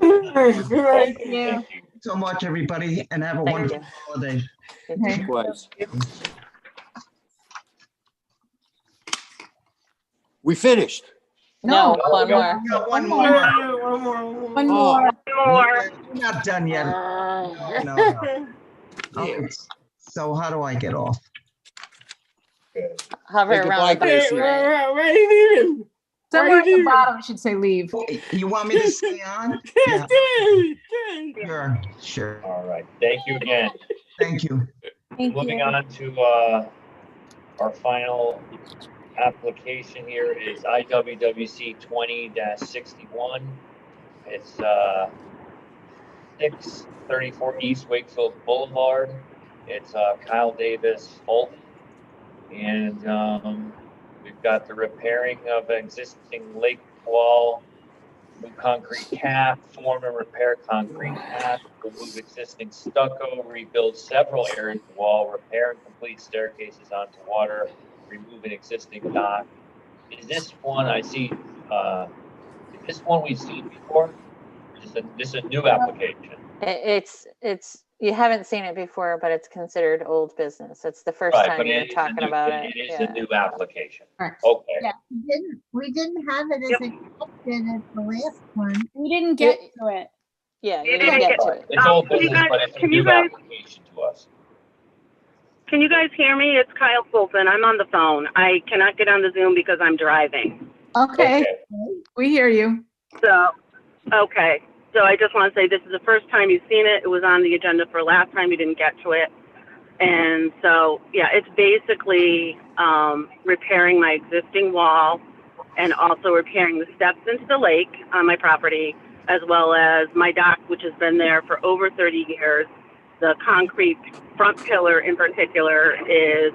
Thank you. So much, everybody, and have a wonderful holiday. Likewise. We finished. No, one more. One more. One more. We're not done yet. No. Okay, so how do I get off? Hover Say around the goodbye, bottom. Gracie. Somewhere at the bottom, it should say leave. You want me to stay on? Yeah. Sure. All right. Thank you again. Thank you. Moving on to our final application here is IWWC 20-61. It's 634 East Wakefield Boulevard. It's Kyle Davis Fulton. And we've got the repairing of an existing lake wall, new concrete cap, form and repair concrete cap, remove existing stucco, rebuild several areas of wall, repair and complete staircases onto water, remove an existing dock. Is this one I see, is this one we've seen before? This is a new application. It's you haven't seen it before, but it's considered old business. It's the first time you're talking about it. It is a new application. Correct. Okay. Yeah. We didn't have it as accepted as the last one. We didn't get to it. Yeah, you didn't get to it. It's old business, but it's a new application to us. Can you guys hear me? It's Kyle Fulton. I'm on the phone. I cannot get on the Zoom because I'm driving. Okay, we hear you. So, okay. So I just want to say this is the first time you've seen it. It was on the agenda for last time. You didn't get to it. And so, yeah, it's basically repairing my existing wall and also repairing the steps into the lake on my property, as well as my dock, which has been there for over 30 years. The concrete front pillar in particular is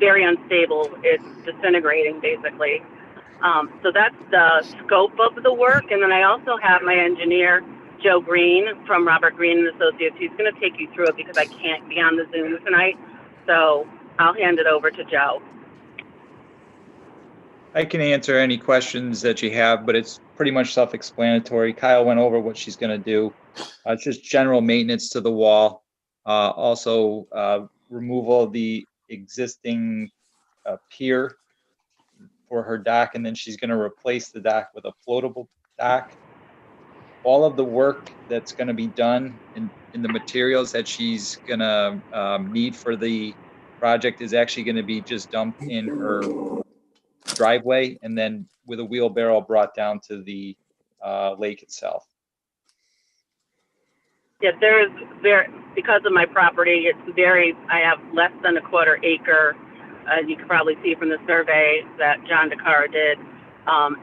very unstable. It's disintegrating, basically. So that's the scope of the work. And then I also have my engineer, Joe Green from Robert Green and Associates. He's going to take you through it because I can't be on the Zoom tonight. So I'll hand it over to Joe. I can answer any questions that you have, but it's pretty much self-explanatory. Kyle went over what she's going to do. It's just general maintenance to the wall. Also, removal of the existing pier for her dock, and then she's going to replace the dock with a floatable dock. All of the work that's going to be done in the materials that she's going to need for the project is actually going to be just dumped in her driveway and then with a wheelbarrow brought down to the lake itself. Yeah, because of my property, I have less than a quarter acre. You can probably see from the survey that John DeCara did,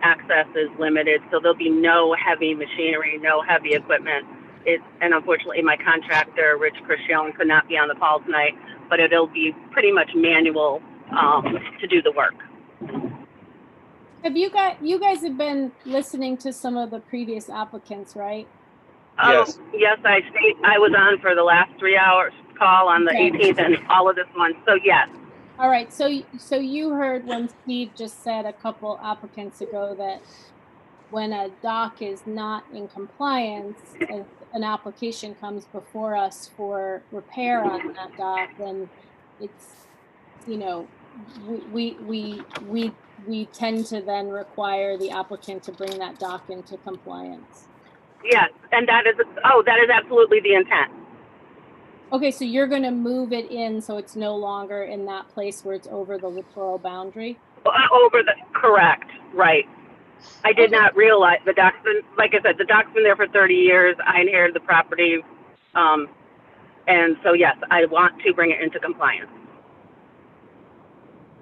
access is limited, so there'll be no heavy machinery, no heavy equipment. And unfortunately, my contractor, Rich Christian, could not be on the call tonight, but it'll be pretty much manual to do the work. Have you guys have been listening to some of the previous applicants, right? Yes. Yes, I was on for the last 3 hours call on the 18th and all of this one, so yes. All right, so you heard when Steve just said a couple applicants ago that when a dock is not in compliance, and an application comes before us for repair on that dock, then it's, you know, we tend to then require the applicant to bring that dock into compliance. Yes, and that is absolutely the intent. Okay, so you're going to move it in so it's no longer in that place where it's over the littoral boundary? Correct, right. I did not realize the dock's been, like I said, the dock's been there for 30 years. I inherited the property. And so, yes, I want to bring it into compliance.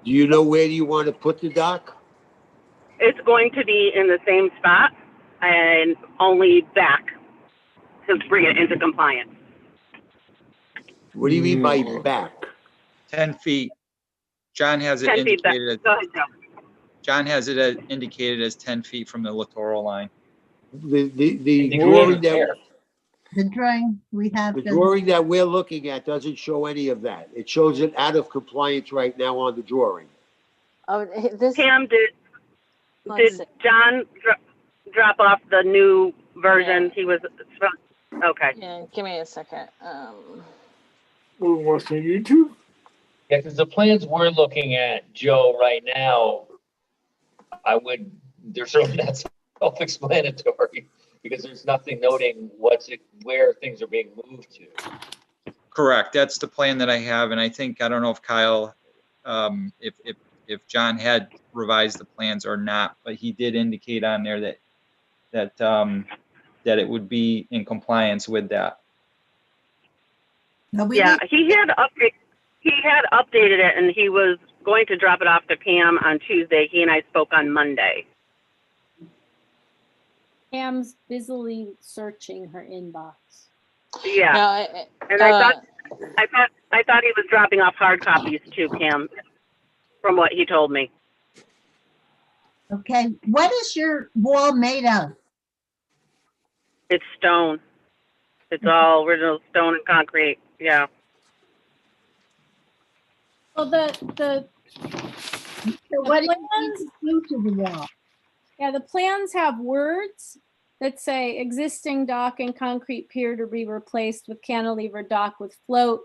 Do you know where you want to put the dock? It's going to be in the same spot and only back to bring it into compliance. What do you mean by back? 10 feet. John has it 10 feet back. indicated. Go ahead, Joe. John has it indicated as 10 feet from the littoral line. The drawing that The drawing we have. the drawing that we're looking at doesn't show any of that. It shows it out of compliance right now on the drawing. Oh, this. Pam, did John drop off the new version? He was okay. Yeah, give me a second. We're watching YouTube. Yeah, because the plans we're looking at, Joe, right now, they're certainly not self-explanatory because there's nothing noting where things are being moved to. Correct. That's the plan that I have, and I don't know if Kyle, if John had revised the plans or not, but he did indicate on there that it would be in compliance with that. Yeah, he had updated it, and he was going to drop it off to Pam on Tuesday. He and I spoke on Monday. Pam's busily searching her inbox. Yeah, no, and I thought he was dropping off hard copies too, Pam, from what he told me. Okay, what is your wall made of? It's stone. It's all original stone and concrete. Yeah. Well, So what do you need to do to the wall? Yeah, the plans have words that say existing dock and concrete pier to be replaced with cantilever dock with float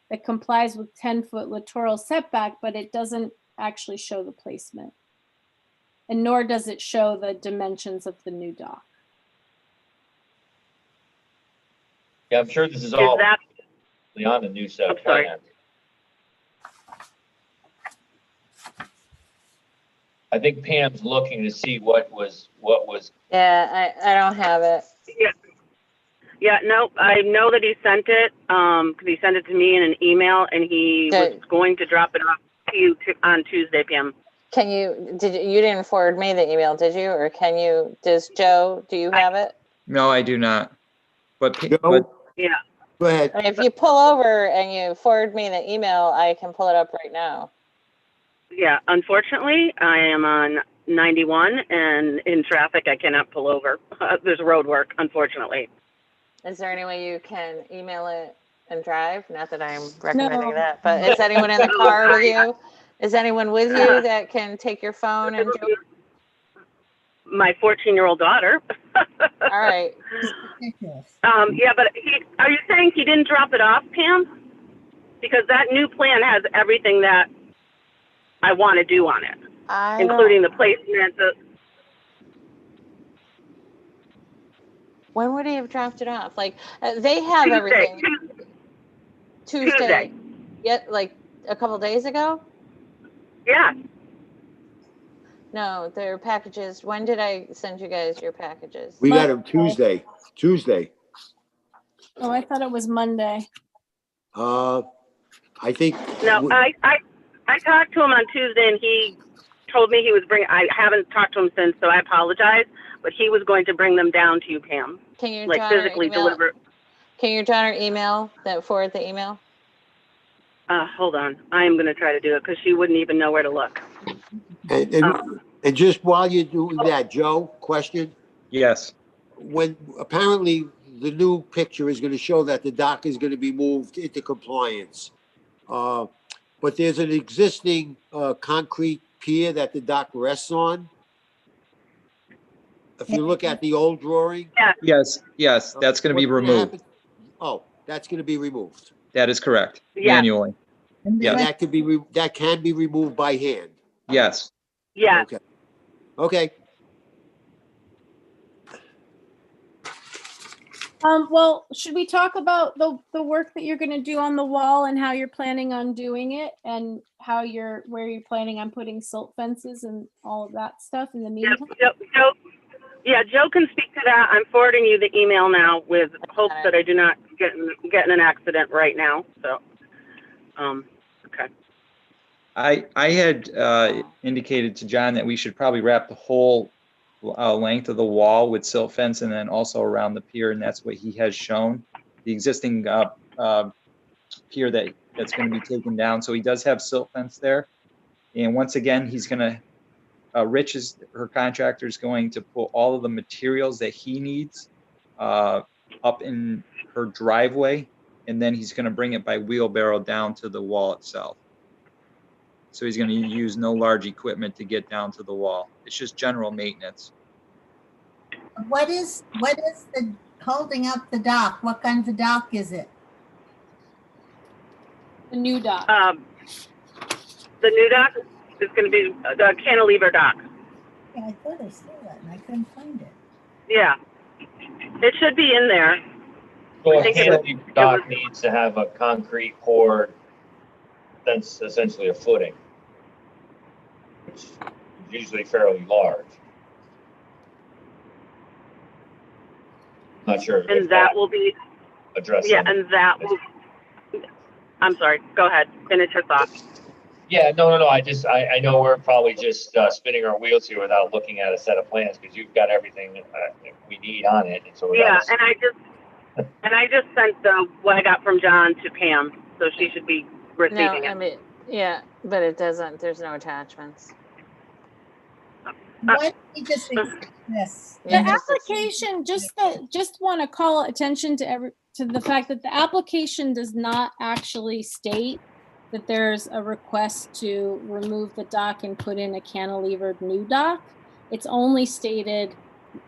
that complies with 10-foot littoral setback, but it doesn't actually show the placement. And nor does it show the dimensions of the new dock. Yeah, I'm sure this is all on the new set of plans. I think Pam's looking to see what was. Yeah, I don't have it. Yeah, no, I know that he sent it, because he sent it to me in an email, and he was going to drop it off to you on Tuesday, Pam. You didn't forward me the email, did you? Or does Joe, do you have it? No, I do not. But yeah. Go ahead. I mean, if you pull over and you forward me the email, I can pull it up right now. Yeah, unfortunately, I am on 91, and in traffic, I cannot pull over. There's road work, unfortunately. Is there any way you can email it and drive? Not that I'm recommending No. that, but is anyone in the car with you? Is anyone with you that can take your phone and do? My 14-year-old daughter. All right. Yeah, but are you saying he didn't drop it off, Pam? Because that new plan has everything that I want to do on it, including the placement. When would he have dropped it off? Like they have Tuesday. everything. Tuesday. Yeah, like a couple days ago? Yeah. No, their packages. When did I send you guys your packages? We got them Tuesday. Oh, I thought it was Monday. I think. No, I talked to him on Tuesday, and he told me he was bringing. I haven't talked to him since, so I apologize. But he was going to bring them down to you, Pam. Can you like physically deliver? Can your daughter email that? Forward the email. Hold on, I am going to try to do it because she wouldn't even know where to look. And just while you're doing that, Joe, question. Yes. When apparently the new picture is going to show that the dock is going to be moved into compliance. But there's an existing concrete pier that the dock rests on. If you look at the old drawing. Yes, that's going to be removed. Oh, that's going to be removed. That is correct. Manually. Yeah, Yes. that can be removed by hand. Yes. Yeah. Okay. Well, should we talk about the work that you're going to do on the wall and how you're planning on doing it and where you're planning on putting silt fences and all of that stuff in the meantime? Joe can speak to that. I'm forwarding you the email now with hopes that I do not get in an accident right now. So, okay. I had indicated to John that we should probably wrap the whole length of the wall with silt fence and then also around the pier, and that's what he has shown. The existing pier that's going to be taken down, so he does have silt fence there. And once again, he's going to her contractor is going to put all of the materials that he needs up in her driveway, and then he's going to bring it by wheelbarrow down to the wall itself. So he's going to use no large equipment to get down to the wall. It's just general maintenance. What is the holding up the dock? What kind of a dock is it? The new dock. The new dock is going to be the cantilever dock. Yeah, I thought I saw that and I couldn't find it. Yeah, it should be in there. Well, a cantilever dock needs to have a concrete poured. That's essentially a footing, which is usually fairly large. Not sure. And that will be addressed. Yeah, and that will. I'm sorry. Go ahead. Finish your thought. Yeah, no. I know we're probably just spinning our wheels here without looking at a set of plans because you've got everything we need on it. And so and I just sent what I got from John to Pam, so she should be receiving it. I mean, yeah, but it doesn't. There's no attachments. Why don't we just accept this? The application, just want to call attention to the fact that the application does not actually state that there's a request to remove the dock and put in a cantilevered new dock. It's only stated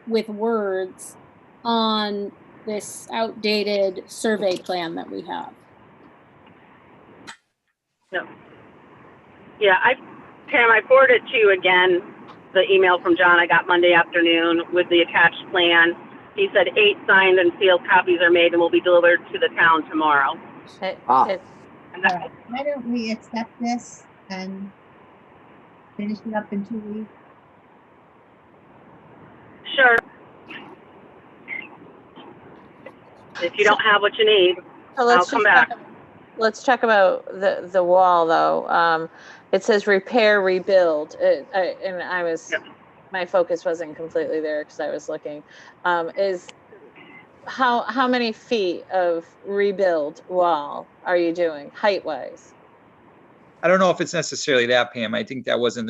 with words on this outdated survey plan that we have. No. Yeah, Pam, I forwarded to you again the email from John I got Monday afternoon with the attached plan. He said 8 signed and sealed copies are made and will be delivered to the town tomorrow. Why don't we accept this and finish it up in 2 weeks? Sure. If you don't have what you need, I'll come back. Let's talk about the wall though. It says repair, rebuild, my focus wasn't completely there because I was looking. Is how many feet of rebuild wall are you doing height wise? I don't know if it's necessarily that, Pam. I think that wasn't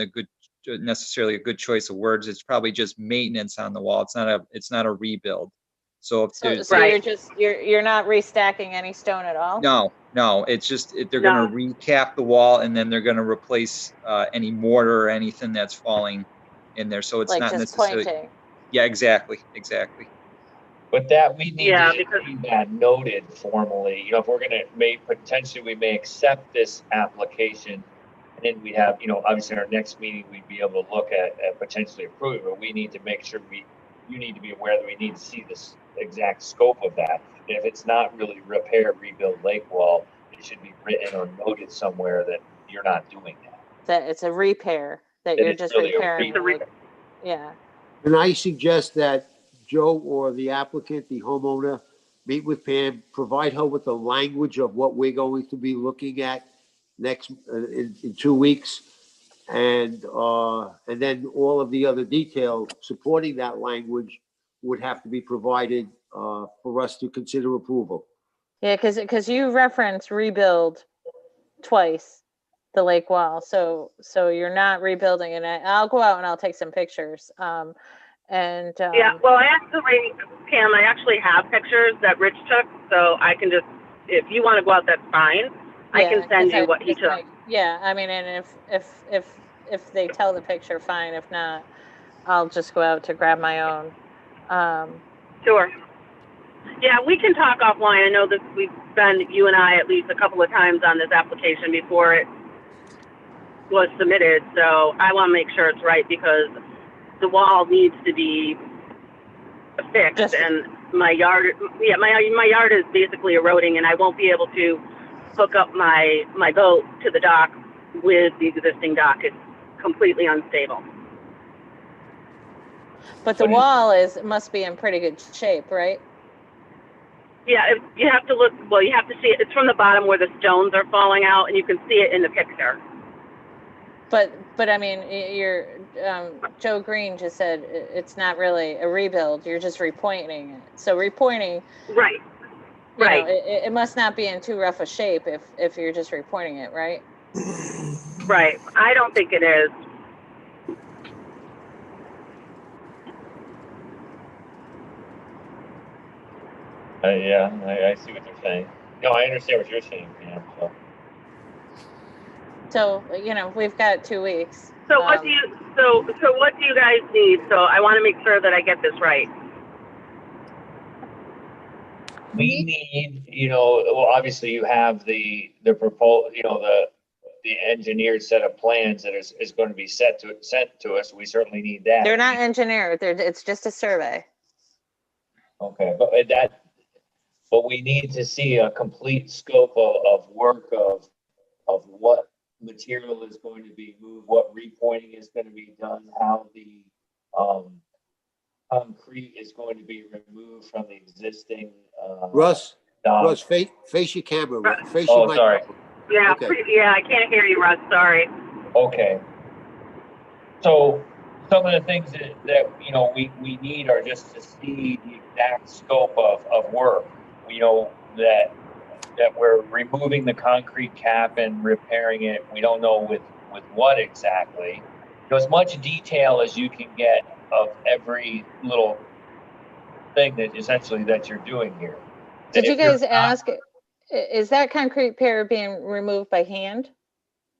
necessarily a good choice of words. It's probably just maintenance on the wall. It's not a rebuild. So if So, there's, so you're not restacking any stone at all? no, it's just, they're gonna recap the wall and then they're gonna replace any mortar or anything that's falling in there. So it's Like not just necessarily. pointing? Yeah, exactly. But that, we need Yeah, to because see that noted formally, you know, if we're gonna potentially, we may accept this application. And then we have, you know, obviously in our next meeting, we'd be able to look at potentially approving, but we need to make sure you need to be aware that we need to see this exact scope of that. If it's not really repair, rebuild lake wall, it should be written or noted somewhere that you're not doing that. That it's a repair, that That you're it's just really a repairing. repair. Yeah. Can I suggest that Joe or the applicant, the homeowner, meet with Pam, provide her with the language of what we're going to be looking at next, in 2 weeks? And then all of the other detail supporting that language would have to be provided for us to consider approval. Yeah, because you reference rebuild twice, the lake wall. So you're not rebuilding it. I'll go out and I'll take some pictures. yeah, well, I actually have pictures that Rich took, so I can just, if you want to go out, that's fine. I can send you what he took. Yeah, I mean, and if they tell the picture, fine. If not, I'll just go out to grab my own. Sure. Yeah, we can talk offline. I know that we've been, you and I, at least a couple of times on this application before it was submitted. So I want to make sure it's right because the wall needs to be fixed, and my yard is basically eroding, and I won't be able to hook up my boat to the dock with the existing dock. It's completely unstable. But the wall must be in pretty good shape, right? Yeah, you have to look. Well, you have to see it. It's from the bottom where the stones are falling out, and you can see it in the picture. But I mean, Joe Green just said it's not really a rebuild. You're just repointing it. So repointing, right? Right. It must not be in too rough a shape if you're just repointing it, right? Right. I don't think it is. Yeah, I see what you're saying. No, I understand what you're saying, Pam. So we've got 2 weeks. So what do you guys need? So I want to make sure that I get this right. We need, well, obviously you have the proposal, the engineered set of plans that is going to be sent to us. We certainly need that. They're not engineered. It's just a survey. Okay, but we need to see a complete scope of work of what material is going to be moved, what repointing is going to be done, how the concrete is going to be removed from the existing. Russ, face your camera. Face your mic. Sorry. Yeah, okay. Yeah, I can't hear you, Russ. Sorry. Okay. So some of the things that we need are just to see the exact scope of work. We know that we're removing the concrete cap and repairing it. We don't know with what exactly. As much detail as you can get of every little thing that you're doing here. Did you guys ask, is that concrete pier being removed by hand?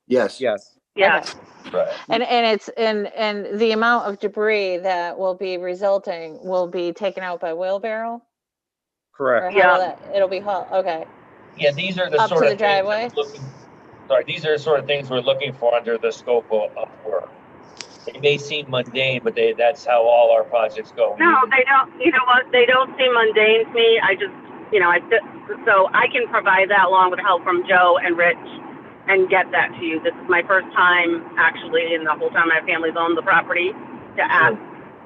Yes. Yes. Yeah. Okay. Right. And it's and the amount of debris that will be resulting will be taken out by wheelbarrow? Correct. Or how it'll be hauled. Okay. Yeah, these are the Up sort to of the driveway? these are the sort of things we're looking for under the scope of work. They may seem mundane, but that's how all our projects go. No, they don't. You know what? They don't seem mundane to me. I just, so I can provide that along with help from Joe and Rich and get that to you. This is my first time, actually, in the whole time my family's owned the property, to ask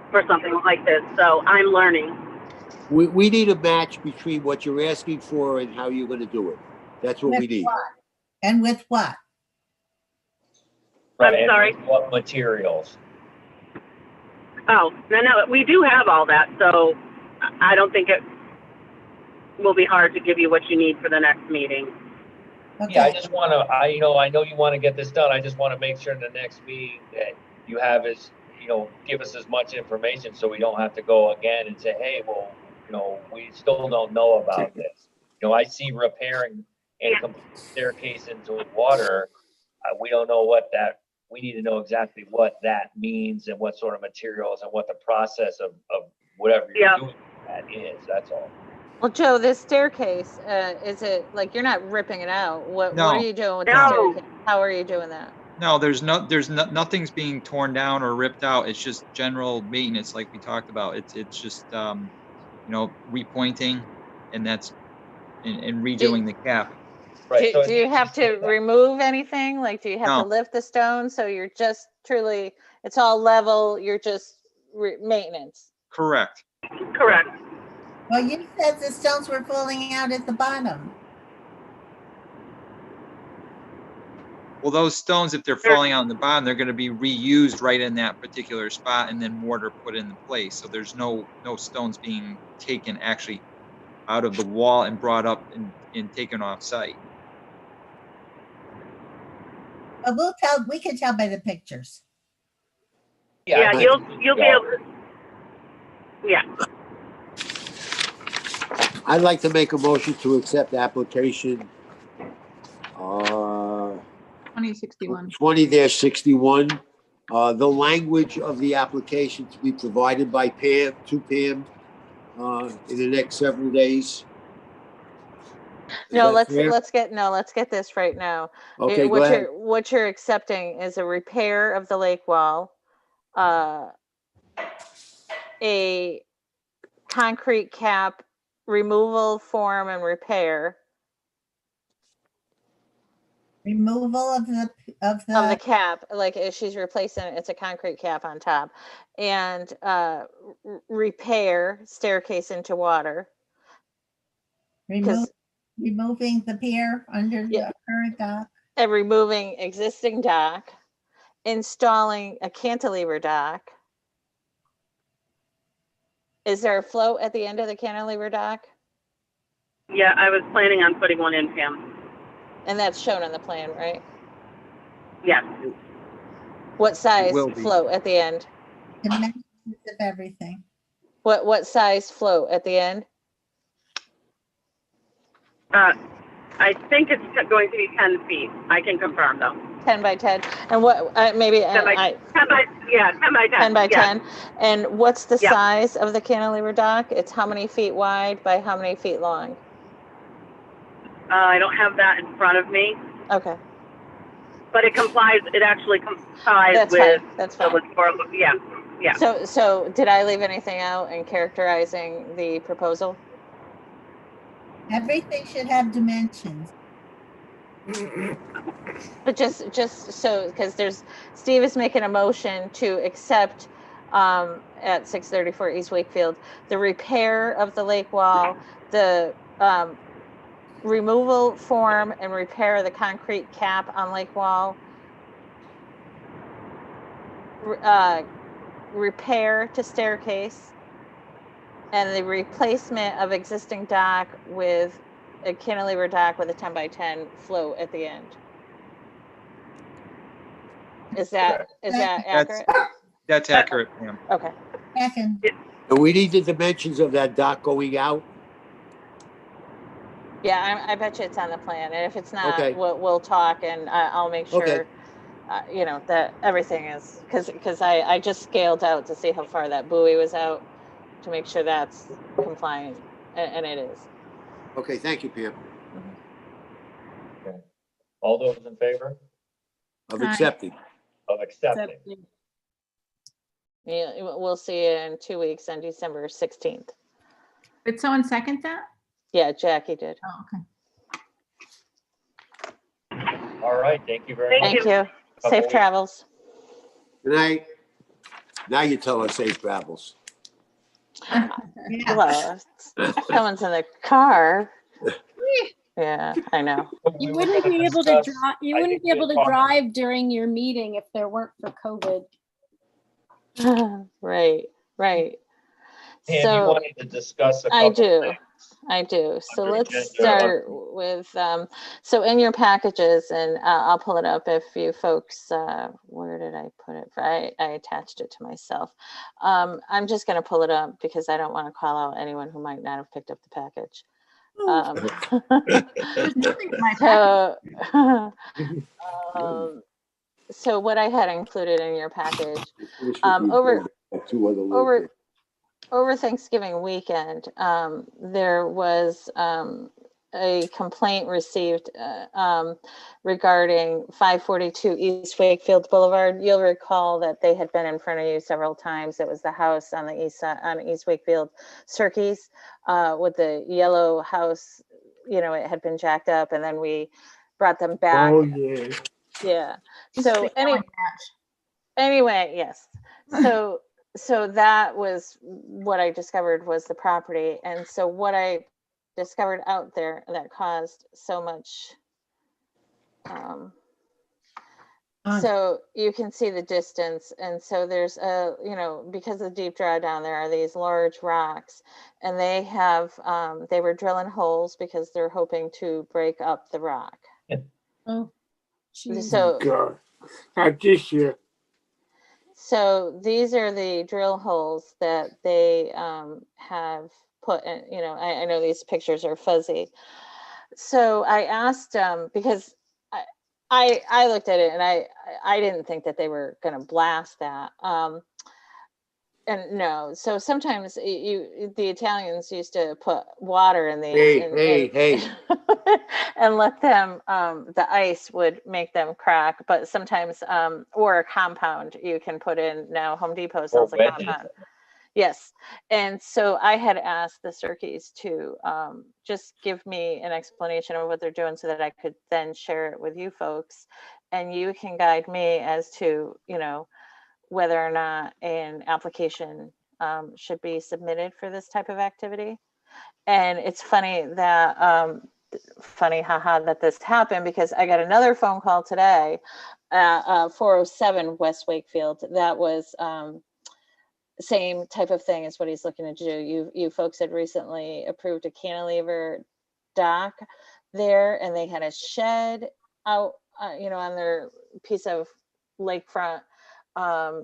for something like this. So I'm learning. We need a match between what you're asking for and how you're going to do it. That's what we need. And with what? Right, I'm sorry. What materials? Oh, no, we do have all that. So I don't think it will be hard to give you what you need for the next meeting. Okay. Yeah, I just want to, I know you want to get this done. I just want to make sure in the next meeting that you have give us as much information so we don't have to go again and say, hey, well, we still don't know about this. I see repairing and complete staircase into water. We don't know we need to know exactly what that means and what sort of materials and what the process of whatever you're doing that is. That's all. Well, Joe, this staircase, is it like you're not ripping it out? What No. are you doing with the staircase? How are you doing that? No, nothing's being torn down or ripped out. It's just general maintenance, like we talked about. It's just repointing, and that's and redoing the cap. Right. Do you have to remove anything? Like, do you have to No. lift the stone? So you're just truly, it's all level. You're just maintenance. Correct. Correct. Well, you said the stones were falling out at the bottom. Well, those stones, if they're falling out in the bottom, they're going to be reused right in that particular spot, and then mortar put into place. So there's no stones being taken actually out of the wall and brought up and taken off site. But we can tell by the pictures. Yeah, you'll be able to. Yeah. I'd like to make a motion to accept application 2061. 20-61. The language of the application to be provided by Pam in the next several days. No, let's get this right now. Okay, go ahead. What you're accepting is a repair of the lake wall, a concrete cap removal, form, and repair. Removal of the cap, like she's replacing it, it's a concrete cap on top, and repair staircase into water. Removing the pier under the current dock. And removing existing dock, installing a cantilever dock. Is there a float at the end of the cantilever dock? Yeah, I was planning on putting one in, Pam. And that's shown on the plan, right? Yes. What size will be. float at the end? Dimensions of everything. What size float at the end? I think it's going to be 10 feet. I can confirm though. 10 by 10. And what, maybe 10 by 10. 10 by 10. Yeah. And what's the size of the cantilever dock? It's how many feet wide by how many feet long? I don't have that in front of me. Okay. But it actually complies That's with fine. That's fine. Yeah. So did I leave anything out in characterizing the proposal? Everything should have dimensions. But just so, because Steve is making a motion to accept at 634 East Wakefield, the repair of the lake wall, the removal, form, and repair of the concrete cap on lake wall, repair to staircase, and the replacement of existing dock with a cantilever dock with a 10 by 10 float at the end. Is that accurate? That's accurate, ma'am. Okay. Second. And we need the dimensions of that dock going out. Yeah, I bet you it's on the plan, and if it's not, Okay. we'll talk, and I'll make sure, Okay. That everything is, because I just scaled out to see how far that buoy was out to make sure that's compliant, and it is. Okay, thank you, Pam. Okay. All those in favor Of Aye. accepting. of accepting? Yeah, we'll see you in 2 weeks on December 16th. Did someone second that? Yeah, Jackie did. Oh, okay. All right, thank you very much. Thank you. Couple Safe weeks. travels. Good night. Now you tell us safe travels. Well, someone's in the car. Yeah, I know. You wouldn't be able to drive. You wouldn't be able to drive during your meeting if there weren't for COVID. Right. Pam, you So wanted to discuss a I couple do. things. I do. So Under let's agenda, start with, so in your packages, and I'll pull it up if you folks, where did I put it? I attached it to myself. I'm just going to pull it up because I don't want to call out anyone who might not have picked up the package. There's nothing in my packet. So, so what I had included in your package, This would be over two other little over things. over Thanksgiving weekend, there was a complaint received regarding 542 East Wakefield Boulevard. You'll recall that they had been in front of you several times. It was the house on the east side, on East Wakefield Cirques, with the yellow house. You know, it had been jacked up, and then we brought them back. Oh, yeah. Yeah. It's So the yelling match. anyway, yes. So that was what I discovered was the property. And so what I discovered out there that caused so much, so you can see the distance. And so there's a, you know, because of the deep drawdown, there are these large rocks, and they have, they were drilling holes because they're hoping to break up the rock. Oh, geez. So, God. Not this year. so these are the drill holes that they have put in, you know, I know these pictures are fuzzy. So I asked because I looked at it and I didn't think that they were going to blast that. And no, so sometimes the Italians used to put water in these Hey. and let them, the ice would make them crack, but sometimes, or a compound you can put in now. Home Depot sells a wedges. compound. Yes. And so I had asked the Cirques to just give me an explanation of what they're doing so that I could then share it with you folks. And you can guide me as to, you know, whether or not an application should be submitted for this type of activity. And it's funny that, haha, that this happened, because I got another phone call today, 407 West Wakefield, that was same type of thing as what he's looking to do. You folks had recently approved a cantilever dock there, and they had a shed out, you know, on their piece of lakefront,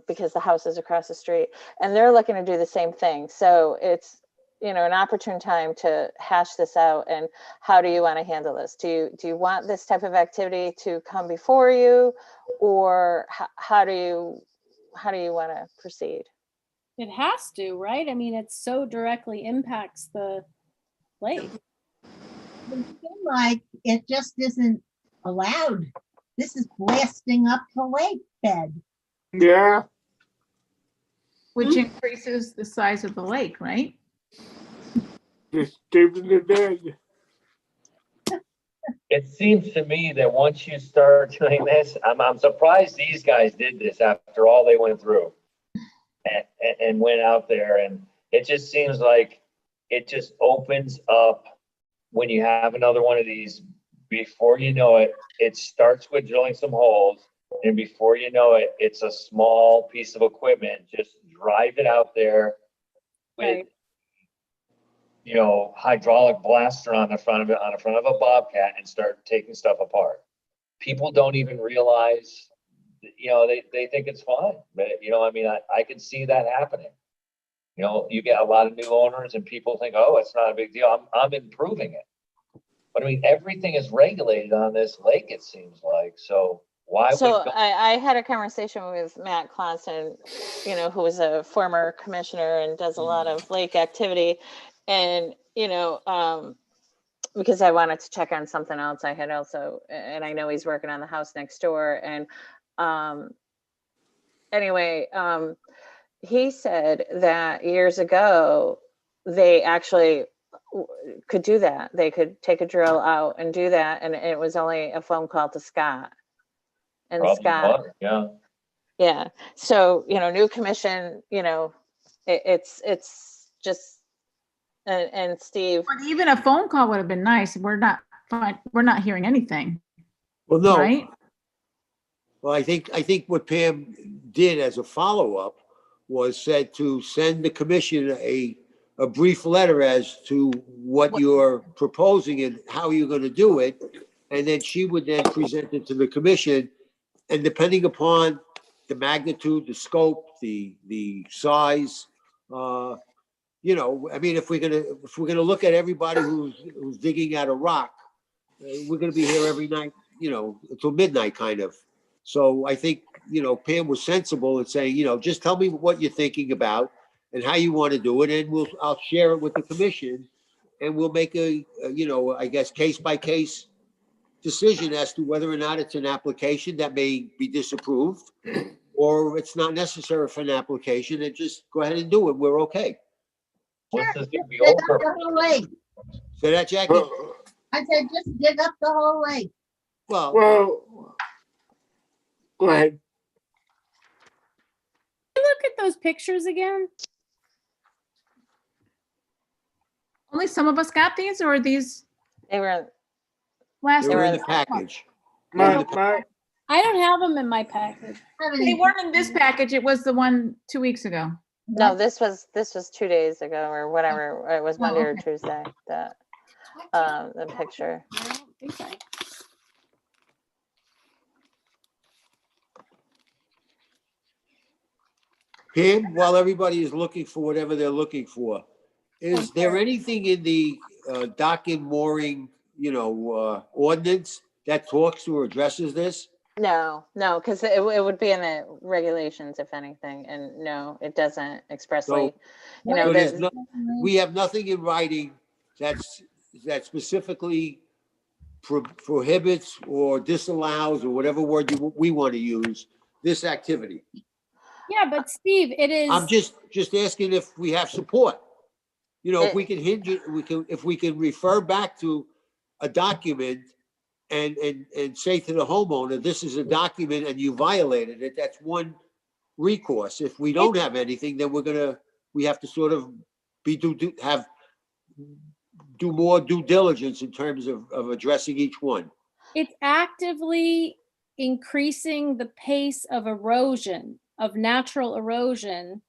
because the house is across the street, and they're looking to do the same thing. So it's, you know, an opportune time to hash this out. And how do you want to handle this? Do you want this type of activity to come before you, or how do you want to proceed? It has to, right? I mean, it so directly impacts the lake. It seems like it just isn't allowed. This is blasting up the lake bed. Yeah. Which increases the size of the lake, right? Just giving the bed. It seems to me that once you start doing this, I'm surprised these guys did this after all they went through and went out there. And it just seems like it just opens up when you have another one of these. Before you know it, it starts with drilling some holes. And before you know it, it's a small piece of equipment. Just drive it out there with, Right. you know, hydraulic blaster on the front of it, on the front of a Bobcat, and start taking stuff apart. People don't even realize, you know, they think it's fine. But, you know, I mean, I can see that happening. You know, you get a lot of new owners and people think, oh, it's not a big deal. I'm improving it. But I mean, everything is regulated on this lake, it seems like. So why So would I had a conversation with Matt Clausen, you know, who was a former commissioner and does a lot of lake activity. And, you know, because I wanted to check on something else, I had also, and I know he's working on the house next door. And anyway, he said that years ago, they actually could do that. They could take a drill out and do that. And it was only a phone call to Scott. And probably Scott, water? Yeah. yeah. So, you know, new commission, you know, it's just, and Steve. But even a phone call would have been nice. We're not hearing anything. Well, no. Right? Well, I think what Pam did as a follow-up was said to send the commission a a brief letter as to what you're proposing and how you're gonna do it. And then she would then present it to the commission. And depending upon the magnitude, the scope, the size, you know, I mean, if we're gonna look at everybody who's digging out a rock, we're gonna be here every night, you know, until midnight kind of. So I think, you know, Pam was sensible in saying, you know, just tell me what you're thinking about and how you want to do it, and I'll share it with the commission, and we'll make you know, I guess, case by case decision as to whether or not it's an application that may be disapproved, or it's not necessary for an application, and just go ahead and do it. We're okay. Once this gonna be Dig up over. the whole lake. Say that, Jackie? I said, just dig up the whole lake. Well, Go ahead. Look at those pictures again. Only some of us got these, or are these They were, last? they were in week? the package. I don't have them in my package. They weren't in this package. It was the one 2 weeks ago. no, this was 2 days ago or whatever. It was Monday or Tuesday, the picture. I don't think so. Pam, while everybody is looking for whatever they're looking for, is there anything in the dock and mooring, you know, ordinance that talks or addresses this? No, because it would be in the regulations, if anything, and no, it doesn't expressly, you know, So there's that- we have nothing in writing that specifically prohibits or disallows, or whatever word we want to use, this activity. Yeah, but Steve, it is. I'm just asking if we have support. You know, if we can hinge it, if we can refer back to a document and say to the homeowner, this is a document and you violated it, that's one recourse. If we don't have anything, then we have to sort of do more due diligence in terms of addressing each one. It's actively increasing the pace of erosion, of natural erosion,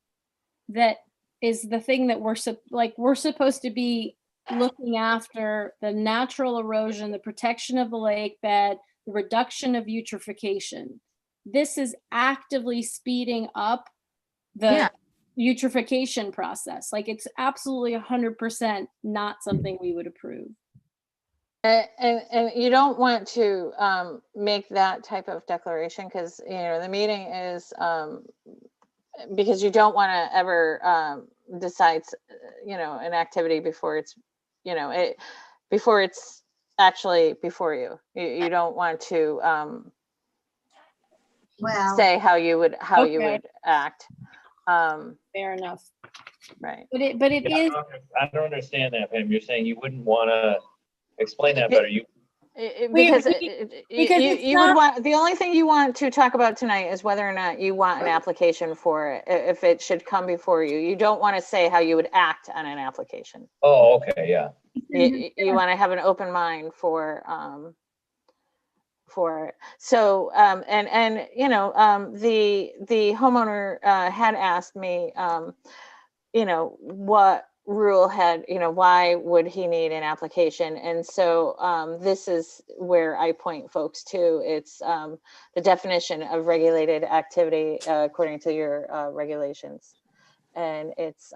that is the thing that we're supposed to be looking after: the natural erosion, the protection of the lake bed, the reduction of eutrophication. This is actively speeding up the eutrophication process. Like, it's absolutely 100% not something we would approve. And you don't want to make that type of declaration, because, you know, the meeting is, because you don't want to ever decide, you know, an activity before it's, you know, before it's actually before you. You don't want to say how you would act. Fair enough. Right. But it Yeah, is. I don't understand that, Pam. You're saying you wouldn't want to explain that better. Because it's you would want, the only thing you want to talk about tonight is whether or not you want an application for it, if it should come before you. You don't want to say how you would act on an application. Oh, okay, yeah. You want to have an open mind for it. So and you know, the homeowner had asked me, you know, what rule had, you know, why would he need an application? And so this is where I point folks to. It's the definition of regulated activity according to your regulations. And it's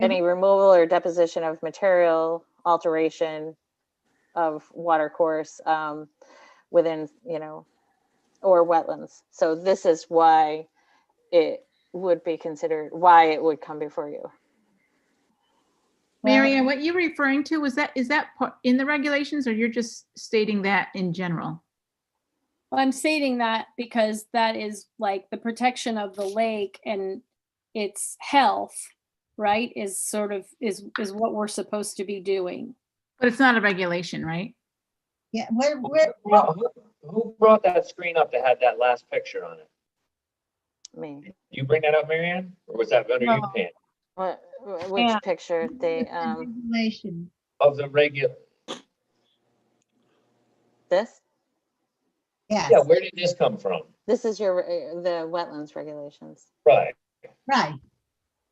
any removal or deposition of material, alteration of watercourse within, you know, or wetlands. So this is why it would be considered, why it would come before you. Marianne, what you're referring to, is that in the regulations, or you're just stating that in general? Well, I'm stating that because that is like the protection of the lake and its health, right? Is sort of is what we're supposed to be doing. But it's not a regulation, right? Yeah. Who brought that screen up that had that last picture on it? Me. Did you bring that up, Marianne? Or was that under you, Pam? Which picture? The regulation of the regular. This? Yes. Yeah, where did this come from? This is your the wetlands regulations. Right. Right.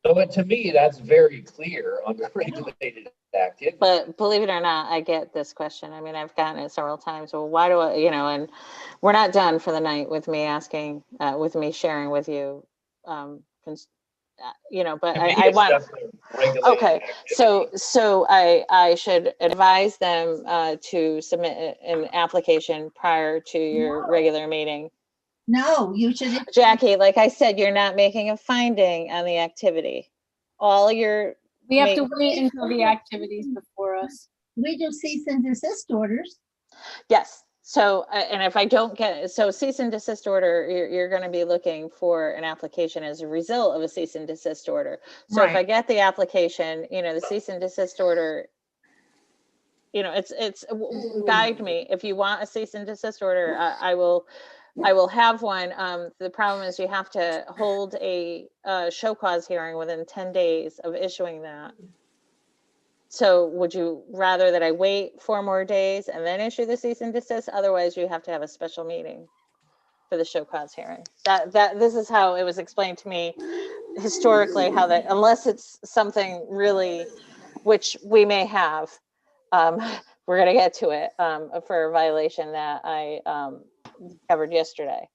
So to me, that's very clear under regulated activity. But believe it or not, I get this question. I mean, I've gotten it several times. Well, why do I, and we're not done for the night with me asking, with me sharing with you, but To me, I it's want, definitely regulated okay, activity. so I should advise them to submit an application prior to your regular meeting. No, you should. Jackie, like I said, you're not making a finding on the activity. All your We have to wait until the activity's before us. We do cease and desist orders. Yes. So, and if I don't get, so cease and desist order, you're going to be looking for an application as a result of a cease and desist order. So if I get the application, the cease and desist order, guide me. If you want a cease and desist order, I will have one. The problem is you have to hold a show cause hearing within 10 days of issuing that. So would you rather that I wait 4 more days and then issue the cease and desist? Otherwise, you have to have a special meeting for the show cause hearing. This is how it was explained to me historically, how that, unless it's something really, which we may have, we're going to get to it, for a violation that I covered yesterday.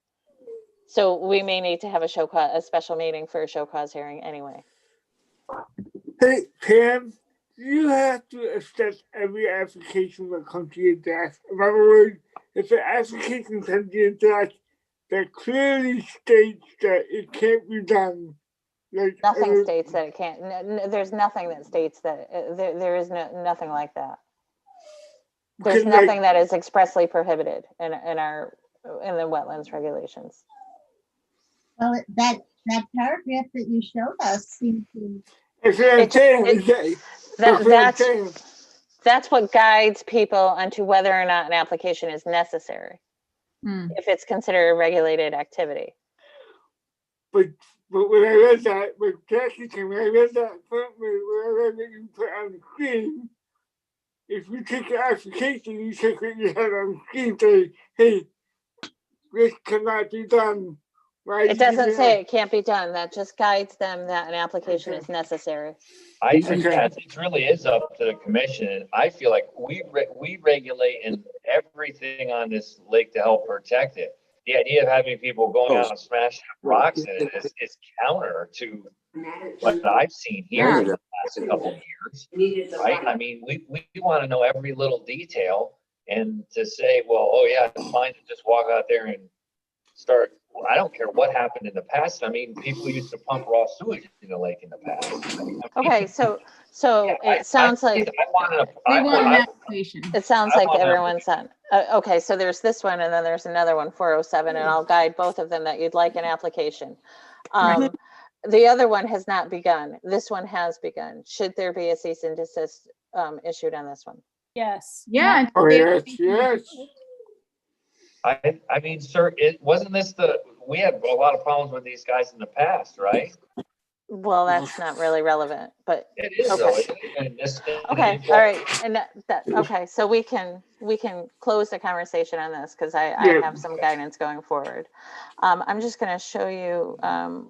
So we may need to have a special meeting for a show cause hearing anyway. Hey, Pam, you have to accept every application that comes to your desk. In other words, if an application comes to your desk that clearly states that it can't be done, like Nothing states that it can't. There's nothing that states that there is nothing like that. There's nothing that is expressly prohibited in the wetlands regulations. Well, that paragraph that you showed us seemed to. That's what guides people onto whether or not an application is necessary, if it's considered a regulated activity. But when I read that, when I read that you put on the screen, if you take an application, you take what you have on the screen, say, hey, this cannot be done. It doesn't say it can't be done. That just guides them that an application is necessary. I think that it really is up to the commission. I feel like we regulate in everything on this lake to help protect it. The idea of having people going out and smashing rocks in it is counter to what I've seen here in the last couple of years, right? I mean, we want to know every little detail, and to say, well, oh yeah, it's fine to just walk out there and start. I don't care what happened in the past. I mean, people used to pump raw sewage in the lake in the past. Okay, so it sounds like We want an application. it sounds like everyone's on. Okay, so there's this one, and then there's another one, 407, and I'll guide both of them that you'd like an application. The other one has not begun. This one has begun. Should there be a cease and desist issued on this one? Yes. Yeah. Oh, yes. I mean, sir, wasn't this we had a lot of problems with these guys in the past, right? Well, that's not really relevant, but it is. Okay. Okay. All right. And okay. So we can close the conversation on this because I have some guidance going forward. I'm just going to show you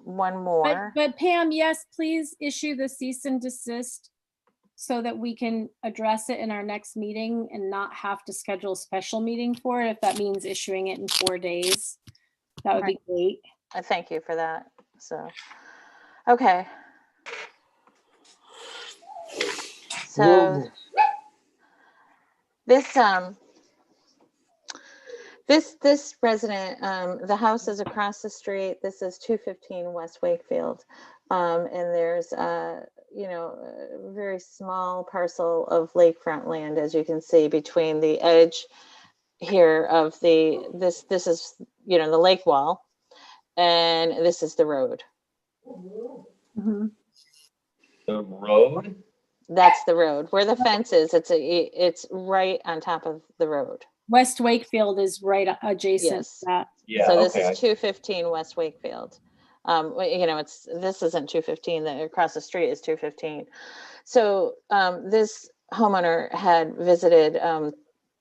one more. But Pam, yes, please issue the cease and desist so that we can address it in our next meeting and not have to schedule a special meeting for it. If that means issuing it in 4 days, that would be great. I thank you for that. So, okay. So this resident, the house is across the street. This is 215 West Wakefield. And there's a very small parcel of lakefront land, as you can see, between the edge here of this is, the lake wall, and this is the road. The road? That's the road. Where the fence is, it's right on top of the road. West Wakefield is right adjacent to that. Yeah, so this is 215 West Wakefield. This isn't 215, across the street is 215. So this homeowner had visited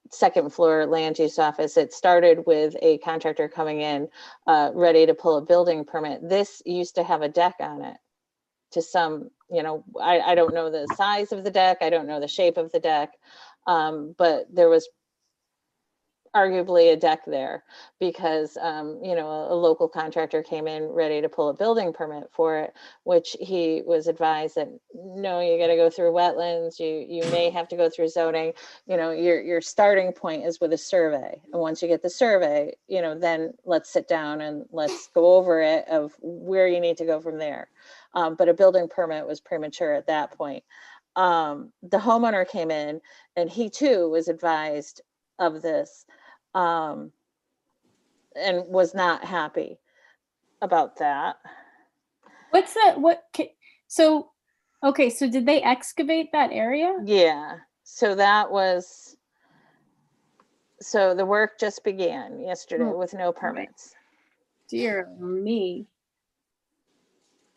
second floor land use office. It started with a contractor coming in ready to pull a building permit. This used to have a deck on it. to some, I don't know the size of the deck. I don't know the shape of the deck. But there was arguably a deck there because, a local contractor came in ready to pull a building permit for it, which he was advised that, no, you got to go through wetlands. You may have to go through zoning. Your starting point is with a survey. And once you get the survey, then let's sit down and let's go over it of where you need to go from there. But a building permit was premature at that point. The homeowner came in and he too was advised of this, and was not happy about that. What's that? So did they excavate that area? Yeah. So the work just began yesterday with no permits. Dear me.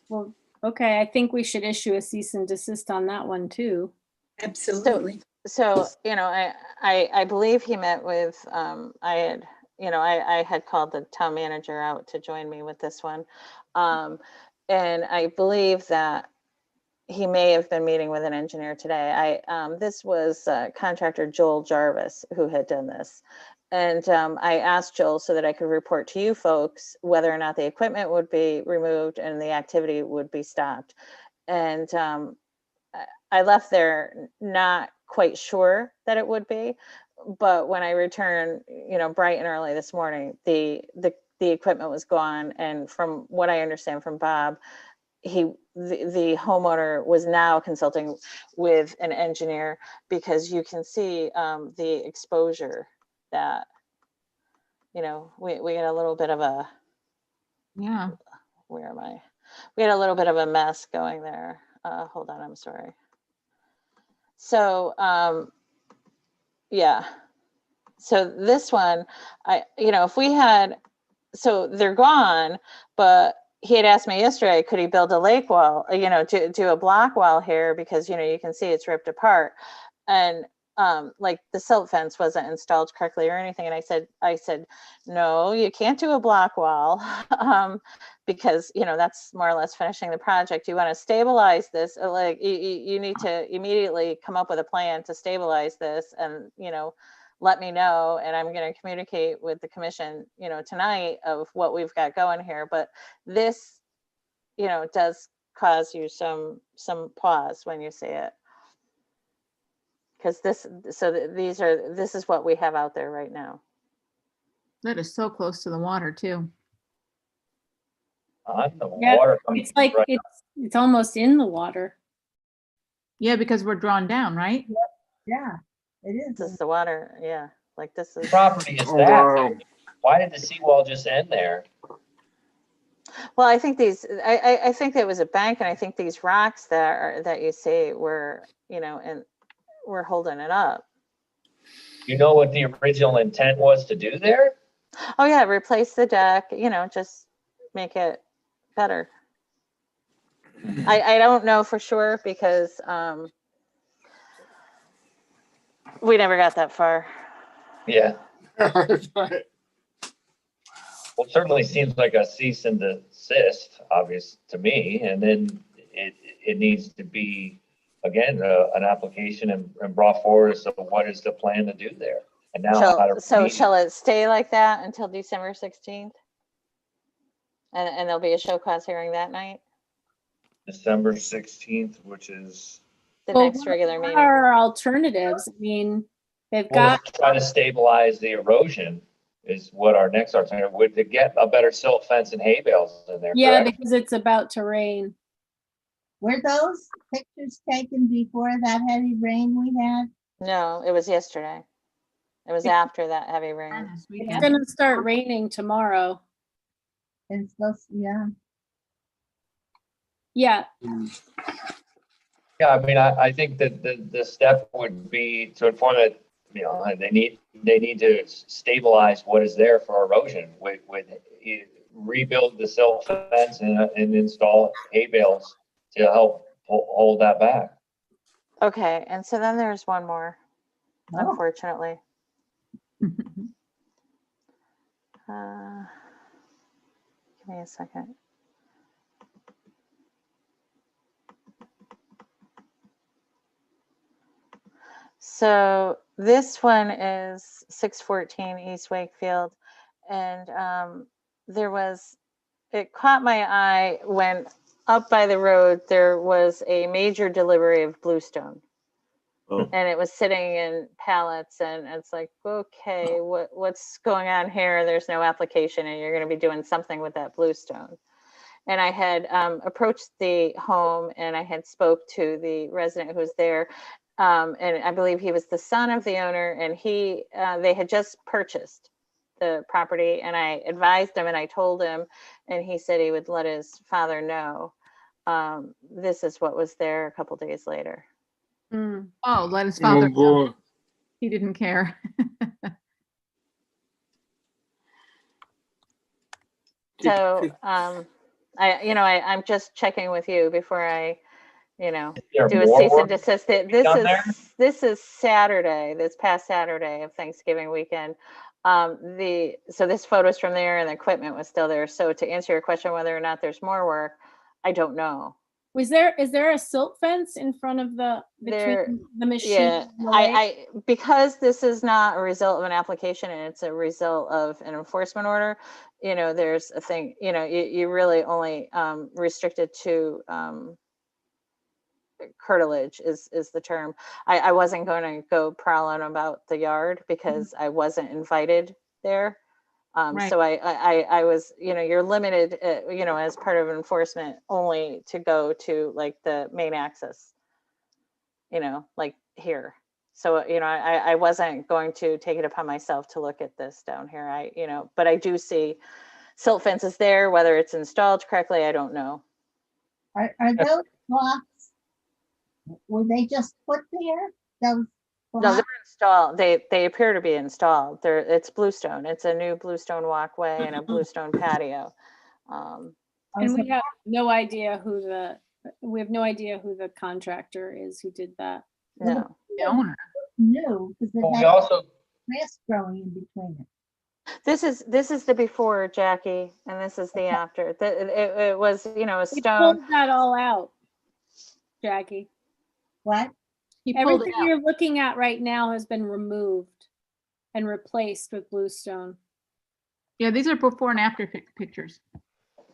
Well, okay, I think we should issue a cease and desist on that one too. Absolutely. So, I believe he met with, I had called the town manager out to join me with this one. And I believe that he may have been meeting with an engineer today. This was contractor Joel Jarvis who had done this. And I asked Joel so that I could report to you folks whether or not the equipment would be removed and the activity would be stopped. And I left there not quite sure that it would be, but when I returned, bright and early this morning, the equipment was gone. And from what I understand from Bob, the homeowner was now consulting with an engineer because you can see the exposure that, we get a little bit of a, Yeah. where am I? We had a little bit of a mess going there. Hold on, I'm sorry. So, yeah. So this one, if we had, so they're gone, but he had asked me yesterday, could he build a lake wall, do a block wall here because, you can see it's ripped apart. And like the silt fence wasn't installed correctly or anything. And I said, no, you can't do a block wall because, that's more or less finishing the project. You want to stabilize this, like you need to immediately come up with a plan to stabilize this and, let me know. And I'm going to communicate with the commission, tonight of what we've got going here. But this, does cause you some pause when you see it. Because this is what we have out there right now. That is so close to the water too. The Yeah, water comes it's like right it's almost in the water. Yeah, because we're drawn down, right? Yeah, it is. This is the water. Yeah, like this is. property is Oh, that? wow. Why did the seawall just end there? Well, I think I think there was a bank, and I think these rocks that you see were, and we're holding it up. You know what the original intent was to do there? Oh yeah, replace the deck, just make it better. I don't know for sure because we never got that far. Yeah. Well, it certainly seems like a cease and desist, obvious to me, and then it needs to be, again, an application and brought forward as to what is the plan to do there. And now how to Shall it stay like that until December 16th? And there'll be a show cause hearing that night, December 16th, which is, the Well, next regular what meeting. are alternatives? I mean, they've well, got, let's try to stabilize the erosion is what our next alternative would, to get a better silt fence and hay bales in there. yeah, correct? because it's about to rain. Were those pictures taken before that heavy rain we had? No, it was yesterday. It was after that heavy rain. It's gonna start raining tomorrow. It's supposed, yeah. Yeah, Yeah, I mean, I think that the step would be to inform that, they need to stabilize what is there for erosion with rebuild the silt fence and install hay bales to help hold that back. Okay, and so then there's one more, Oh. unfortunately. Give me a second. So this one is 614 East Wakefield. And it caught my eye when up by the road, there was a major delivery of bluestone. Oh. And it was sitting in pallets, and it's like, okay, what's going on here? There's no application, and you're going to be doing something with that bluestone. And I had approached the home, and I had spoke to the resident who was there, and I believe he was the son of the owner, and they had just purchased the property, and I advised him and I told him, and he said he would let his father know. This is what was there a couple days later. Oh, let his father know. boy. He didn't care. So I'm just checking with you before I, there do a more cease and work desist. done there? This is Saturday, this past Saturday of Thanksgiving weekend. So this photo's from there, and the equipment was still there. So to answer your question, whether or not there's more work, I don't know. Is there a silt fence in front of between the machine? Yeah, and the lake? because this is not a result of an application and it's a result of an enforcement order, there's a thing, you really only restricted to curtilage is the term. I wasn't going to go prowling about the yard because I wasn't invited there. Right. So I was, you're limited, as part of enforcement only to go to like the main access, like here. So, I wasn't going to take it upon myself to look at this down here. But I do see silt fences there, whether it's installed correctly, I don't know. Are those blocks, were they just put there? Those No, blocks? they're installed. They appear to be installed. It's bluestone. It's a new bluestone walkway and a bluestone patio. And we have no idea who the contractor is who did that. No. The owner. No, because Well, it we had also, grass growing in between it. This is the before, Jackie, and this is the after. It was, a He stone. pulled that all out, Jackie. What? He pulled it Everything out. you're looking at right now has been removed and replaced with bluestone. Yeah, these are before and after pictures.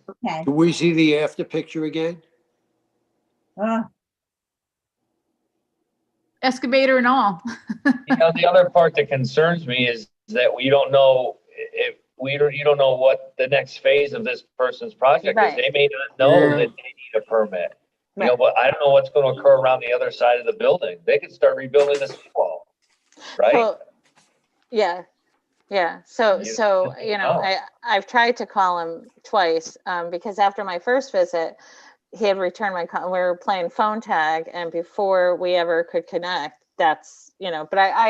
Okay. Can we see the after picture again? Excavator and all. the other part that concerns me is that we don't know you don't know what the next phase of this person's project is. Right. They may not know Yeah. that they need a permit. Right. But I don't know what's going to occur around the other side of the building. They could start rebuilding this wall, right? Well, yeah. So, You I've tried to call him twice, because after my first visit, he had returned my call. We were playing phone tag, and before we ever could connect, that's, but I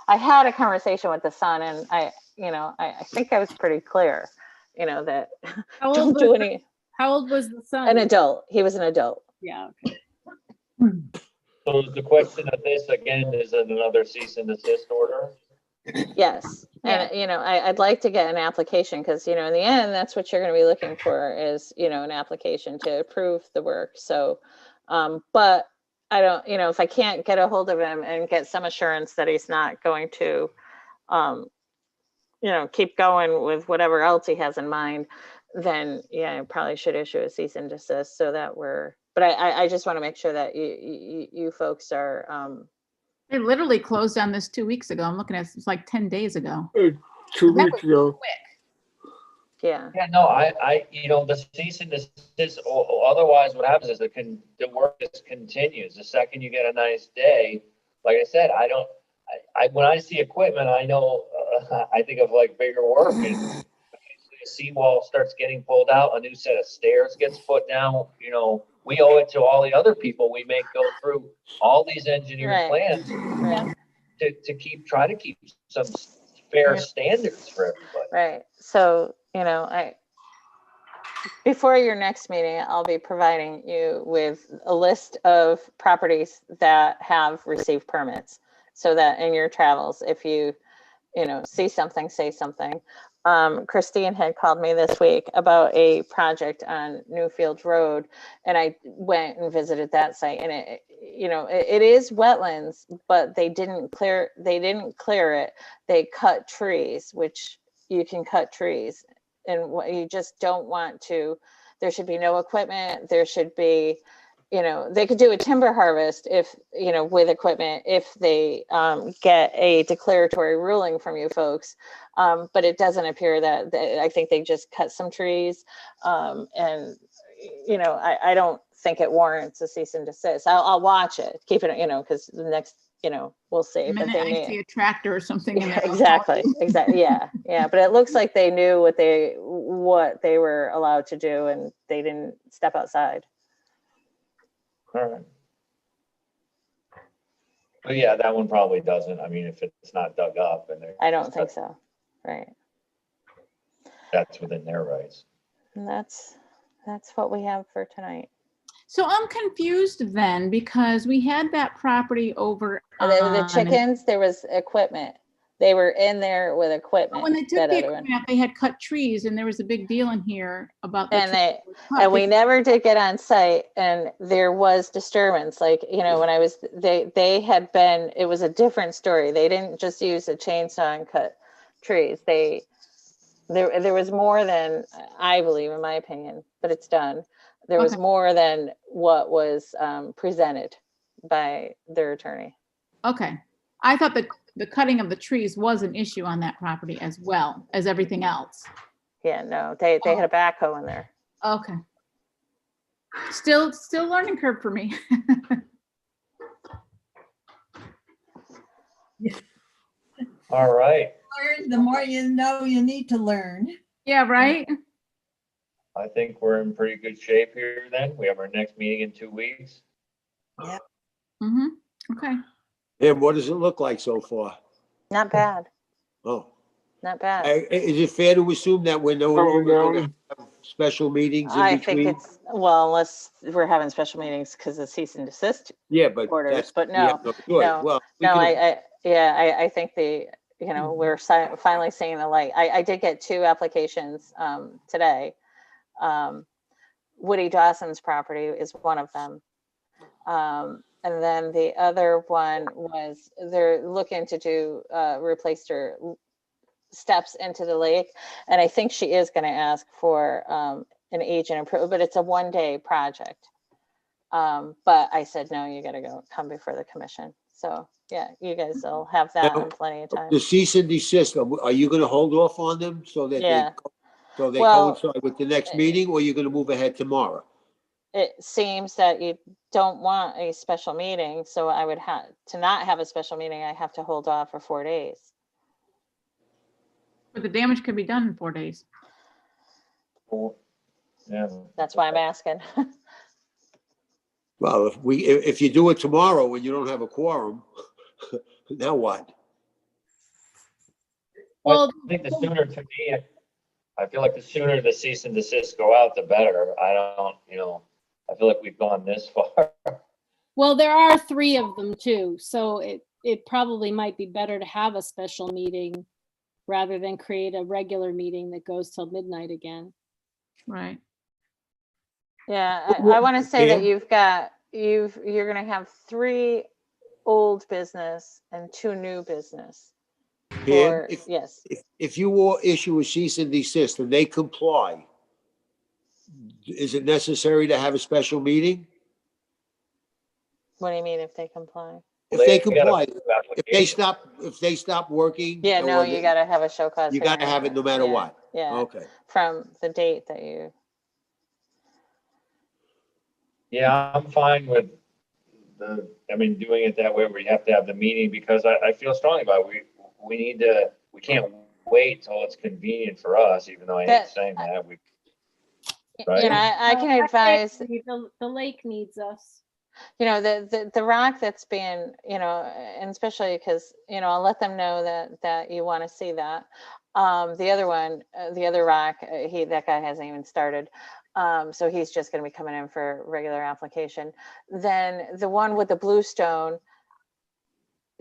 had a conversation with the son, and I think I was pretty clear, that How don't old do was any, How old was the son? an adult. He was an adult. Yeah, okay. So the question of this again is another cease and desist order. Yes. And, I'd like to get an application because, in the end, that's what you're going to be looking for is, an application to approve the work. So, but I don't, if I can't get a hold of him and get some assurance that he's not going to, keep going with whatever else he has in mind, then I probably should issue a cease and desist so that but I just want to make sure that you folks are, They literally closed down this 2 weeks ago. I'm looking at it's like 10 days ago. 2 That weeks was ago. quick. yeah. Yeah, no, the cease and desist, otherwise what happens is the work just continues. The second you get a nice day, like I said, when I see equipment, I know, I think of like bigger work, and the seawall starts getting pulled out, a new set of stairs gets put down, we owe it to all the other people we make go through all these engineered Right. plans Right. to try to keep some fair standards for everybody. Right. So, before your next meeting, I'll be providing you with a list of properties that have received permits so that in your travels, if you, see something, say something. Christine had called me this week about a project on Newfield Road, and I went and visited that site, and it is wetlands, but they didn't clear it. They cut trees, which you can cut trees, and what you just don't want to. There should be no equipment. There should be, they could do a timber harvest if, with equipment, if they get a declaratory ruling from you folks. But it doesn't appear that, I think they just cut some trees. And, I don't think it warrants a cease and desist. I'll watch it, keep it, because the next, we'll see. The But minute they I may. see a tractor or something in there. I'll call Exactly. you. Exactly. Yeah. Yeah. But it looks like they knew what they were allowed to do, and they didn't step outside. All right. But yeah, that one probably doesn't. I mean, if it's not dug up and I don't think so. Right. That's within their rights. And that's what we have for tonight. So I'm confused then, because we had that property over. The chickens, there was equipment. They were in there with equipment. When they took that the other one. equipment out, they had cut trees, and there was a big deal in here about. The And trees they, that were cut. and we never did get on site, and there was disturbance. Like, when I was, they had been, it was a different story. They didn't just use a chainsaw and cut trees. There was more than, I believe, in my opinion, but it's done. There was Okay. more than what was presented by their attorney. Okay, I thought that the cutting of the trees was an issue on that property as well as everything else. Yeah, no, they had a backhoe in there. Okay. Still learning curve for me. All right. Learn, the more you know you need to learn. Yeah, right? I think we're in pretty good shape here then. We have our next meeting in 2 weeks. Yeah. Mm-hmm. Okay. And what does it look like so far? Not bad. Oh, Not bad. is it fair to assume that we're no longer going to have special meetings in I between? think it's, well, unless we're having special meetings because of cease and desist Yeah, but orders, but we no, have no choice. Well, we no, can- I think we're finally seeing the light. I did get 2 applications today. Woody Dawson's property is one of them. And then the other one was, they're looking to do, replace their steps into the lake. And I think she is gonna ask for an agent approval, but it's a 1-day project. But I said, no, you gotta come before the commission. So yeah, you guys will have that in plenty of time. The cease and desist, are you going to hold off on them so that Yeah. they Well, coincide with the next meeting, or are you going to move ahead tomorrow? It seems that you don't want a special meeting, so I would have to not have a special meeting. I have to hold off for 4 days. But the damage could be done in 4 days. Yeah. That's why I'm asking. Well, if you do it tomorrow and you don't have a quorum, now what? Well, I think the sooner, to me, I feel like the sooner the cease and desist go out, the better. I don't, I feel like we've gone this far. Well, there are 3 of them too, so it probably might be better to have a special meeting rather than create a regular meeting that goes till midnight again. Right. Yeah, I want to say that you're going to have 3 old business and 2 new business. And Yes. if you will issue a cease and desist and they comply, is it necessary to have a special meeting? What do you mean if they comply? If they comply, if they stop working. Yeah, no, or you got to have a show cause. You got to have it no matter what. Yeah. Okay. From the date that you. Yeah, I'm fine with doing it that way where you have to have the meeting, because I feel strongly about it. We can't wait till it's convenient for us, even though I hate saying that. Right? I can advise. The lake needs us. The rock that's being, and especially because, I'll let them know that you want to see that. The other one, the other rock, that guy hasn't even started. So he's just going to be coming in for regular application. Then the one with the bluestone,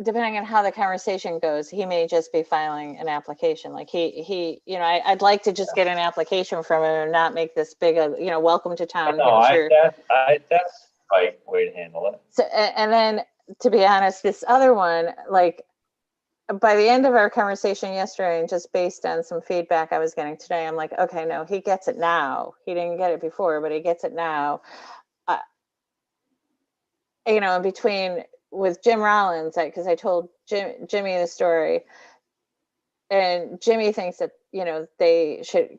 depending on how the conversation goes, he may just be filing an application. Like he, you know, I'd like to just get an application from him and not make this big a, you know, welcome to town. No, Hampshire. that's the right way to handle it. So, and then to be honest, this other one, like by the end of our conversation yesterday, and just based on some feedback I was getting today, I'm like, okay, no, he gets it now. He didn't get it before, but he gets it now. You know, in between with Jim Rollins, because I told Jimmy the story, and Jimmy thinks that, you know, they should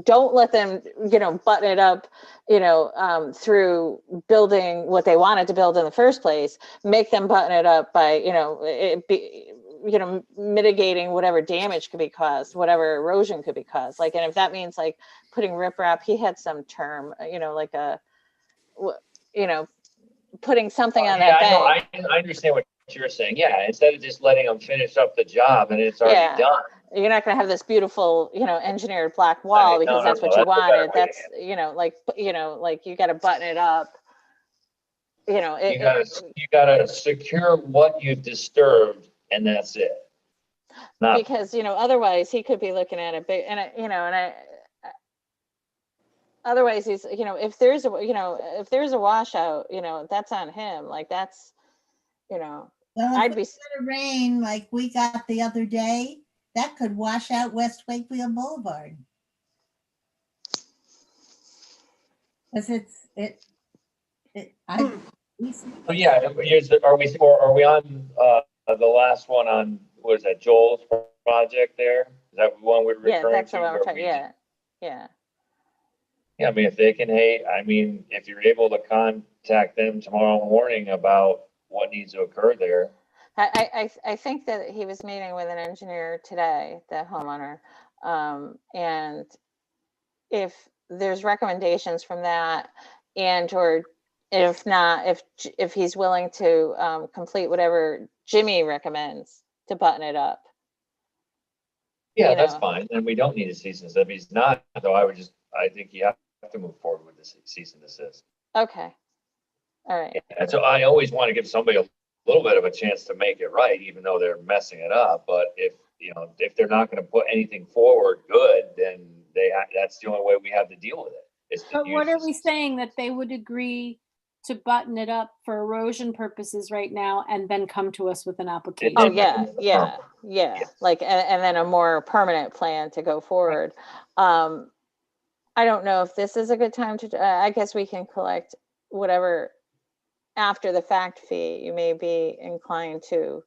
don't let them, you know, button it up, you know, through building what they wanted to build in the first place. Make them button it up by, you know, mitigating whatever damage could be caused, whatever erosion could be caused. Like, and if that means like putting riprap, he had some term, you know, like you know, putting something on that bank. I understand what you're saying. Yeah, instead of just letting them finish up the job and it's already done. You're not going to have this beautiful, you know, engineered black wall because that's what you wanted. That's, you know, like you got to button it up. You know, you gotta secure what you've disturbed, and that's it. Because, you know, otherwise he could be looking at it big, and otherwise he's, you know, if there's a washout, you know, that's on him. Like that's, you know, Well, I'd if be it's gonna rain like we got the other day, that could wash out West Wakefield Boulevard. Because So yeah, are we on the last one on, what is that, Joel's project there? Is that the one we're referring to? Yeah, that's what I'm talking. Yeah. Yeah, I mean, if they can, if you're able to contact them tomorrow morning about what needs to occur there. I think that he was meeting with an engineer today, the homeowner, and if there's recommendations from that, and or if not, if he's willing to complete whatever Jimmy recommends to button it up. Yeah, that's fine. And we don't need a cease and desist. If he's not, though, I think you have to move forward with the cease and desist. Okay. All right. And so I always want to give somebody a little bit of a chance to make it right, even though they're messing it up. But if they're not going to put anything forward good, then that's the only way we have to deal with it. But what are we saying, that they would agree to button it up for erosion purposes right now and then come to us with an application? Oh yeah. Like, and then a more permanent plan to go forward. I don't know if this is a good time to, I guess we can collect whatever after the fact fee you may be inclined to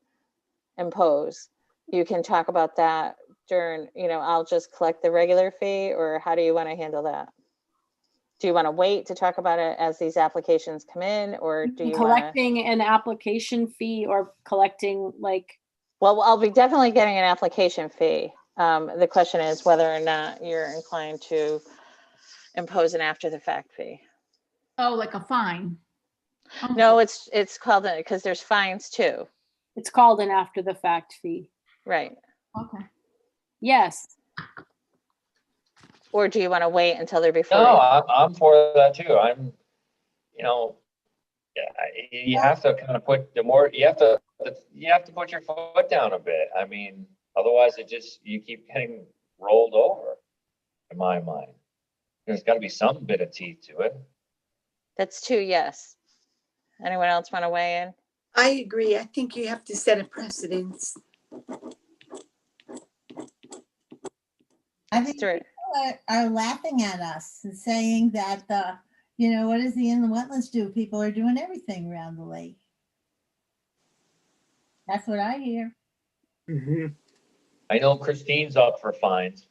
impose. You can talk about that during, I'll just collect the regular fee, or how do you want to handle that? Do you want to wait to talk about it as these applications come in, or do you collecting an application fee, or collecting like? Well, I'll be definitely getting an application fee. The question is whether or not you're inclined to impose an after the fact fee. Oh, like a fine? Oh. No, it's called, because there's fines too. It's called an after the fact fee. Right. Okay. Yes. Or do you want to wait until they're before? No, I'm for that too. You have to kind of put you have to put your foot down a bit. I mean, otherwise you keep getting rolled over, in my mind. There's got to be some bit of teeth to it. That's 2 yes. Anyone else want to weigh in? I agree. I think you have to set a precedence. I think people are laughing at us and saying that, what does the inland wetlands do? People are doing everything around the lake. That's what I hear. Mm-hmm. I know Christine's up for fines.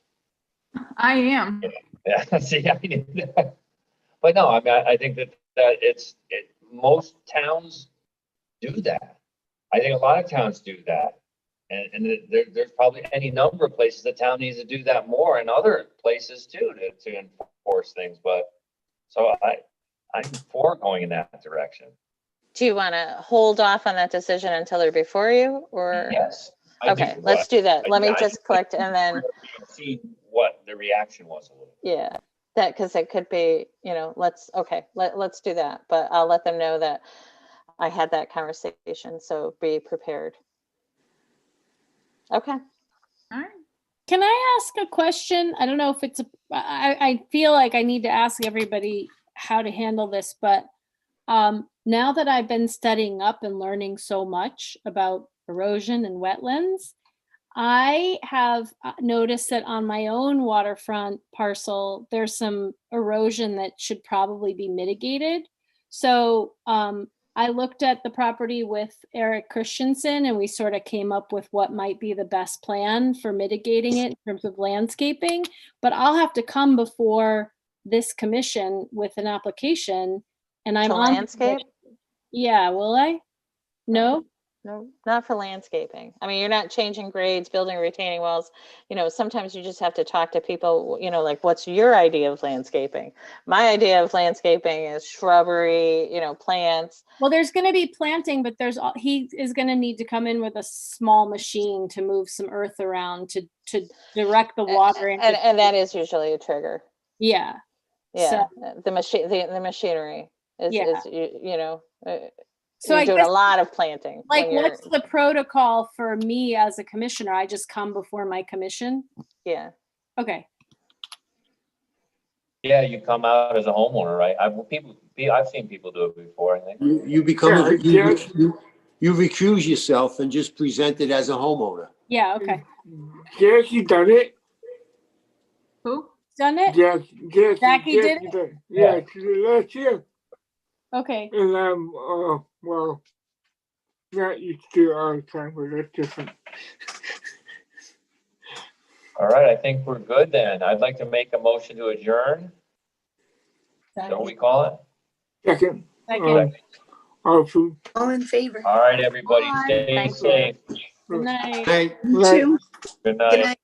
I am. Yeah, see, I knew that. But no, I mean, I think that most towns do that. I think a lot of towns do that. And there's probably any number of places the town needs to do that more, and other places too, to enforce things. But so I'm for going in that direction. Do you want to hold off on that decision until they're before you, or? Yes. Okay, let's do that. Let me just collect, and then see what the reaction was a little. Yeah, because it could be, let's do that. But I'll let them know that I had that conversation, so be prepared. Okay. All right. Can I ask a question? I don't know if it's I feel like I need to ask everybody how to handle this, but now that I've been studying up and learning so much about erosion and wetlands, I have noticed that on my own waterfront parcel, there's some erosion that should probably be mitigated. So I looked at the property with Eric Christensen and we sort of came up with what might be the best plan for mitigating it in terms of landscaping. But I'll have to come before this commission with an application and I'm To on. landscape? Yeah, will I? No? No, not for landscaping. I mean, you're not changing grades, building retaining walls. You know, sometimes you just have to talk to people, you know, like, what's your idea of landscaping? My idea of landscaping is shrubbery, you know, plants. Well, there's going to be planting, but he is going to need to come in with a small machine to move some earth around to direct the water. And that is usually a trigger. Yeah. Yeah. So, the machinery is, Yeah. you know, So you're I doing guess, a lot of planting. like, when you're- what's the protocol for me as a commissioner? I just come before my commission? Yeah. Okay. Yeah, you come out as a homeowner, right? I've seen people do it before, I think. You become, Yeah, you recuse yourself and just present it as a homeowner. Yeah, okay. Jackie done it. Who? Done it? Jackie did it? done. Yeah, she did last year. Okay. And well, not used to do it all the time, but that's different. All right, I think we're good then. I'd like to make a motion to adjourn. Is that what we call it? Second. Second. Also. All in favor? All right, everybody, stay Thank you. safe. Good night. Hey. You too. Good night. Good night.